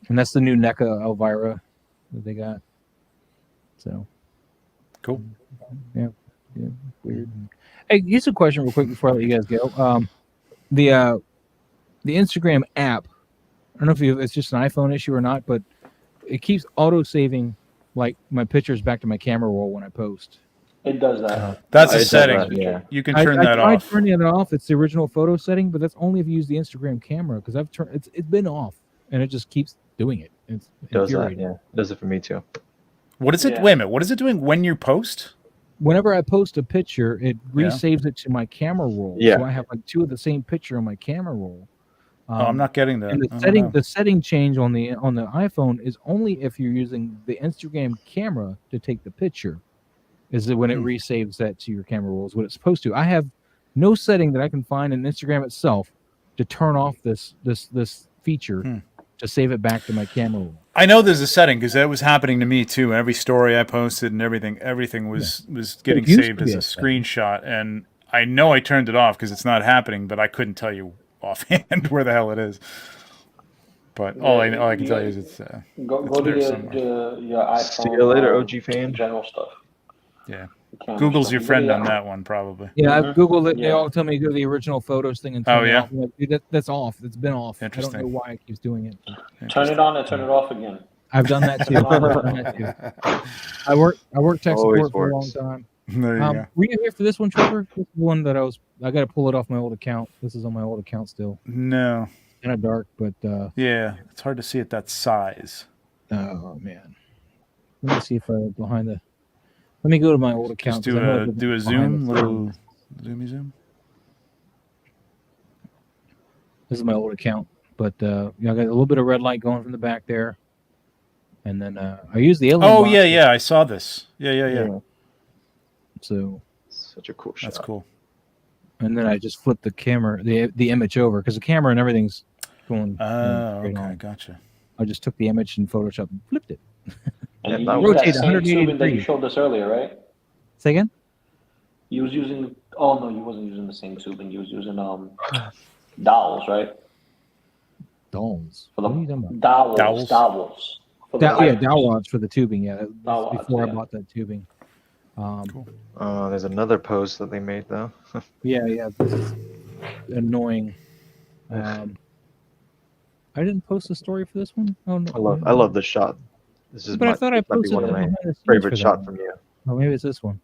And that's the new NECA Elvira that they got. So
Cool.
yeah, weird. Hey, here's a question real quick before I let you guys go. The Instagram app. I don't know if it's just an iPhone issue or not, but it keeps auto saving like my pictures back to my camera roll when I post.
It does that.
That's
It
a
does
setting.
that, yeah.
You can
I
turn that
tried
off.
turning it off. It's the original photo setting, but that's only if you use the Instagram camera because I've turned it's been off and it just keeps doing it. It's
It does that,
infuriating.
yeah. It does it for me too.
What is it?
Yeah.
Wait a minute. What is it doing when you post?
Whenever I post a picture, it
Yeah.
resaves it to my camera roll.
Yeah.
So I have like two of the same picture on my camera roll.
Oh, I'm not getting that.
And
I don't know.
the setting change on the iPhone is only if you're using the Instagram camera to take the picture. Is it when it resaves that to your camera roll is what it's supposed to. I have no setting that I can find in Instagram itself to turn off this feature to save it back to my camera roll.
I know there's a setting because that was happening to me too. Every story I posted and everything was getting
used to
saved
be
as
a
a
setting.
screenshot, and I know I turned it off because it's not happening, but I couldn't tell you offhand where the hell it is. But all I can tell you is it's
Go
it's
to
there
your
somewhere.
iPhone.
See you later, OG fan.
General stuff.
Yeah,
Camera
Google's
stuff.
your
Go to
friend
your-
on that one probably.
Yeah, I've Googled it. They
Yeah.
all tell me to go to the original photos thing and turn
Oh,
it
yeah?
off. I'm like, dude, that's off. It's been off. I don't know
Interesting.
why it keeps doing it.
Turn it on and turn it off again.
I've done that too. I worked tech
Always
support for a long
works.
time.
There you go.
Were you here for this one, Trevor? This is one that I got to pull it off my old account. This is on my old account still.
No.
Kind of dark, but
Yeah, it's hard to see at that size.
oh man. Let me see if I behind the. Let me go to my old account.
Just
'cause I know I
do
did
a
behind
zoom,
the
little zoomy zoom.
This is my old account, but I got a little bit of red light going from the back there, and then I use the alien.
Oh
box
yeah, I saw this. Yeah.
So
Such a cool shot.
That's cool.
and then I just flip the camera, the image over because the camera and everything's going.
Oh,
straight
okay,
on.
gotcha.
I just took the image in Photoshop and flipped it.
And you
that
used
rotate
that same
180
tubing that you
degrees.
showed us earlier, right?
Say again?
You was using. Oh no, you wasn't using the same tubing. You was using dowels, right?
Dolls.
For
What are you talking about?
Dowels. For the
Yeah,
light.
dowel rods for the tubing. Yeah, that was
Dowel rods,
before I
yeah.
bought that tubing.
Cool.
There's another post that they made though.
Yeah, this is annoying. I didn't post a story for this one. Oh no,
I love this shot. This is
But I thought I
might be
posted
one of
it
my
behind the scenes
favorite
for that
shot
one.
from you.
Oh, maybe it's this one.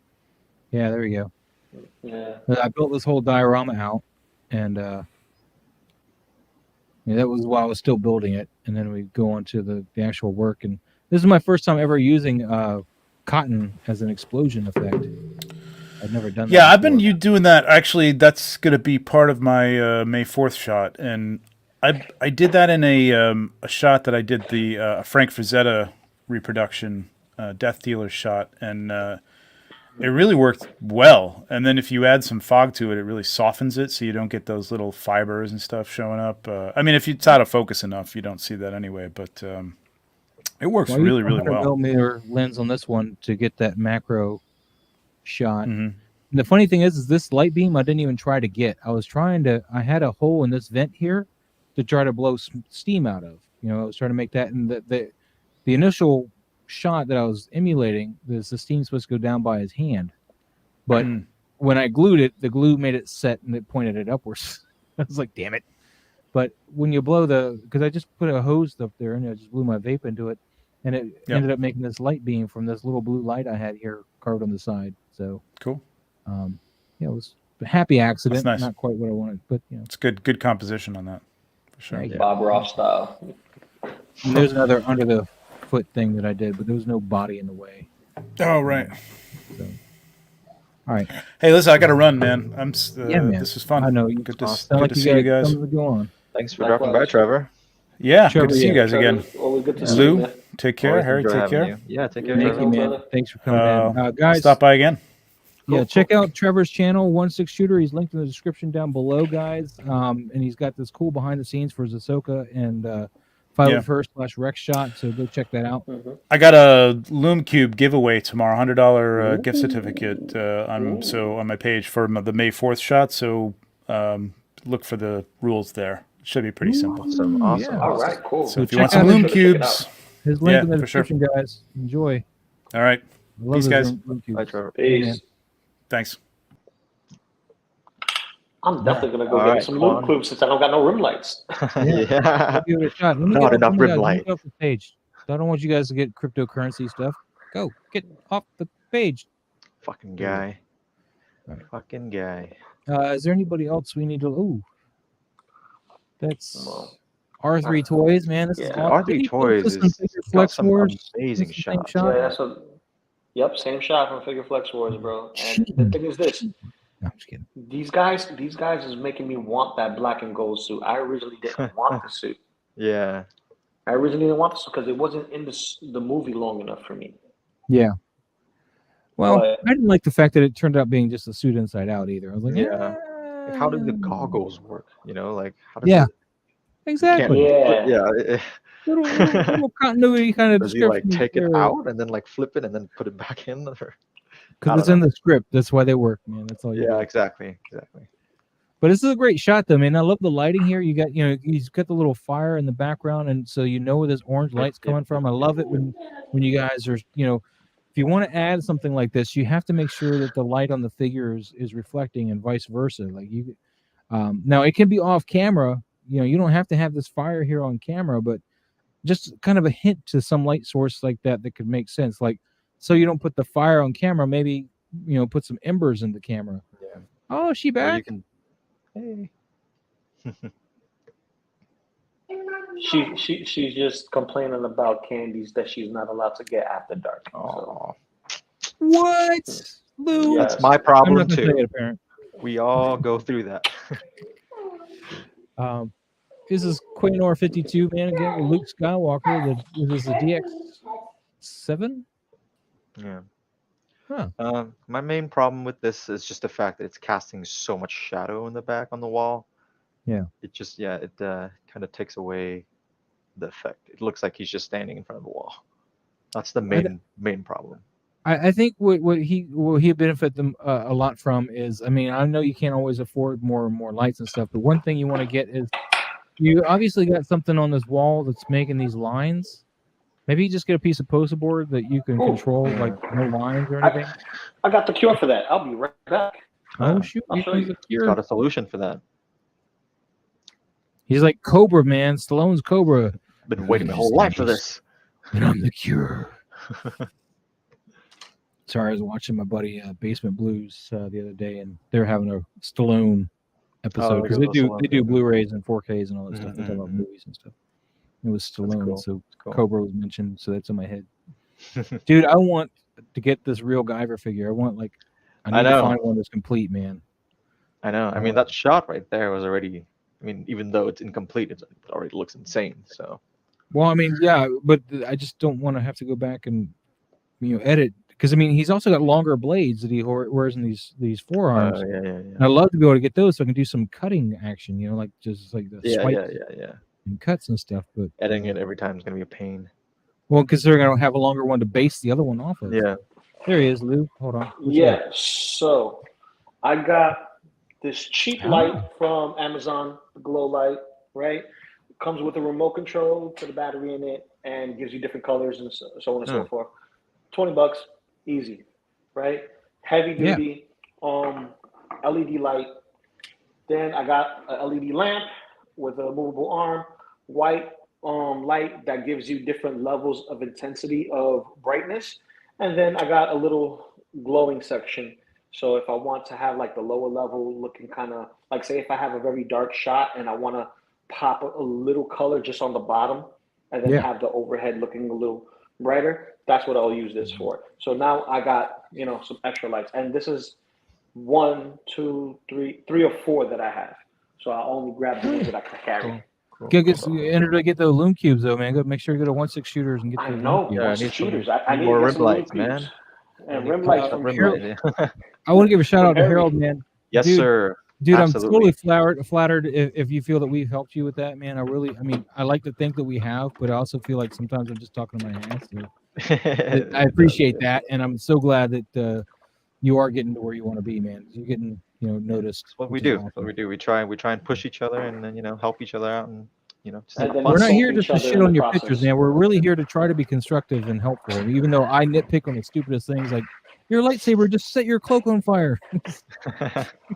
Yeah, there we go.
Yeah.
I built this whole diorama out, and that was while I was still building it. And then we go on to the actual work. And this is my first time ever using cotton as an explosion effect. I've never done that.
Yeah, I've been
before.
doing that. Actually, that's going to be part of my May 4th shot, and I did that in a shot that I did the Frank Frazetta reproduction Death Dealer shot, and it really worked well. And then if you add some fog to it, it really softens it, so you don't get those little fibers and stuff showing up. I mean, if it's out of focus enough, you don't see that anyway. But it works
Well, I
really,
used a
really well.
100mm lens on this one to get that macro shot.
Mhm.
And the funny thing is this light beam I didn't even try to get. I had a hole in this vent here to try to blow steam out of. I was trying to make that, and the initial shot that I was emulating, the Sistine's supposed to go down by his hand, but
Hmm.
when I glued it, the glue made it set and it pointed it upwards. I was like, damn it. But when you blow because I just put a hose up there and I just blew my vape into it, and it
Yep.
ended up making this light beam from this little blue light I had here carved on the side. So,
Cool.
it was a happy accident.
That's nice.
Not quite what I wanted, but
It's good composition on that, for sure.
Yeah.
Bob Ross style.
And there's another under the foot thing that I did, but there was no body in the way.
Oh, right.
So, all right.
Hey, listen, I got to run, man.
Man.
This was fun.
I know.
Good to
Sound
see you guys.
Something to go on.
Thanks for
Likewise.
dropping by, Trevor.
Yeah,
Trevor,
good to see you guys again.
Always good to see
Lou,
you, man.
take care.
Always
Harry,
enjoy
take
having
care.
you. Yeah, take care.
Thank
Trevor.
you, man.
brother.
Thanks for coming in. Guys,
Stop by again.
yeah,
Cool,
check out Trevor's channel, 1/6 Shooter. He's linked in the description down below, guys. And he's got this cool behind the scenes for his Ahsoka and 501st / Rex shot. So go check that out.
I got a Lume Cube giveaway tomorrow, $100 gift certificate on my page for the May 4th shot. So look for the rules there. It should be pretty simple.
Awesome. Awesome.
Yeah.
All right, cool.
So if you
check
want some
out
Lume
his- check it
Cubes,
His link
Yeah,
in the
for sure.
description, guys. Enjoy.
all right.
I love
Peace,
those
guys.
Lume cubes.
Bye, Trevor.
Peace.
Thanks.
I'm definitely gonna go
All
get
right,
some
come
Lume
on.
Cubes since I don't got no rim lights.
Yeah.
I'll give it a shot. Let me
Not
get
enough
let me
rim
guys, let me
light.
get off the page. I don't want you guys to get cryptocurrency stuff. Go get off the page.
Fucking guy.
Right.
Fucking guy.
Is there anybody else we need to? Ooh, that's
Well,
R3 Toys, man. This is
yeah.
awesome.
R3
Did he
Toys
post some
is
Figure
got
Flex
some
Wars?
amazing
It's the same
shots.
shot?
yeah, that's a yep, same shot from Figure Flex Wars, bro. And the thing is this:
No, I'm just kidding.
these guys is making me want that black and gold suit. I originally didn't want the suit.
Yeah.
I originally didn't want the suit because it wasn't in the movie long enough for me.
Yeah. Well,
But-
I didn't like the fact that it turned out being just a suit inside out either. I was like,
Yeah. Like, how do the
"Eh."
goggles work? You know, like how does
Yeah,
it,
exactly.
Yeah.
yeah.
Little continuity kind of
Does he like
description
take it
there.
out and then like flip it and then put it back in? Or... I
Because it's
don't
in the script. That's why they work, man. That's all you
Yeah,
got.
exactly.
But this is a great shot, though, man. I love the lighting here. You got, he's got the little fire in the background, and so you know where this orange light's coming from. I love it when you guys are, if you want to add something like this, you have to make sure that the light on the figure is reflecting, and vice versa. Like now it can be off camera. You don't have to have this fire here on camera, but just kind of a hint to some light source like that could make sense. Like, so you don't put the fire on camera, maybe put some embers in the camera.
Yeah.
Oh, is she
Or
back?
you can. Hey.
She's just complaining about candies that she's not allowed to get after dark. So,
Aw.
What, Lou?
Yeah.
That's my
I'm
problem
not gonna say
too.
it, apparent.
We all go through that.
This is Quaynor 52, man. Again, with Luke Skywalker. This is the DX7.
Yeah.
Huh.
My main problem with this is just the fact that it's casting so much shadow in the back on the wall.
Yeah.
It just kind of takes away the effect. It looks like he's just standing in front of the wall. That's the main problem.
I think what he benefit them a lot from is, I mean, I know you can't always afford more and more lights and stuff, but one thing you want to get is, you obviously got something on this wall that's making these lines. Maybe you just get a piece of poster board that you can control, like no lines or anything.
I got the cure for that. I'll be right back.
Oh shoot!
I'll show you.
He's got a solution for that.
He's like Cobra, man. Stallone's Cobra.
Been waiting my whole life for this.
And I'm the cure. Sorry, I was watching my buddy Basement Blues the other day, and they're having a Stallone episode because they do Blu-rays and 4Ks and all that stuff. They talk about movies and stuff. It was Stallone,
cool.
so
Cool.
Cobra was mentioned, so that's in my head. Dude, I want to get this real Guyver figure. I need to find one that's complete, man.
I know. I mean, that shot right there was already. I mean, even though it's incomplete, it already looks insane. So.
Well, I mean, yeah, but I just don't want to have to go back and edit, because I mean, he's also got longer blades that he wears in these forearms.
Yeah.
And I'd love to be able to get those so I can do some cutting action, like just like the swipes
Yeah.
and cuts and stuff. But
Editing it every time is gonna be a pain.
well, because they're gonna have a longer one to base the other one off of.
Yeah.
There he is, Lou. Hold on. What's that?
Yeah, so I got this cheap light from Amazon, the glow light, right? It comes with a remote control, put a battery in it, and gives you different colors and so on and so forth. $20, easy, right? Heavy duty, LED light. Then I got a LED lamp with a movable arm, white light that gives you different levels of intensity of brightness. And then I got a little glowing section. So if I want to have like the lower level looking kind of like, say if I have a very dark shot and I want to pop a little color just on the bottom and then have the overhead looking a little brighter, that's what I'll use this for. So now I got, you know, some extra lights, and this is 1, 2, 3 or 4 that I have. So I only grab the ones that I can carry.
Cool. Enter to get the Lume cubes though, man. Go make sure you go to 1/6 shooters and get
I
the
know,
Lume cubes.
1/6 shooters. I need
more
to get
rim
some
lights,
Lume
man.
cubes. And rim lights from
Rim
Harry.
light.
I want to give a shout out to
Harry.
Harold, man.
Yes,
Dude,
sir.
Dude,
Absolutely.
I'm totally flattered if you feel that we've helped you with that, man. I mean, I like to think that we have, but I also feel like sometimes I'm just talking to my ass. So I appreciate that, and I'm so glad that you are getting to where you want to be, man. You're getting, you know, noticed.
That's what we
which is
do.
awesome.
That's what we do. We try and push each other, and then, you know, help each other out, and, you know, just
And
have
then
fun.
We're not here
insult
just to
each other
shit
in
on
the
your
process.
pictures, man. We're really here to try to be constructive and helpful. Even though I nitpick on the stupidest things, like your lightsaber, just set your cloak on fire.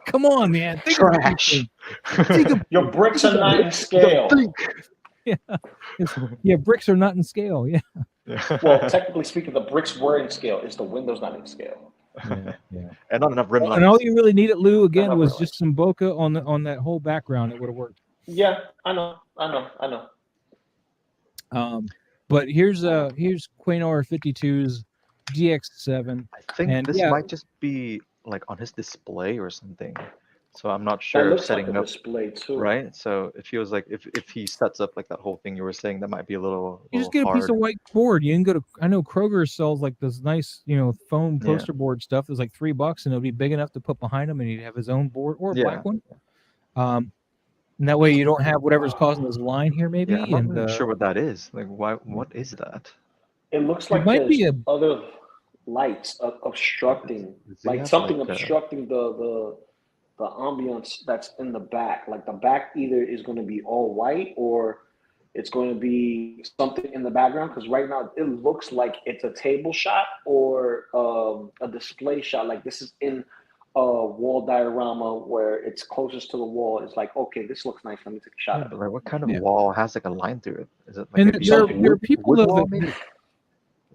Come on, man. Think about these
Trash.
things. Think of-
Your bricks are not in
Don't
scale.
think.
Yeah, bricks are not in scale. Yeah.
Well, technically speaking, the bricks were in scale. It's the windows not in scale.
Yeah.
And not enough rim
And all
lights.
you really needed, Lou, again,
Not
was
really.
just some bokeh on that whole background. It would have worked.
Yeah, I know.
But here's Quaynor 52's GX7.
I think
And
this
yeah.
might just be like on his display or something. So I'm not
That
sure
looks like
setting
a
up,
display too.
right? So it feels like if he sets up like that whole thing you were saying, that might be a little
You just get a
hard.
piece of white board. You can go to, I know Kroger sells like this nice, you know, foam
Yeah.
poster board stuff. It's like $3 and it'll be big enough to put behind him, and he'd have his own board or a
Yeah.
black one. And that way you don't have whatever's causing this line here, maybe.
Yeah, I'm not
and
really sure what that is. Like, why? What is that?
It looks
It
like
might be
there's
a-
other lights obstructing,
Does he
like
have,
something
like,
obstructing the ambience that's in the back. Like the back either is going to be all white or it's going to be something in the background. Because right now it looks like it's a table shot or a display shot. Like this is in a wall diorama where it's closest to the wall. It's like, okay, this looks nice. Let me take a shot
Yeah,
of
but
it.
like, what kind of
Yeah.
wall has like a line through it? Is it like
And
maybe
there
something
are people
wood
though
wall,
that-
maybe?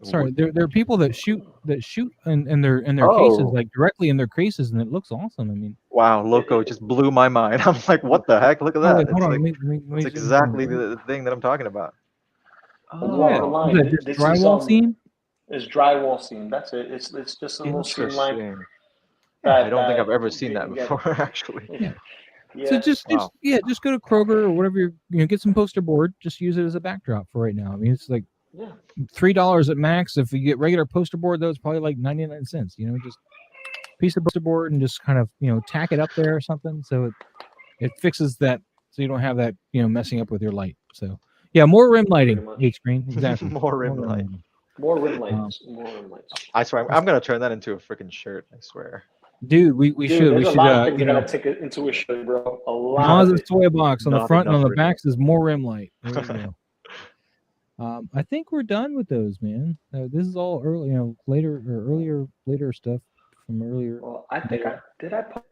Sorry,
Wood-
there are people that shoot in their cases,
Oh.
like directly in their cases, and it looks awesome. I mean,
Wow, Loco just blew my mind. I'm like, what the heck? Look at
oh,
that.
wait, hold
It's
on,
like,
let me
it's
zoom in.
exactly the thing that I'm talking about.
Along the
Oh,
line,
is that just
this
drywall
is
scene.
It's drywall seam. That's it. It's just a little seam line.
Interesting.
That,
I don't think
that
I've ever
you
seen
can
that
get.
before, actually.
Yeah.
Yeah.
So just
Wow.
just go to Kroger or whatever you know, get some poster board. Just use it as a backdrop for right now. I mean, it's like
Yeah.
$3 at max. If you get regular poster board, though, it's probably like 99 cents. You know, just piece of poster board and just kind of, you know, tack it up there or something, so it fixes that, so you don't have that, you know, messing up with your light. So yeah, more rim lighting.
Pretty much.
H screen, exactly.
More rim light.
lighting.
More rim lights. More rim lights.
I swear, I'm gonna turn that into a freaking shirt. I swear.
Dude, we
Dude,
should
there's a lot of things
you
I
know,
gotta take it into a shirt, bro. A lot of
Maz's
it.
toy box on the
Not
front and on
enough
the
rim
back says more rim light. There you go. I think we're done with those, man. This is all early, you know, later stuff from earlier.
Well, I think I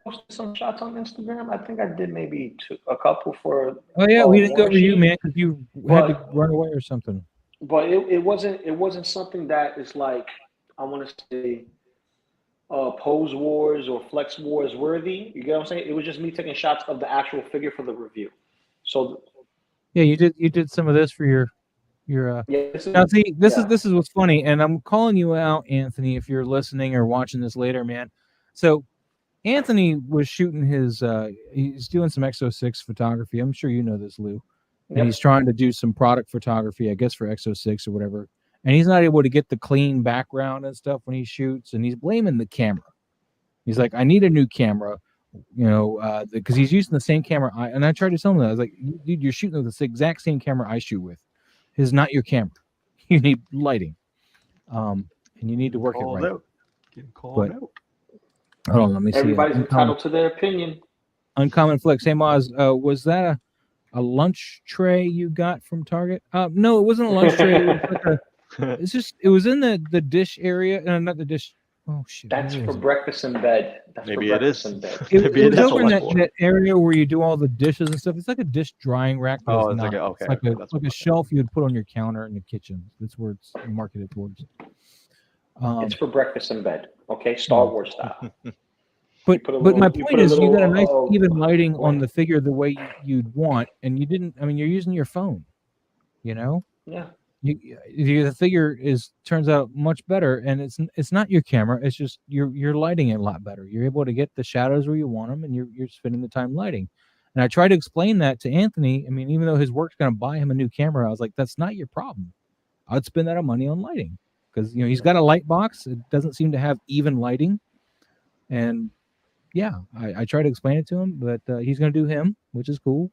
post some shots on Instagram. I think I did maybe a couple for.
Oh yeah, we didn't go
War
over you,
Sheet.
man, because you had to
But-
run away or something.
But it wasn't something that is like, I want to say, Pose Wars or Flex Wars worthy. You get what I'm saying? It was just me taking shots of the actual figure for the review. So
Yeah, you did some of this for your
yeah,
Now see, this
yeah.
is what's funny, and I'm calling you out, Anthony, if you're listening or watching this later, man. So Anthony was shooting his he's doing some Exo 6 photography. I'm sure you know this, Lou. And
Yep.
he's trying to do some product photography, I guess, for Exo 6 or whatever. And he's not able to get the clean background and stuff when he shoots, and he's blaming the camera. He's like, I need a new camera, you know, because he's using the same camera. And I tried to tell him that. I was like, dude, you're shooting with the exact same camera I shoot with. It's not your camera. You need lighting. And you need to work it
Called
right.
out. Getting called
But-
out.
Hold on, let me see.
Everybody's
Uncommon,
entitled to their opinion.
Uncommon Flex. Hey, Maz, was that a lunch tray you got from Target. No, it wasn't a lunch tray. It was like it was in the dish area. Not the dish. Oh shit!
That's
where
for
was it?
breakfast in bed. That's
Maybe
for
it
breakfast
is.
in bed.
Maybe
It
it
was
is
over in
lunch for.
that area where you do all the dishes and stuff. It's like a dish drying rack, but
Oh,
it's
it's like
not.
a- okay,
It's like
okay,
a
that's
like a
what-
shelf you would put on your counter in the kitchen. That's where it's marketed towards.
It's for breakfast in bed. Okay, Star Wars style.
But
put a
my
little- you
point
put a
is, you got a nice
little,
even lighting on
right.
the figure the way you'd want, and you didn't. I mean, you're using your phone. You know.
Yeah.
The figure turns out much better, and it's not your camera. It's just you're lighting it a lot better. You're able to get the shadows where you want them, and you're spending the time lighting. And I tried to explain that to Anthony. I mean, even though his work's going to buy him a new camera, I was like, that's not your problem. I'd spend that money on lighting because he's got a light box. It doesn't seem to have even lighting, and yeah, I tried to explain it to him, but he's going to do him, which is cool.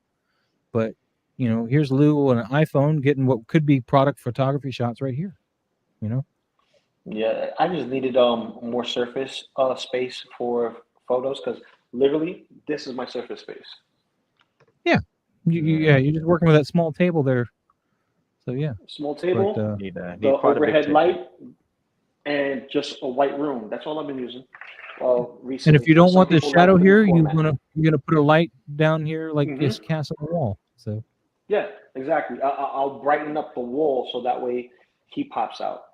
But here's Lou on an iPhone getting what could be product photography shots right here.
Yeah, I just needed more surface space for photos because literally this is my surface space.
Yeah, you're just working with that small table there. So yeah,
Small table,
but,
Need
the
quite a big
overhead
table.
light, and just a white room. That's all I've been using.
and
Recently,
if you don't
some
want the
people like
shadow
the new
here, you're
format.
gonna put a light down here like
Mhm.
this cast on the wall. So
Yeah, exactly. I'll brighten up the wall so that way he pops out.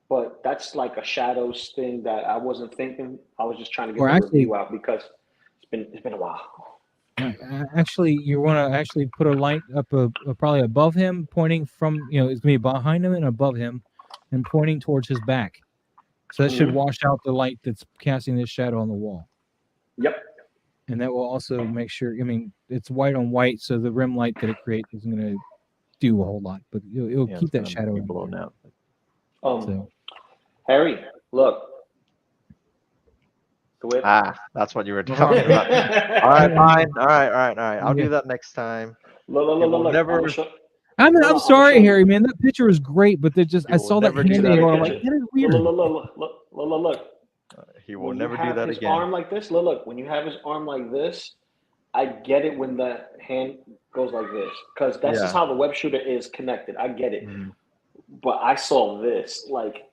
But that's like a shadows thing that I wasn't thinking. I was just trying to get
Or
the
actually-
review out because it's been a while.
actually, you want to actually put a light up probably above him, pointing from it's gonna be behind him and above him, and pointing towards his back. So that should
Mhm.
wash out the light that's casting this shadow on the wall.
Yep.
And that will also make sure, it's white on white, so the rim light that it creates isn't going to do a whole lot, but it'll
Yeah,
keep
it's
that
gonna
shadow
be
in
blown
there.
out.
So
Harry, look. The whip.
That's what you were talking about. All right, fine. All right. I'll do that next time.
Look.
You will
Look.
never-
I'ma show-
I'm
No, I'ma
sorry,
show you.
Harry, man. That picture was great, but I
You
saw
will
that
never do
hand
that
angle. I'm
again.
like, that is weird.
Look.
He will
When
never
you
do
have
that
his
again.
arm like this, look. When you have his arm like this, I get it when the hand goes like this because that's just
Yeah.
how the web shooter is connected. I get it,
Mhm.
but I saw this like,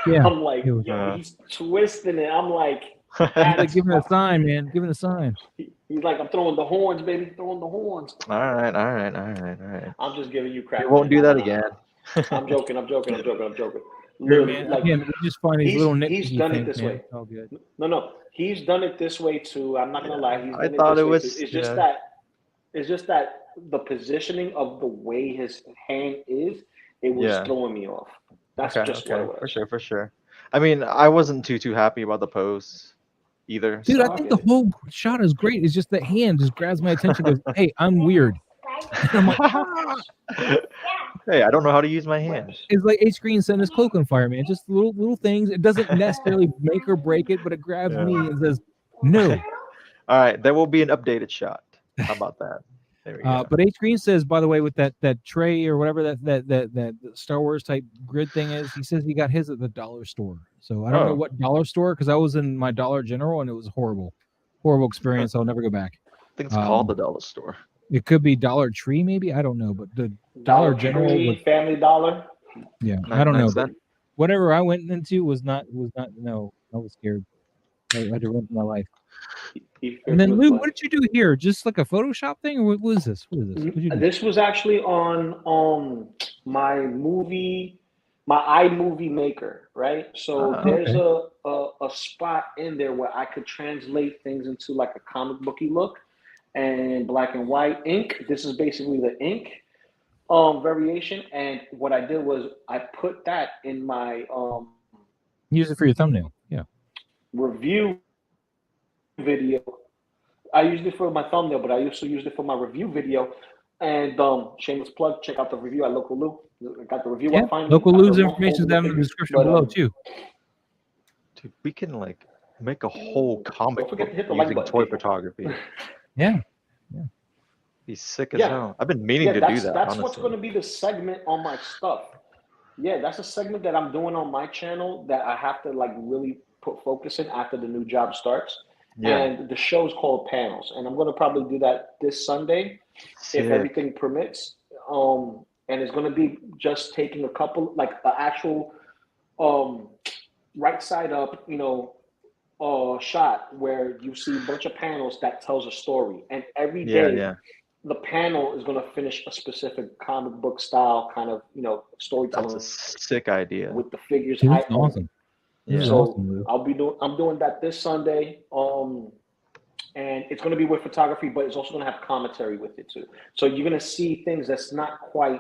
Yeah,
I'm like,
it was-
yo, he's twisting it. I'm like,
He's like, give him a sign, man. Give him a sign.
he's like, I'm throwing the horns, baby, throwing the horns.
All right.
I'm just giving you crap.
He won't
man.
do that again.
I'm joking.
Here,
Literally,
man,
like,
again, we just find these little
he's
nitpicky
done it
things,
this
man.
way.
It's all good.
No, he's done it this way too. I'm not gonna lie. He's
I
done
thought
it
it
this way
was-
too.
yeah.
It's just that the positioning of the way his hand is, it was
Yeah.
throwing me off. That's just what it was.
For sure. I mean, I wasn't too happy about the pose either.
Dude,
so-
I think the whole shot is great. It's just that hand just grabs my attention. Goes, hey, I'm weird. And I'm like,
Hey, I don't know how to use my hands.
it's like H Green setting his cloak on fire, man. Just little things. It doesn't necessarily make or break it, but it grabs
Yeah.
me and says, no.
All right, there will be an updated shot. How about that? There we go.
But H Green says, by the way, with that tray or whatever that Star Wars type grid thing is, he says he got his at the dollar store. So I don't know
Oh.
what dollar store, because I was in my Dollar General and it was horrible experience. I'll never go back.
I think it's called the dollar store.
It could be Dollar Tree, maybe. I don't know, but the Dollar General
Tree,
was,
Family Dollar.
yeah, I don't know.
Nice
But
then.
whatever I went into was not. No, I was scared. I had to run for my life. And then Lou, what did you do here? Just like a Photoshop thing, or what is this? What is this? What did you do?
This was actually on my iMovie Maker, right? So there's a spot in there where I could translate things into like a comic booky look and black and white ink. This is basically the ink variation. And what I did was I put that in my
Use it for your thumbnail. Yeah.
review video. I used it for my thumbnail, but I also used it for my review video. And shameless plug, check out the review at Loco Lu. I got the review
Yeah.
up finally.
Local
After
Lou's
a long
information is
hold
down in the
figures.
description
But,
below too.
Dude, we can like make a whole comic
Don't forget
book
to hit the like
using
button,
toy
people.
photography.
Yeah.
Be sick as
Yeah.
hell. I've been meaning
Yeah,
to do
that's
that.
what's
honestly.
going to be the segment on my stuff. Yeah, that's a segment that I'm doing on my channel that I have to like really put focus in after the new job starts.
Yeah.
And the show's called Panels, and I'm going to probably do that this Sunday if
Sick.
everything permits. And it's going to be just taking a couple, like an actual right side up, shot where you see a bunch of panels that tells a story, and every
Yeah,
day
yeah.
the panel is going to finish a specific comic book style kind of
That's
storytelling
a sick idea.
with the figures
Dude,
I
that's
own.
awesome. This is
Yeah.
So
awesome, Lou.
I'm doing that this Sunday. And it's going to be with photography, but it's also going to have commentary with it too. So you're going to see things that's not quite,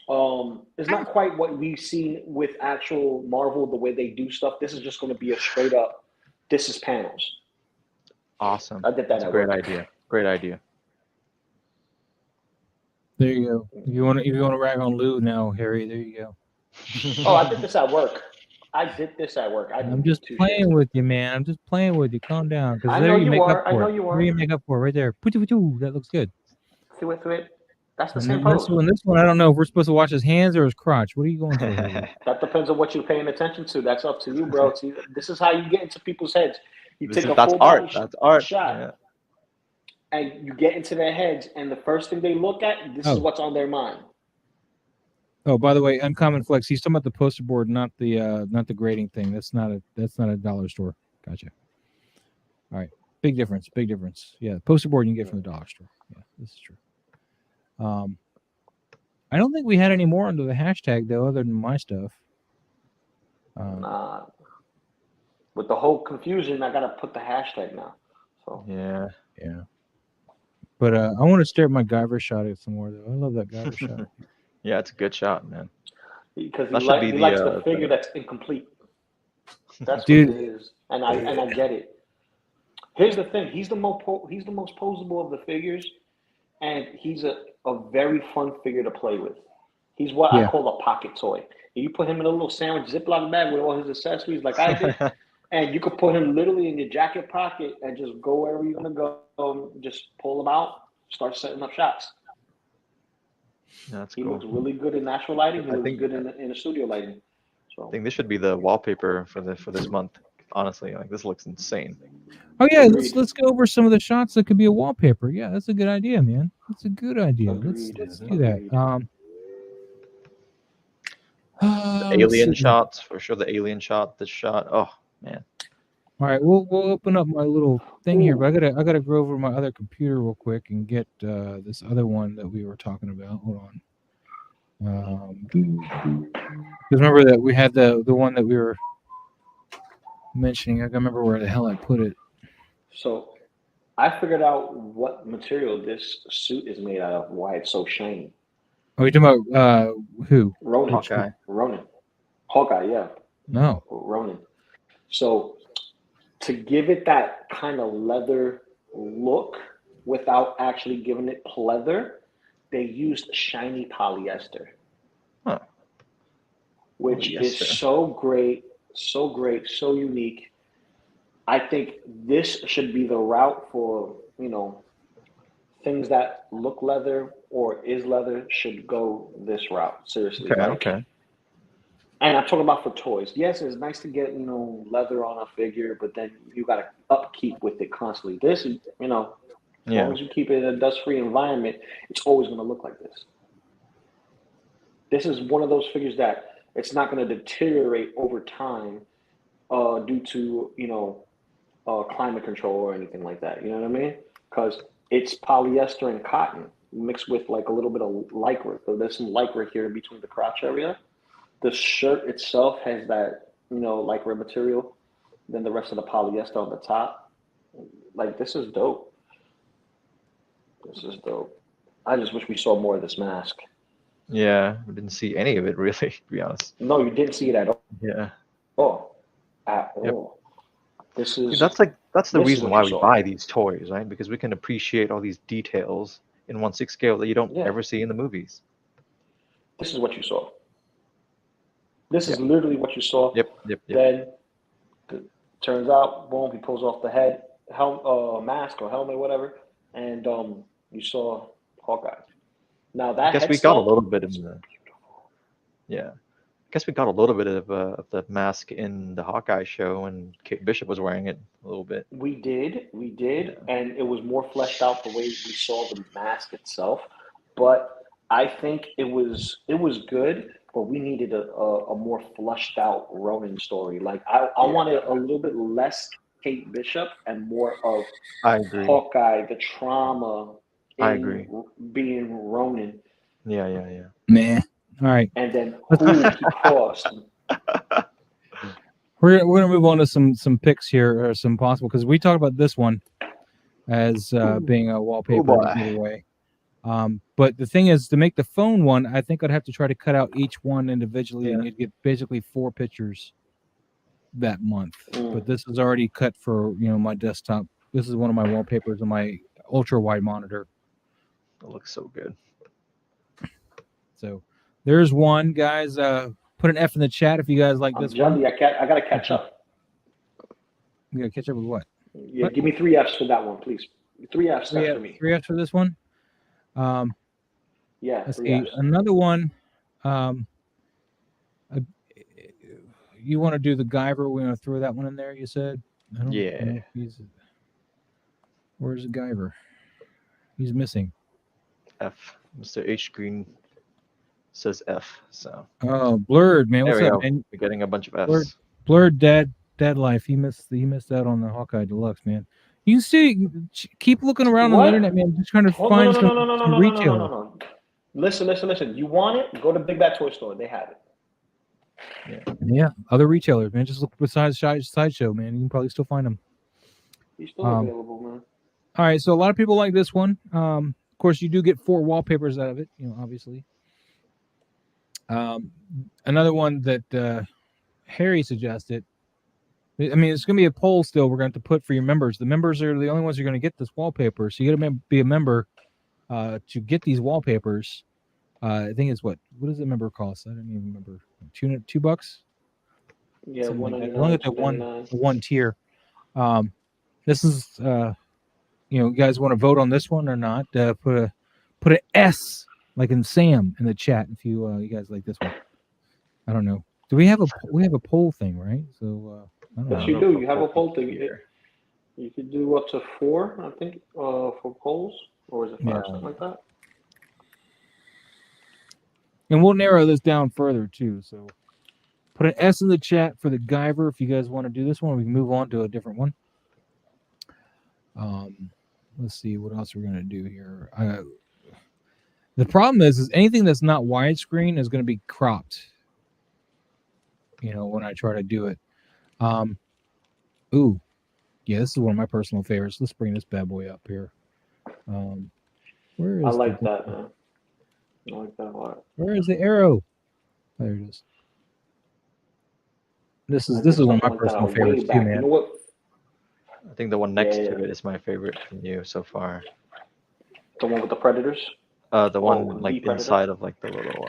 it's not quite what we've seen with actual Marvel, the way they do stuff. This is just going to be a straight up, this is panels.
Awesome.
I did that
That's a
at
great
work.
idea. Great idea.
There you go. If you want to rag on Lou now, Harry, there you go.
Oh, I did this at work. I'm
just playing with you, man. I'm just playing with you. Calm down, because
I
there
know
you
you
make up
are. I
for
know
it.
you are.
There you make up for it right there. Poo-choo-poo-choo. That looks good.
Do it. That's the
And
same
then
pose.
this one, I don't know if we're supposed to watch his hands or his crotch. What are you going for, Harry?
That depends on what you're paying attention to. That's up to you, bro. See, this is how you get into people's heads. You take a
That's
full
art.
body
That's art.
shot,
Yeah.
and you get into their heads, and the first thing they look at, this is what's on their mind.
Oh, by the way, Uncommon Flex. He's talking about the poster board, not the grading thing. That's not a dollar store. Gotcha. All right, big difference. Yeah, poster board you can get from the dollar store. Yeah, this is true. I don't think we had any more under the hashtag though, other than my stuff.
With the whole confusion, I gotta put the hashtag now. So
yeah.
But I want to stare at my Guyver shot some more though. I love that Guyver shot.
Yeah, it's a good shot, man.
Because
That
he
should be
likes the figure that's incomplete. That's
Dude.
what it is, and I get it. Here's the thing: he's the most posable of the figures, and he's a very fun figure to play with. He's what I call a pocket toy. You put him in a little sandwich Ziploc bag with all his accessories, like I did, and you could put him literally in your jacket pocket and just go wherever you're gonna go. Just pull him out, start setting up shots.
Yeah, that's
He
cool.
looks really good in natural lighting. He
I
looks
think-
good in the studio lighting. So
I think this should be the wallpaper for this month. Honestly, like this looks insane.
Oh yeah,
Agreed.
let's go over some of the shots that could be a wallpaper. Yeah, that's a good idea, man. That's a good idea.
Agreed.
Let's do that.
Alien shots for sure. The alien shot. This shot. Oh man.
All right, we'll open up my little thing here, but I gotta go over my other computer real quick and get this other one that we were talking about. Hold on. Because remember that we had the one that we were mentioning. I can't remember where the hell I put it.
So I figured out what material this suit is made out of, why it's so shiny.
Oh, you're talking about who?
Ronin.
Hawkeye.
Hawkeye, yeah.
No.
Ronin. So to give it that kind of leather look without actually giving it pleather, they used shiny polyester.
Huh.
Which is so great, so unique. I think this should be the route for, things that look leather or is leather should go this route. Seriously.
Okay.
And I'm talking about for toys. Yes, it's nice to get, leather on a figure, but then you got to upkeep with it constantly. This is, as long as you keep it in a dust-free environment, it's always going to look like this. This is one of those figures that it's not going to deteriorate over time due to, climate control or anything like that. You know what I mean? Because it's polyester and cotton mixed with like a little bit of lycra. So there's some lycra here in between the crotch area. The shirt itself has that, lycra material. Then the rest of the polyester on the top. Like, this is dope. I just wish we saw more of this mask.
Yeah, we didn't see any of it really, to be honest.
No, you didn't see it at all.
Yeah.
At all. This is
That's the
this is
reason
what
why
you
we
saw.
buy these toys, right? Because we can appreciate all these details in 1/6 scale that you don't ever see in the movies.
This is what you saw. This is literally what you saw.
Yep.
Then turns out, boom, he pulls off the head, mask or helmet, whatever, and you saw Hawkeye. Now that
I guess
head
we got a
sculpt
little bit in the. Yeah. I guess we got a little bit of the mask in the Hawkeye show, and Kate Bishop was wearing it a little bit.
We did, and it was more fleshed out the way we saw the mask itself. But I think it was good, but we needed a more fleshed out Ronin story. Like I wanted a little bit less Kate Bishop and more of
I agree.
Hawkeye, the trauma
I agree.
being Ronin,
Yeah.
Nah. All right.
and then who he crossed.
We're gonna move on to some picks here, or some possible, because we talked about this one as being a wallpaper
boy.
either way. But the thing is, to make the phone one, I think I'd have to try to cut out each one individually, and you'd get basically 4 pictures that month. But this is already cut for my desktop. This is one of my wallpapers on my ultra wide monitor.
It looks so good.
So there's one, guys. Put an F in the chat if you guys like this one.
I gotta catch up.
You gotta catch up with what?
Yeah,
What?
give me 3 Fs for that one, please. 3 Fs for me.
3 Fs for this one.
Yeah,
Let's
3
see.
Fs.
Another one. You want to do the Guyver? We want to throw that one in there. You said. I don't know if where's the Guyver? He's missing.
F. Mr. H. Green says F. So
Oh, Blurred, man. What's
there we
up,
go.
man?
We're getting a bunch of Fs.
Blurred Dead Life. He missed out on the Hawkeye Deluxe, man. You see, keep looking around on the internet, man. Just trying to find some retailer.
No. Listen. You want it? Go to Big Bad Toy Store. They have it.
Yeah, other retailers, man. Just look besides Sideshow, man. You can probably still find them.
He's still available, man.
All right, so a lot of people like this one. Of course, you do get 4 wallpapers out of it, obviously. Another one that Harry suggested. I mean, it's going to be a poll still we're going to put for your members. The members are the only ones who are going to get this wallpaper. So you got to be a member to get these wallpapers. I think it's what does the member cost? I don't even remember. $2?
Yeah,
Something like that.
$1.99,
As long as it's one tier. This is you guys want to vote on this one or not? Put an S like in Sam in the chat if you guys like this one. I don't know. Do we have a poll thing, right? So I don't know.
Yes, you do. You have a poll thing. You could do up to 4, I think, for polls, or is it 5, something like that?
And we'll narrow this down further too. So put an S in the chat for the Guyver if you guys want to do this one. We can move on to a different one. Let's see what else we're gonna do here. The problem is anything that's not widescreen is going to be cropped. When I try to do it. Ooh, yeah, this is one of my personal favorites. Let's bring this bad boy up here. Where is
I like that, man. I like that a lot.
Where is the arrow? There it is. This is one of my personal favorites too, man.
You know what?
I think the one next to it is my favorite from you so far.
The one with the predators?
The one like inside of like the little.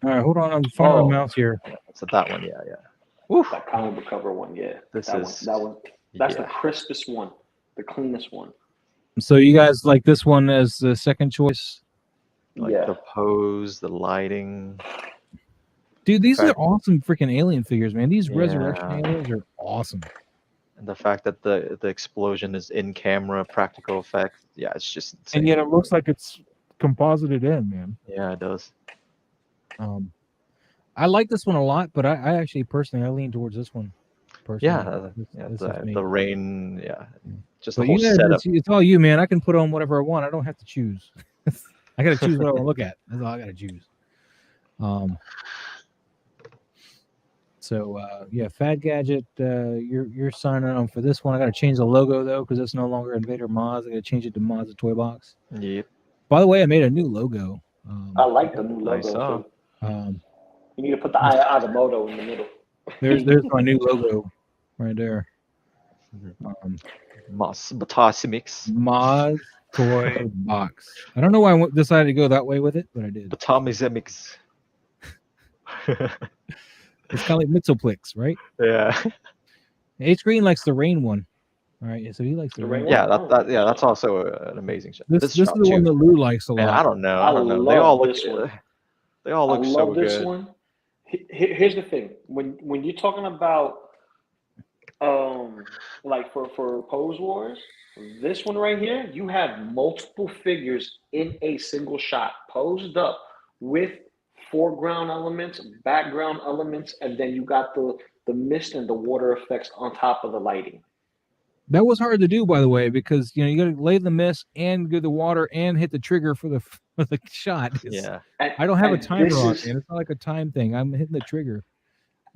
All right, hold on. I'm finding my mouse here.
So that one, yeah.
Woof. That comic book cover one, yeah.
That's
the crispest one, the cleanest one.
So you guys like this one as the second choice?
Like the pose, the lighting.
Dude, these are awesome freaking alien figures, man. These resurrection aliens are awesome.
And the fact that the explosion is in camera, practical effect. Yeah, it's just insane.
And yet it looks like it's composited in, man.
Yeah, it does.
I like this one a lot, but I actually personally I lean towards this one. Personally.
The rain, just
but
the whole setup.
It's all you, man. I can put on whatever I want. I don't have to choose. I got to choose what I want to look at. That's all I got to choose. So Fat Gadget, you're signing on for this one. I got to change the logo though because it's no longer Invader Moz. I got to change it to Moz the Toy Box.
Yep.
By the way, I made a new logo.
I like the new logo. You need to put the Agamotto in the middle.
There's my new logo right there.
Moz
Toy Box. I don't know why I decided to go that way with it, but I did.
Batamizemix.
It's kind of like Mitzelplix, right?
Yeah.
H Green likes the rain one. All right, so he likes the rain.
Yeah, that's also an amazing shot.
This is the one that Lou likes a lot.
Man, I don't know. They all look so good.
Here's the thing. When you're talking about like for Pose Wars, this one right here, you have multiple figures in a single shot, posed up with foreground elements, background elements, and then you got the mist and the water effects on top of the lighting.
That was hard to do, by the way, because you got to lay the mist and do the water and hit the trigger for the shot.
Yeah.
I don't have a
And
timer
this
on,
is,
man. It's not like a time thing. I'm hitting the trigger.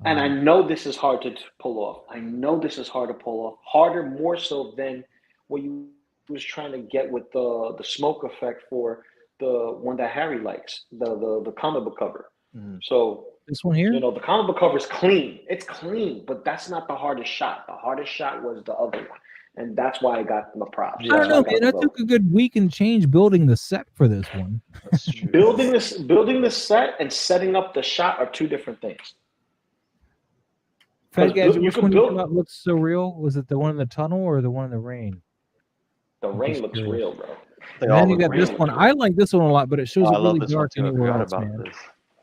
and I know this is hard to pull off. I know this is hard to pull off. Harder, more so than what you was trying to get with the smoke effect for the one that Harry likes, the comic book cover.
Mhm.
So
This one here?
the comic book cover is clean. It's clean, but that's not the hardest shot. The hardest shot was the other one, and that's why I got the props.
I don't know,
That's why
man.
I
I
got the
took
vote.
a good week and change building the set for this one.
That's true.
Building the set and setting up the shot are two different things.
Fat Gadget,
you
which
can
one you
build-
thought looked so real? Was it the one in the tunnel or the one in the rain?
The
I'm
rain
just
looks
curious.
real, bro.
They
And
all
then you
look
got this
real.
one. I like this one a lot, but it shows
Oh, I
it
love
really
this one
dark
too. I
anywhere
forgot
else,
about
man.
this.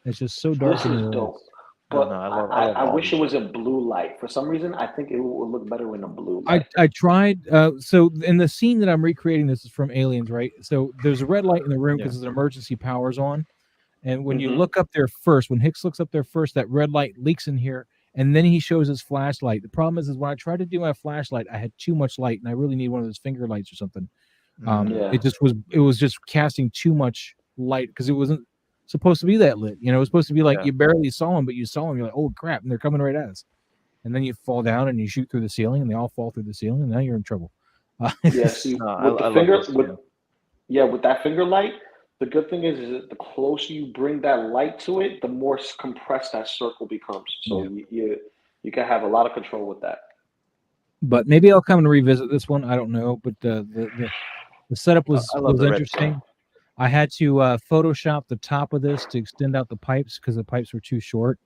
It's just so dark
This is
anywhere
dope.
else.
But
No, I love
I
all
wish
these
it was in blue light. For some reason, I think it would look better in a blue
I
light.
tried. So in the scene that I'm recreating, this is from Aliens, right? So there's a red light in the room because there's an emergency power's on, and when you
Mhm.
look up there first, when Hicks looks up there first, that red light leaks in here, and then he shows his flashlight. The problem is when I tried to do my flashlight, I had too much light, and I really need one of those finger lights or something.
Yeah.
It was just casting too much light because it wasn't supposed to be that lit. It was supposed to be like you barely saw them, but you saw them. You're like, oh crap, and they're coming right at us. And then you fall down and you shoot through the ceiling, and they all fall through the ceiling, and now you're in trouble.
Yeah, see,
No,
with
I
the finger,
love this
with
too.
with that finger light, the good thing is that the closer you bring that light to it, the more compressed that circle becomes. So you can have a lot of control with that.
But maybe I'll come and revisit this one. I don't know, but the setup was
I love the red
interesting. I had to Photoshop the top of this to extend out the pipes because the pipes were too short.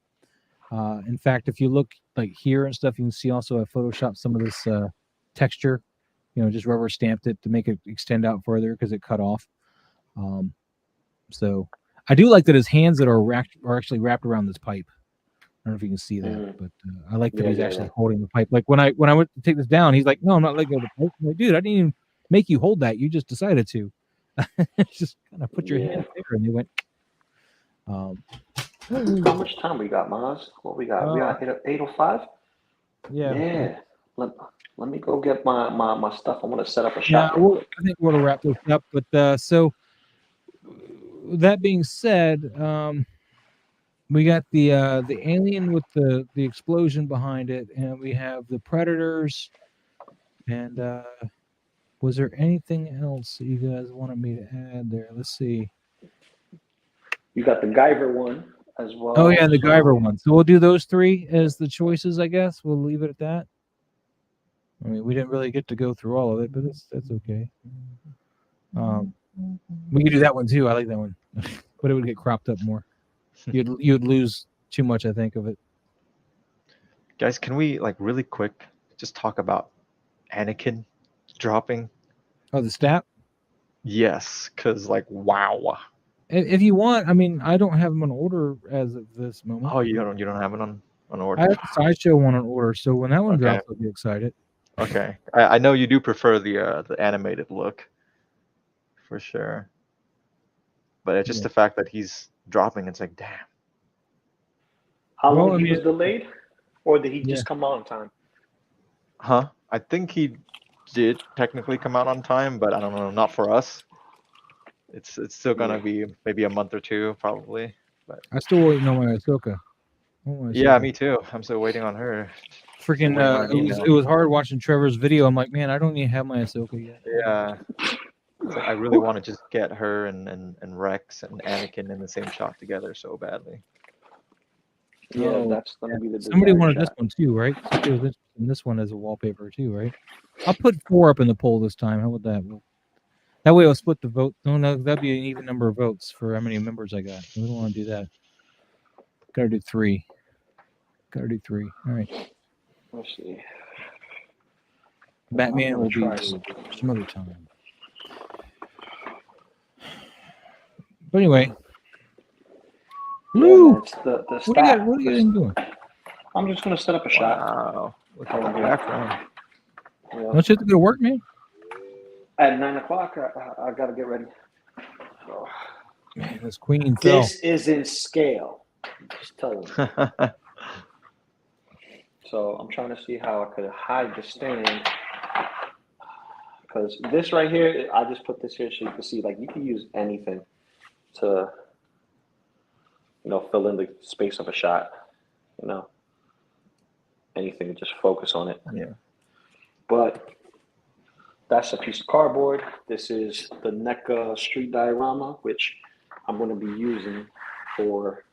In fact, if you look like here and stuff, you can see also I photoshopped some of this texture, just rubber stamped it to make it extend out further because it cut off. So I do like that his hands that are actually wrapped around this pipe. I don't know if you can see that, but I like that he's actually holding the pipe. Like when I went to take this down, he's like, "No, I'm not letting go of the pipe." I'm like, dude, I didn't even make you hold that. You just decided to. Just kind of put your hand there, and they went.
How much time we got, Maz? What we got? We got 8:05.
Yeah.
Let me go get my stuff. I'm gonna set up a shot.
Yeah, I think we'll wrap this up. But so that being said, we got the alien with the explosion behind it, and we have the predators. And was there anything else that you guys wanted me to add there? Let's see.
You got the Guyver one as well.
Oh yeah, the Guyver one. So we'll do those three as the choices, I guess. We'll leave it at that. I mean, we didn't really get to go through all of it, but that's okay. We could do that one too. I like that one, but it would get cropped up more. You'd lose too much, I think, of it.
Guys, can we really quick just talk about Anakin dropping?
Oh, the stat?
Yes, because wow.
If you want, I mean, I don't have them on order as of this moment.
Oh, you don't have it on order?
I have the Sideshow one on order, so when that one drops, I'll be excited.
Okay, I know you do prefer the animated look, for sure. But it's just the fact that he's dropping. It's like, damn.
How long he was delayed, or did he just come out on time?
Huh? I think he did technically come out on time, but I don't know, not for us. It's still gonna be maybe a month or two, probably. But
I still waiting on my Ahsoka.
Yeah, me too. I'm still waiting on her.
Freaking, it was hard watching Trevor's video. I'm like, man, I don't even have my Ahsoka yet.
Yeah. It's like, I really want to just get her and Rex and Anakin in the same shot together so badly.
Yeah, that's gonna be the.
Somebody wanted this one too, right? Somebody was interested in this one as a wallpaper too, right? I'll put 4 up in the poll this time. How about that? That way I'll split the vote. No, that'd be an even number of votes for how many members I got. We don't want to do that. Gotta do 3. All right.
Let's see.
Batman will be some other time. But anyway. Ooh,
man, it's the
what do you
staff.
got? What are you guys doing?
I'm just gonna set up a shot.
Wow. Look at the background.
Yeah.
Don't you have to go to work, man?
At 9 o'clock, I gotta get ready. So,
Man, this queen fell.
this is in scale. Just telling you. So I'm trying to see how I could hide the stand. Because this right here, I just put this here so you can see, like, you can use anything to, fill in the space of a shot, anything, just focus on it.
Yeah.
But that's a piece of cardboard. This is the NECA street diorama, which I'm going to be using for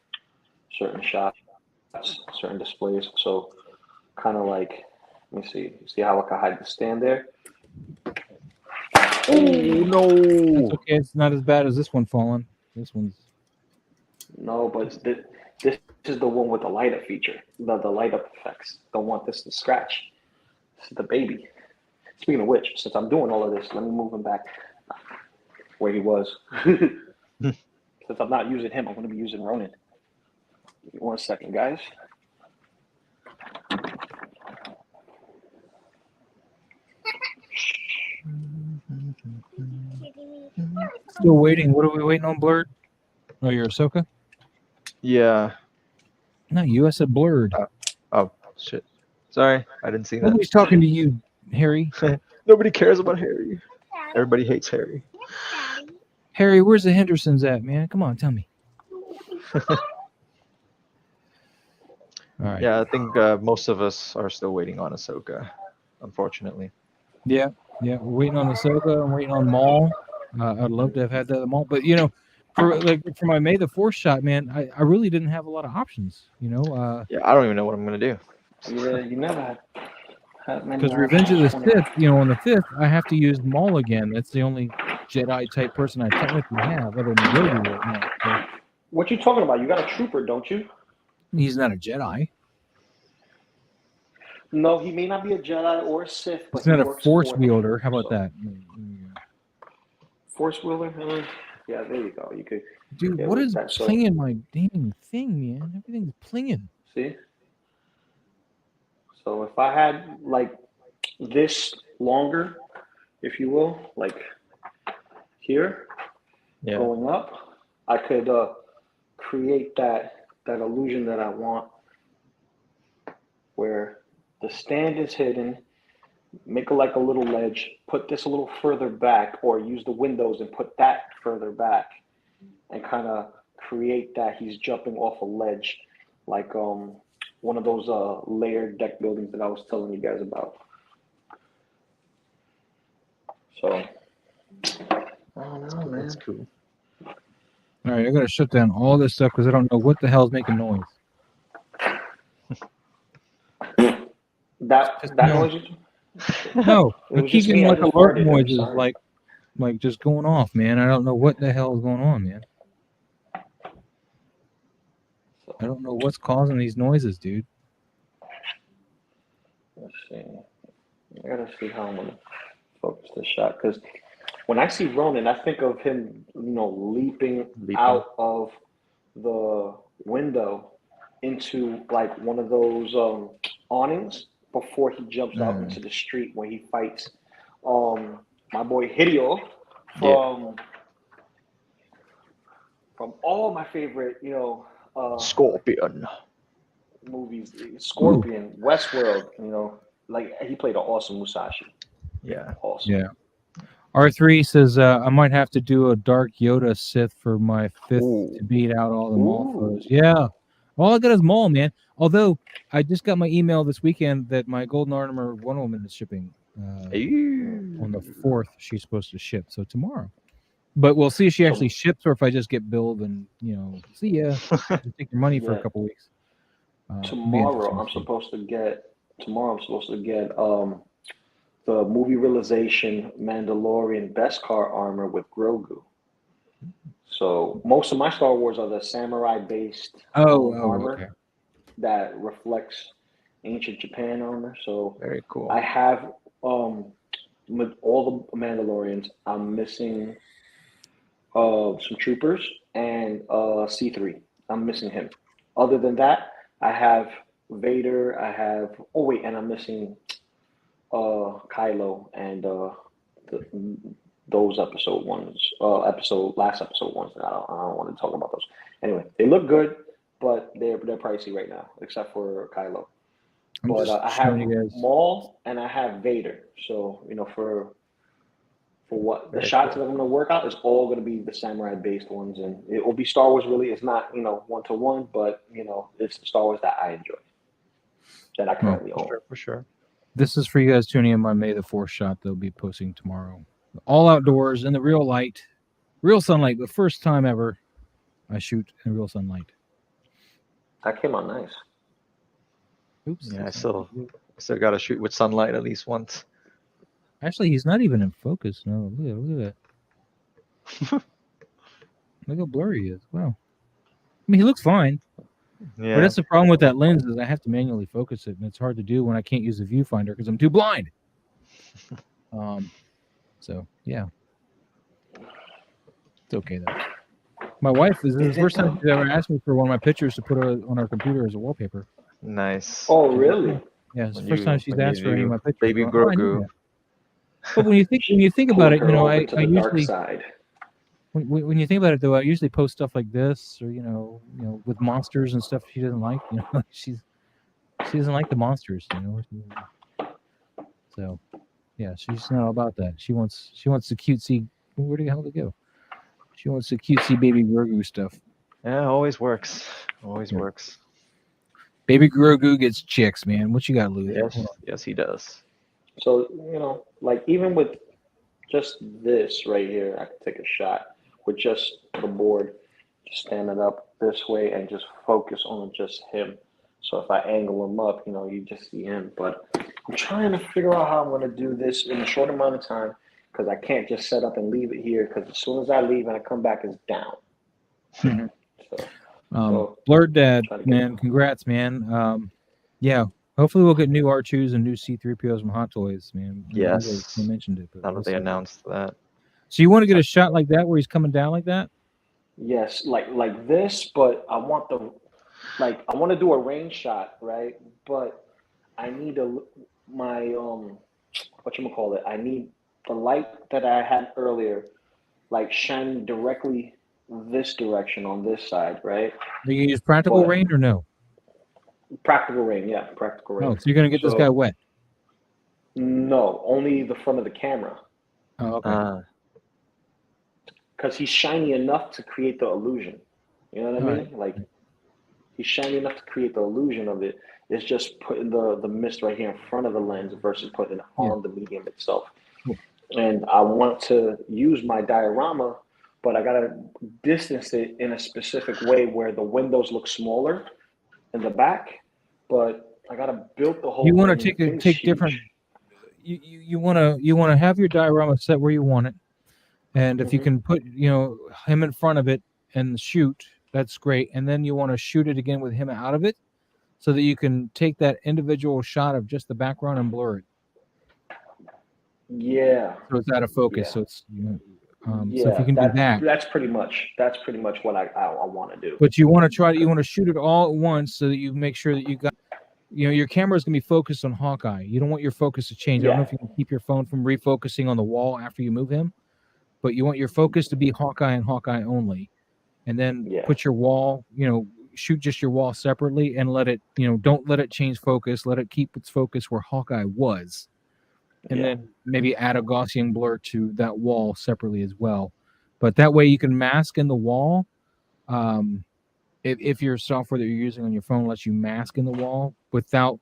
certain shots, certain displays. So kind of like, let me see how I can hide the stand there.
Oh no!
That's okay. It's not as bad as this one falling. This one's
No, but this is the one with the light up feature, the light up effects. Don't want this to scratch. This is the baby. Speaking of which, since I'm doing all of this, let me move him back where he was. Since I'm not using him, I'm going to be using Ronin. Give me 1 second, guys.
still waiting. What are we waiting on, Blurred? Oh, you're Ahsoka?
Yeah.
No, you. I said Blurred.
Oh shit. Sorry, I didn't see that.
Nobody's talking to you, Harry.
Nobody cares about Harry. Everybody hates Harry.
Harry, where's the Hendersons at, man? Come on, tell me. All right.
Yeah, I think most of us are still waiting on Ahsoka, unfortunately.
Yeah, we're waiting on Ahsoka. I'm waiting on Maul. I'd love to have had that at Maul, but for my May the 4th shot, man, I really didn't have a lot of options.
Yeah, I don't even know what I'm gonna do.
Yeah, you never had many
Because Revenge of the
options.
Sith, on the 5th, I have to use Maul again. That's the only Jedi type person I technically have, other than Grogu right now. So
What you talking about? You got a trooper, don't you?
he's not a Jedi.
No, he may not be a Jedi or a Sith, but
He's not
he
a
works
Force
for
wielder.
them,
How about
so.
that?
Force wielder? Yeah, there you go. You could.
Dude,
Yeah,
what
with
is
that, so-
plinging my dang thing, man? Everything's plinging.
See? So if I had like this longer, if you will, like here,
Yeah.
going up, I could create that illusion that I want, where the stand is hidden. Make like a little ledge. Put this a little further back, or use the windows and put that further back, and kind of create that he's jumping off a ledge, like one of those layered deck buildings that I was telling you guys about. So, I don't know, man.
That's cool.
All right, I gotta shut down all this stuff because I don't know what the hell's making noise.
That
No.
noise.
No,
It
I
was
keep
just me.
getting
I
like
just
alert
farted. I'm
noises,
sorry.
like just going off, man. I don't know what the hell is going on, man. I don't know what's causing these noises, dude.
Let's see. I gotta see how I'm gonna focus this shot, because when I see Ronin, I think of him, leaping out of the window into like one of those awnings before he jumps out into the street when he fights my boy Hideo from all my favorite,
Scorpion
movies, Scorpion, Westworld, like he played an awesome Musashi.
Yeah.
Awesome.
Yeah. R3 says I might have to do a Dark Yoda Sith for my 5th to beat out all the Maul foes. Yeah. All I got is Maul, man. Although I just got my email this weekend that my Golden Armor Wonder Woman is shipping on the 4th. She's supposed to ship, so tomorrow. But we'll see if she actually ships or if I just get billed and see ya. Take your money for a couple weeks.
Tomorrow I'm supposed to get the movie realization Mandalorian Beskar armor with Grogu. So most of my Star Wars are the samurai based armor that reflects ancient Japan armor. So
very cool.
I have with all the Mandalorians, I'm missing some troopers and C3. I'm missing him. Other than that, I have Vader. I have and I'm missing Kylo and those last episode ones. I don't want to talk about those. Anyway, they look good, but they're pricey right now, except for Kylo. But I have Maul and I have Vader. So for what the shots that I'm going to work out is all going to be the samurai based ones, and it will be Star Wars. Really, it's not 1-to-1, but it's the Star Wars that I enjoy, that I currently own.
For sure.
This is for you guys tuning in my May the 4th shot they'll be posting tomorrow. All outdoors in the real light, real sunlight. The first time ever I shoot in real sunlight.
That came out nice.
Oops.
Yeah, I still got to shoot with sunlight at least once.
Actually, he's not even in focus. No, look at that. Look how blurry he is. Wow. I mean, he looks fine.
Yeah.
But that's the problem with that lens is I have to manually focus it, and it's hard to do when I can't use the viewfinder because I'm too blind. So yeah, it's okay though. My wife this is the first time she's ever asked me for one of my pictures to put on our computer as a wallpaper.
Nice.
Oh, really?
Yeah, it's the first time she's asked for any of my pictures.
Baby Grogu.
But when you think about it, I usually
side.
When you think about it though, I usually post stuff like this or with monsters and stuff she doesn't like. She doesn't like the monsters. So yeah, she's not about that. She wants the cutesy. Where the hell did it go? She wants the cutesy baby Grogu stuff.
Yeah, always works. Always works.
Baby Grogu gets chicks, man. What you got, Lou?
Yes, he does.
So like even with just this right here, I could take a shot with just the board, just stand it up this way and just focus on just him. So if I angle him up, you just see him. But I'm trying to figure out how I'm going to do this in a short amount of time because I can't just set up and leave it here because as soon as I leave and I come back, it's down.
Blurred Dad, man, congrats, man. Yeah, hopefully we'll get new R2s and new C-3POs from Hot Toys, man.
Yes.
They mentioned it.
Now that they announced that.
So you want to get a shot like that where he's coming down like that?
Yes, like this, but I want to do a range shot, right? But I need I need the light that I had earlier, like shining directly this direction on this side, right?
Do you use practical rain or no?
Practical rain, yeah, practical rain.
Oh, so you're gonna get this guy wet?
No, only the front of the camera.
Oh, okay.
Because he's shiny enough to create the illusion. You know what I mean?
Right.
Like he's shiny enough to create the illusion of it. It's just putting the mist right here in front of the lens versus putting it on the medium itself.
Cool.
And I want to use my diorama, but I gotta distance it in a specific way where the windows look smaller in the back, but I gotta build the whole.
You want to take different. You want to have your diorama set where you want it, and if you can put him in front of it and shoot, that's great. And then you want to shoot it again with him out of it, so that you can take that individual shot of just the background and blur it.
Yeah.
So it's out of focus. Yeah. So it's so if you can do
that's pretty much what I want to do.
But you want to shoot it all at once so that you make sure that you got your camera is going to be focused on Hawkeye. You don't want your focus to change. I don't know if you can keep your phone from refocusing on the wall after you move him, but you want your focus to be Hawkeye and Hawkeye only. And then put your wall, shoot just your wall separately and let it, don't let it change focus. Let it keep its focus where Hawkeye was. And then maybe add a Gaussian blur to that wall separately as well. But that way you can mask in the wall. If your software that you're using on your phone lets you mask in the wall without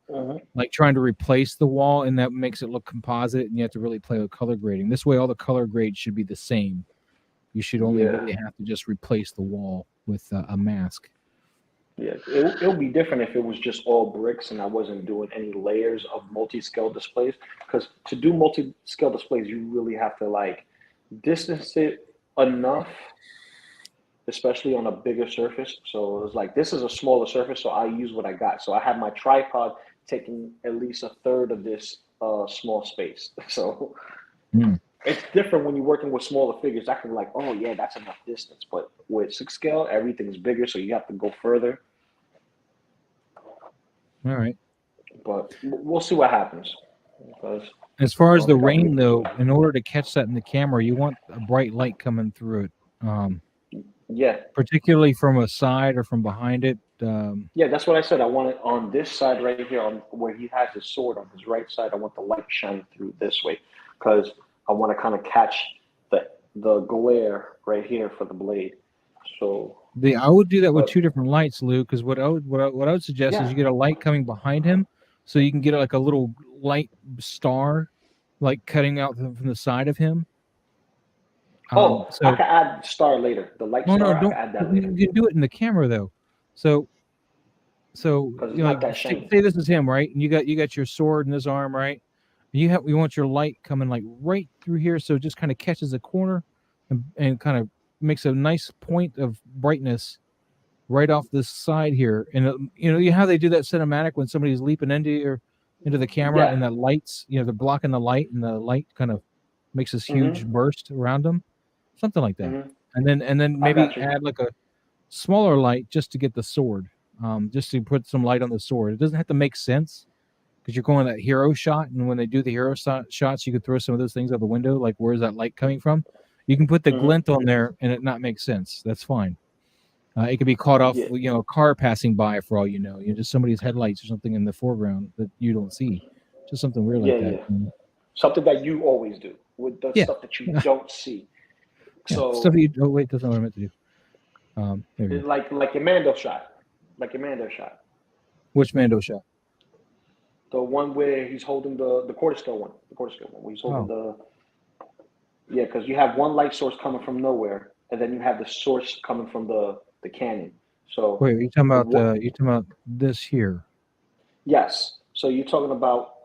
like trying to replace the wall, and that makes it look composite, and you have to really play with color grading. This way all the color grades should be the same. You should only really have to just replace the wall with a mask.
Yeah, it'll be different if it was just all bricks and I wasn't doing any layers of multi-scale displays. Because to do multi-scale displays, you really have to like distance it enough, especially on a bigger surface. So it's like, this is a smaller surface, so I use what I got. So I have my tripod taking at least a third of this small space. So it's different when you're working with smaller figures. I can be like, oh yeah, that's enough distance. But with 6 scale, everything's bigger, so you have to go further.
All right.
But we'll see what happens. Because
As far as
I
the
don't think I'll be
rain,
able
though,
to.
in order to catch that in the camera, you want a bright light coming through it,
Yeah,
particularly from a side or from behind it.
yeah, that's what I said. I want it on this side right here, on where he has his sword on his right side. I want the light shining through this way, because I want to kind of catch the glare right here for the blade. So
I would do that with
But-
2 different lights, Lou, because what I would suggest is
Yeah.
you get a light coming behind him, so you can get like a little light star, like cutting out from the side of him.
I
So
can add star later. The light
no,
star, I
don't.
can add that
You
later.
can do it in the camera though. So
Because it's not that shiny.
say this is him, right? And you got your sword in his arm, right? You want your light coming like right through here, so it just kind of catches a corner and kind of makes a nice point of brightness right off this side here. And you know how they do that cinematic when somebody's leaping into the camera,
Yeah.
and the lights, they're blocking the light, and the light kind of makes this huge burst around them, something like that.
Mhm.
And then
I
maybe
got you.
add like a smaller light just to get the sword, just to put some light on the sword. It doesn't have to make sense, because you're going that hero shot, and when they do the hero shots, you could throw some of those things out the window, like where's that light coming from? You can put the
Mhm.
glint on there and it not make sense. That's fine. It could be caught off,
Yeah.
a car passing by for all you know. Just somebody's headlights or something in the foreground that you don't see. Just something weird like
Yeah,
that.
yeah. Something that you always do with the
Yeah.
stuff that you don't see.
Yeah,
So
stuff you. Oh wait, that's not what I meant to do. There we go.
like your Mando shot.
Which Mando shot?
The one where he's holding the quarter scale one. The quarter scale one where he's holding Yeah, because you have one light source coming from nowhere, and then you have the source coming from the cannon. So
Wait, are you talking about
what-
you talking about this here?
Yes. So you're talking about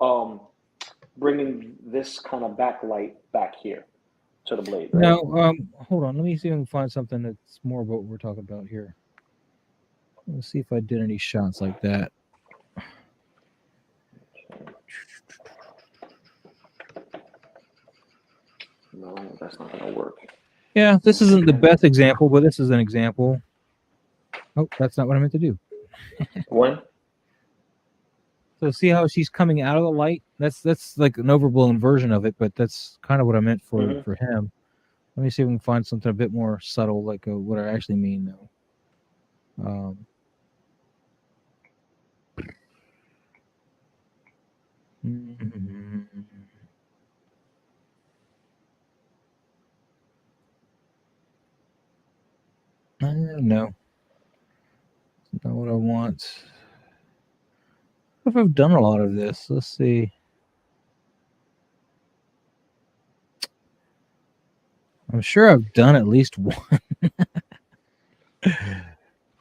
bringing this kind of backlight back here to the blade, right?
No, hold on. Let me see if I can find something that's more about what we're talking about here. Let's see if I did any shots like that.
No, that's not gonna work.
Yeah, this isn't the best example, but this is an example. Oh, that's not what I meant to do.
When?
So see how she's coming out of the light? That's like an overblown version of it, but that's kind of what I meant for him. Let me see if we can find something a bit more subtle, like what I actually mean, though. No, that's not what I want. If I've done a lot of this, let's see. I'm sure I've done at least one.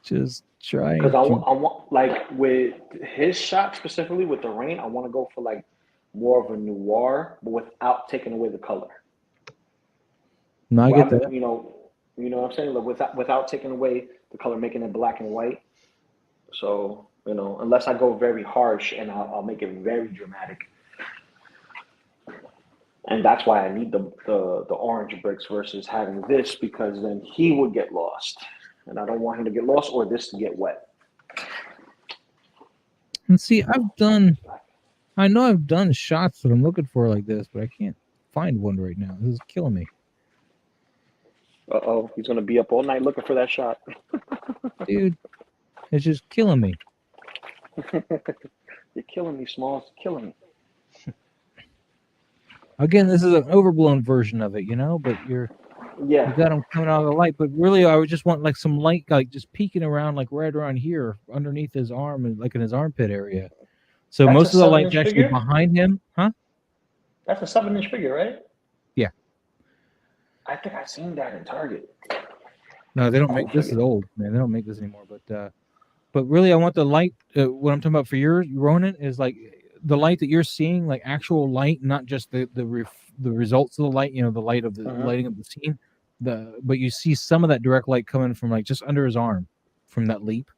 Just trying.
Because I want like with his shot specifically with the rain, I want to go for like more of a noir, but without taking away the color.
No, I get that.
You know what I'm saying? Like without taking away the color, making it black and white. So, unless I go very harsh and I'll make it very dramatic. And that's why I need the orange bricks versus having this, because then he would get lost. And I don't want him to get lost or this to get wet.
And see, I know I've done shots that I'm looking for like this, but I can't find one right now. This is killing me.
Uh-oh, he's going to be up all night looking for that shot.
Dude, it's just killing me.
You're killing me, Smalls. Killing me.
Again, this is an overblown version of it, but you got him coming out of the light. But really, I would just want like some light, like just peeking around, like right around here, underneath his arm, and like in his armpit area. So
That's
most
a
of the light's
7-inch
actually
figure?
behind him, huh?
That's a 7-inch figure, right?
Yeah.
I think I've seen that in Target.
No, they don't make this. Is old, man. They don't make this anymore. But really, I want the light. What I'm talking about for your Ronin is like the light that you're seeing, like actual light, not just the results of the light. The light of the lighting of the scene. But you see some of that direct light coming from like just under his arm, from that leap,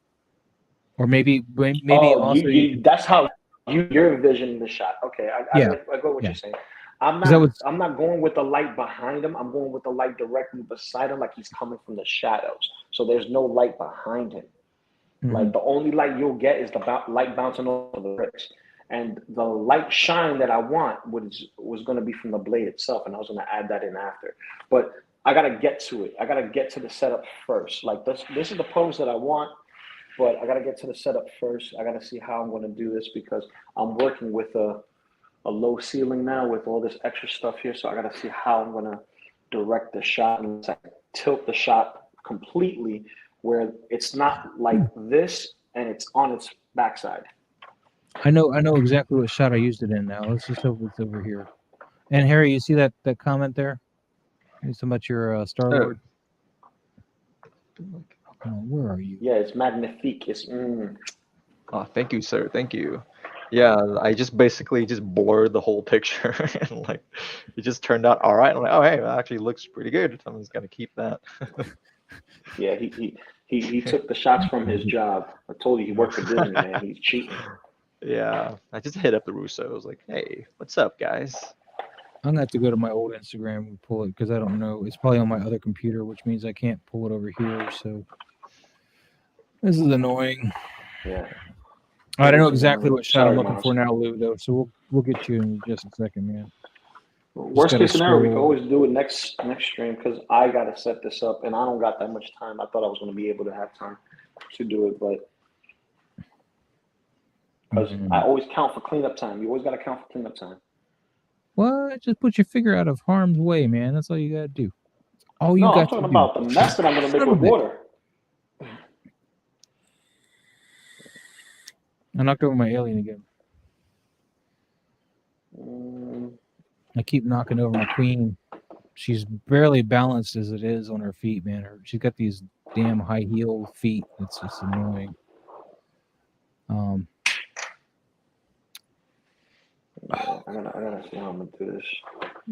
or maybe also.
That's how you're envisioning the shot. Okay, I get what you're saying. I'm
'Cause that
not.
was-
I'm not going with the light behind him. I'm going with the light directly beside him, like he's coming from the shadows. So there's no light behind him. Like the only light you'll get is the light bouncing off of the bricks, and the light shine that I want was going to be from the blade itself, and I was going to add that in after. But I got to get to it. I got to get to the setup first. Like this is the pose that I want, but I got to get to the setup first. I got to see how I'm going to do this because I'm working with a low ceiling now with all this extra stuff here. So I got to see how I'm going to direct the shot and tilt the shot completely where it's not like this and it's on its backside.
I know exactly what shot I used it in now. Let's just hope it's over here. And Harry, you see that comment there? It's about your Star-Lord. Oh, where are you?
Yeah, it's magnifique. It's
Oh, thank you, sir. Thank you. Yeah, I just basically just blurred the whole picture and like it just turned out all right. I'm like, oh hey, that actually looks pretty good. I'm just gonna keep that.
Yeah, he took the shots from his job. I told you he worked for Disney, man. He's cheating.
Yeah, I just hit up the Russo. I was like, hey, what's up, guys?
I'm gonna have to go to my old Instagram and pull it because I don't know. It's probably on my other computer, which means I can't pull it over here. So this is annoying.
Yeah.
I don't know exactly what shot I'm
Sorry,
looking
Miles.
for now, Lou. Though, so we'll get you in just a second, man.
Worst
gotta
case scenario, we can
scroll.
always do it next stream because I gotta set this up and I don't got that much time. I thought I was gonna be able to have time to do it, but because I always count for cleanup time. You always gotta count for cleanup time.
What? Just put your figure out of harm's way, man. That's all you gotta do. All you
No, I'm
got to
talking
do.
about the mess that I'm gonna make
Son
with
of a bitch.
water.
I knocked over my alien again. I keep knocking over my queen. She's barely balanced as it is on her feet, man. She's got these damn high heel feet. It's just annoying.
I gotta see how I'm gonna do this.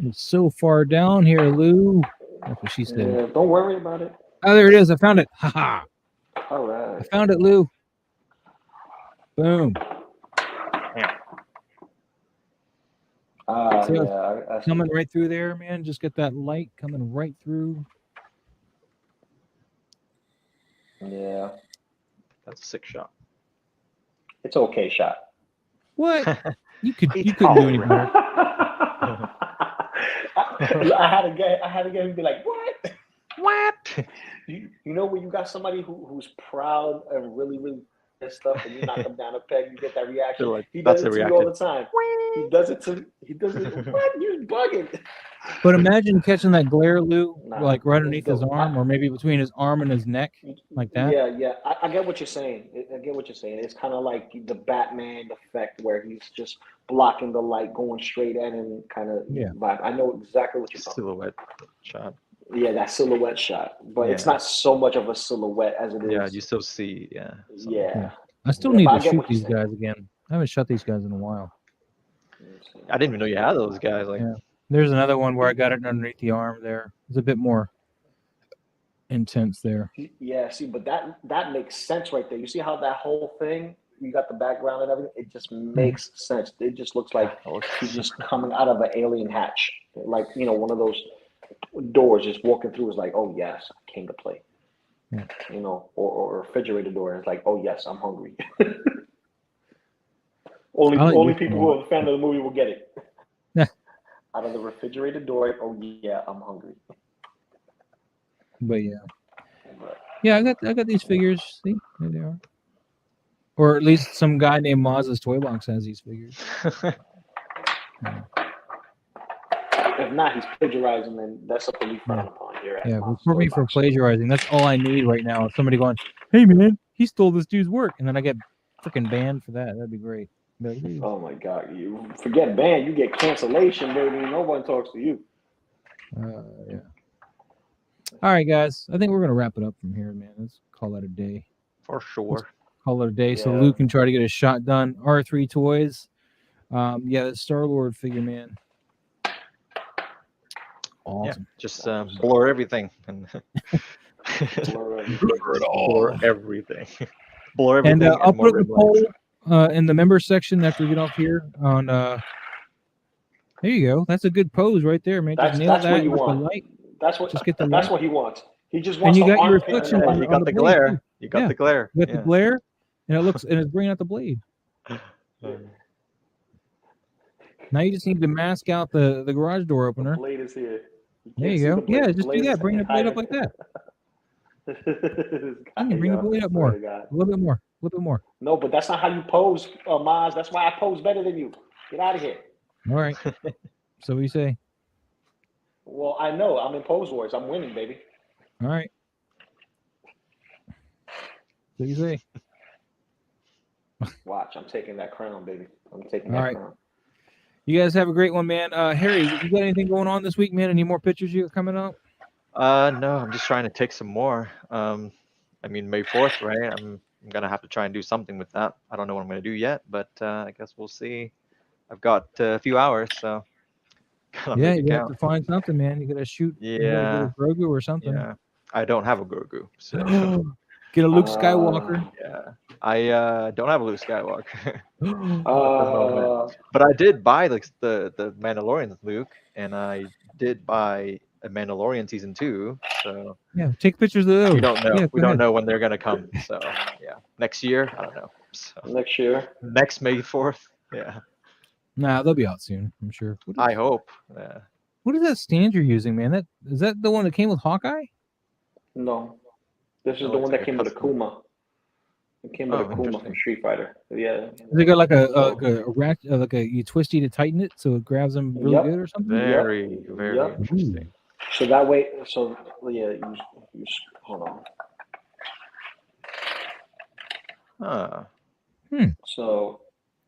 It's so far down here, Lou. That's what she said.
Yeah, don't worry about it.
Oh, there it is. I found it. Haha.
All
I
right.
found it, Lou. Boom. See how
Yeah, I see.
coming right through there, man. Just get that light coming right through.
Yeah,
That's a sick shot.
it's okay shot.
What? You couldn't do any
Tolerant.
better.
I had to get him to be like, what? What? You know when you got somebody who's proud and really pissed stuff and you knock them down a peg, you get that reaction.
Like,
He does
that's
it
a
to me all
reaction.
the time. He does it. What? You're bugging.
But imagine catching that glare, Lou,
Nah,
like right
it's
underneath his
dope.
arm, or maybe between his arm and his neck, like that.
Yeah. I get what you're saying. I get what you're saying. It's kind of like the Batman effect where he's just blocking the light, going straight at him, kind of vibe. I know exactly what you're talking about.
Silhouette shot.
Yeah, that silhouette shot. But it's
Yeah.
not so much of a silhouette as it is.
Yeah, you still see. Yeah. something.
Yeah.
I still
Yeah,
need
but I
to
get
shoot
what you're
these
saying.
guys again. I haven't shot these guys in a while.
I didn't even know you had those guys. Like,
Yeah. There's another one where I got it underneath the arm there. It's a bit more intense there.
Yeah, see, but that makes sense right there. You see how that whole thing, you got the background and everything, it just makes sense. It just looks like he's just coming out of an alien hatch. Like, one of those doors just walking through is like, oh yes, I came to play.
Yeah.
Or a refrigerator door, and it's like, oh yes, I'm hungry. Only
like
people who are a fan of the movie will get it.
Yeah.
Out of the refrigerator door, oh yeah, I'm hungry.
But yeah, I got these figures. See, there they are. Or at least some guy named Maz's Toy Box has these figures.
If not, he's plagiarizing, and that's something we frown upon here. At
Report me for plagiarizing. That's all I need right now. Somebody going, "Hey man, he stole this dude's work," and then I get freaking banned for that. That'd be great.
Oh my God! You forget ban, you get cancellation, baby. No one talks to you.
Yeah. All right, guys. I think we're gonna wrap it up from here, man. Let's call that a day.
for sure.
Call it a day. So
Yeah.
Luke can try to get his shot done. R3 Toys. The Star-Lord figure, man. Awesome.
Yeah, just blur everything and blur everything. Blur everything.
And I'll put
more
the
red lights.
poll in the member section after we get off here on There you go. That's a good pose right there, man. Just nail
That's what
that
you
with the
want.
light.
That's what
Just get the
that's
light.
what he wants. He just
And
wants
you
the
got your
armpit and
reflection
the
Yeah,
light.
you got the
blade,
glare.
too.
You got
Yeah.
the glare.
You got the glare, and it's bringing out the blade. Now you just need to mask out the garage door
The
opener.
blade is here.
There you go. Yeah, just do that. Bring the blade up like that. Bring the blade up more. A little bit more. A little bit more.
No, but that's not how you pose, Maz. That's why I pose better than you. Get out of here.
All right. So what you say?
Well, I know. I'm in pose wars. I'm winning, baby.
All right. So you say?
Watch. I'm taking that crown, baby. I'm taking
All
that
right.
crown.
You guys have a great one, man. Harry, you got anything going on this week, man? Any more pictures you got coming up?
No, I'm just trying to take some more. I mean, May 4th, right? I'm gonna have to try and do something with that. I don't know what I'm gonna do yet, but I guess we'll see. I've got a few hours, so gotta
Yeah,
make it
you have
count.
to find something, man. You gotta shoot. You gotta
Yeah,
get a Grogu or something.
yeah. I don't have a Grogu, so
Get a Luke Skywalker.
yeah. I don't have a Luke Skywalker at the moment,
Uh,
but I did buy like the Mandalorian Luke, and I did buy a Mandalorian season 2. So
Yeah, take pictures of those.
we don't know.
Yeah,
We
go
don't
ahead.
know when they're gonna come. So yeah, next year. I don't know. So
next year.
next May 4th. Yeah,
Nah, they'll be out soon, I'm sure.
I hope. Yeah.
What is that stand you're using, man? Is that the one that came with Hawkeye?
No. This is
That
the
looks
one
like
that
a
came with
custom.
Akuma. It came with
Oh,
Akuma from
interesting.
Street Fighter. Yeah.
Has it got like a
So-
ratchet, you twisty to tighten it so it grabs them really
Yep.
good or something?
Very, very
Yep.
interesting.
So that way, yeah, you hold on.
Huh.
So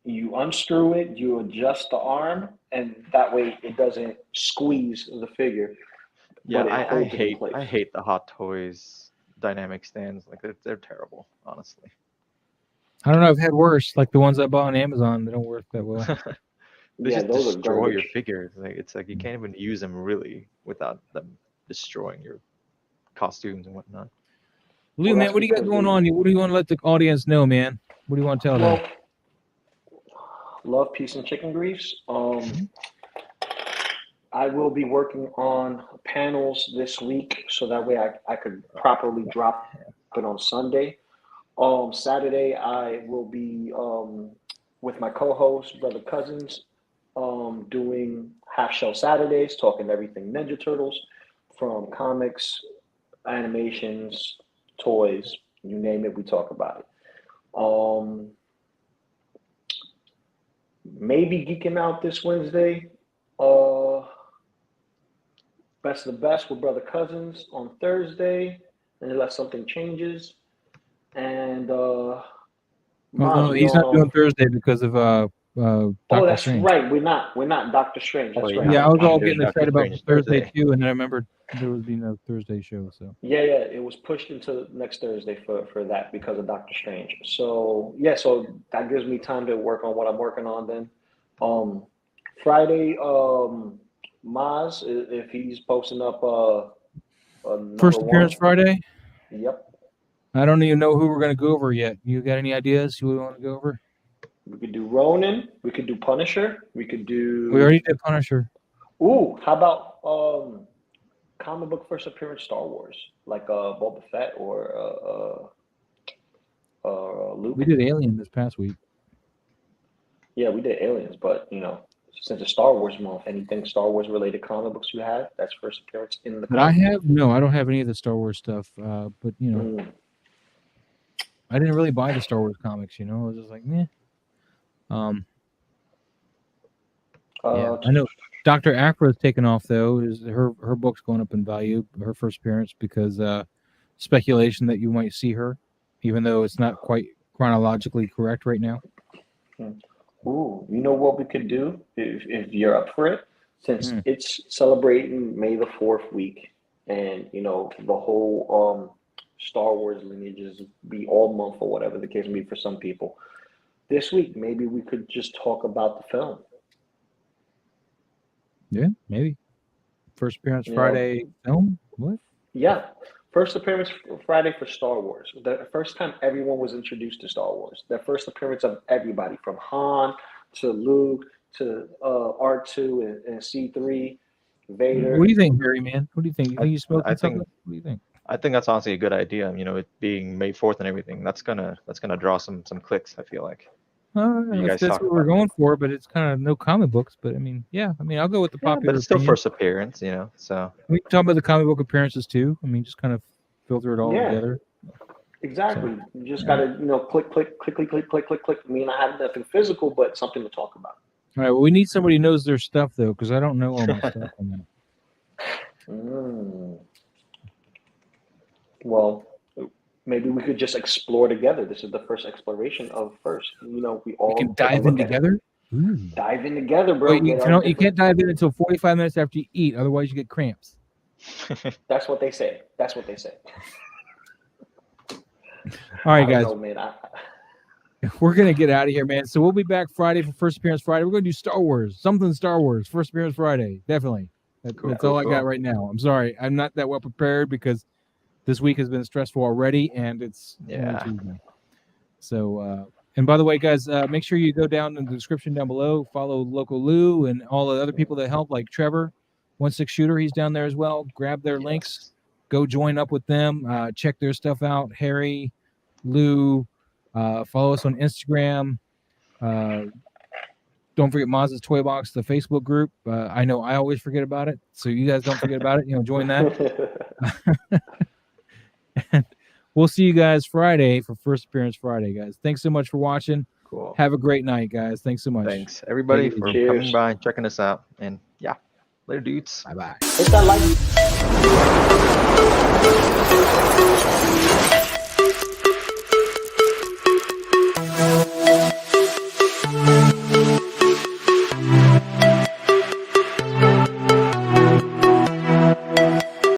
you unscrew it, you adjust the arm, and that way it doesn't squeeze the figure.
Yeah,
but it
I
holds it in
hate
place.
the Hot Toys dynamic stands. Like they're terrible, honestly.
I don't know. I've had worse, like the ones I bought on Amazon. They don't work that well.
They
Yeah,
just
those are
destroy your
garbage.
figures. Like it's like you can't even use them really without them destroying your costumes and whatnot.
Lou,
Well,
man,
that's
what do you got
because
going on? What do you want to let the audience know, man? What do you want to tell them?
Well, love, peace, and chicken grease. I will be working on panels this week, so that way I could properly drop it on Sunday. Saturday I will be with my co-host, Brother Cousins, doing Half Shell Saturdays, talking everything Ninja Turtles, from comics, animations, toys, you name it, we talk about it. Maybe geeking out this Wednesday. Best of the best with Brother Cousins on Thursday, unless something changes. And
Oh, no, he's not doing Thursday because of Doctor
that's
Strange.
right. We're not Doctor Strange. That's
Oh,
right.
Yeah, I was all
There's
getting excited
Doctor
about
Strange
Thursday
Thursday.
too, and then I remembered there would be no Thursday show. So
Yeah, it was pushed into next Thursday for that because of Doctor Strange. So yeah, so that gives me time to work on what I'm working on then. Friday, Maz, if he's posting up a
first
number
appearance
one.
Friday.
Yep.
I don't even know who we're gonna go over yet. You got any ideas who we want to go over?
We could do Ronin. We could do Punisher. We could do.
We already did Punisher.
Ooh, how about comic book first appearance Star Wars, like Boba Fett or Luke?
We did Alien this past week.
Yeah, we did Aliens, but since it's Star Wars month, anything Star Wars related comic books you have, that's first appearance in the.
But I have I don't have any of the Star Wars stuff. But I didn't really buy the Star Wars comics. I was just like, meh. Yeah, I know Dr. Aphra's taken off though. Is her book's going up in value, her first appearance, because speculation that you might see her, even though it's not quite chronologically correct right now.
Ooh, you know what we could do if you're up for it, since it's celebrating May the 4th week, and the whole Star Wars lineages be all month or whatever the case may be for some people. This week, maybe we could just talk about the film.
Yeah, maybe. First appearance Friday film? What?
Yeah. First appearance Friday for Star Wars. The first time everyone was introduced to Star Wars. The first appearance of everybody from Han to Luke to R2 and C3, Vader.
What do you think, Harry, man? What do you think? You think you smoking
I
something?
think-
What do you think?
I think that's honestly a good idea. You know, it being May 4th and everything. That's gonna draw some clicks. I feel like. You guys
That's
talk
what we're
about
going for, but it's kind of no comic books. But I mean, yeah, I mean, I'll go with the
Yeah,
popular
but it's still
opinion.
first appearance. You know, so
We can talk about the comic book appearances too. I mean, just kind of filter it all
Yeah.
together.
Exactly. You just gotta, click. I mean, I have nothing physical, but something to talk about.
All right. Well, we need somebody who knows their stuff though, because I don't know all my stuff. On that.
Well, maybe we could just explore together. This is the first exploration of first. We all
We can
take a
dive in
look at it.
together. Ooh.
Dive in together, bro.
Wait, you
Get our
can't
different-
dive in until 45 minutes after you eat, otherwise you get cramps.
That's what they say.
All right,
I
guys,
don't know, man.
we're gonna get out of here, man. So we'll be back Friday for First Appearance Friday. We're gonna do Star Wars, something Star Wars, First Appearance Friday, definitely. That's all I got right now. I'm sorry, I'm not that well prepared because this week has been stressful already, and it's only
Yeah.
Tuesday. So, and by the way, guys, make sure you go down in the description down below, follow Loco Lu and all the other people that help, like Trevor, 1/6 Shooter. He's down there as well. Grab their links, go join up with them, check their stuff out. Harry, Lou, follow us on Instagram. Don't forget Maz's Toy Box, the Facebook group. I know I always forget about it, so you guys don't forget about it. Join that. And we'll see you guys Friday for First Appearance Friday, guys. Thanks so much for watching.
Cool.
Have a great night, guys. Thanks so much.
Thanks everybody
Take it
for
easy.
coming
Cheers.
by, checking us out, and yeah, later, dudes.
Bye bye.
Hit that like.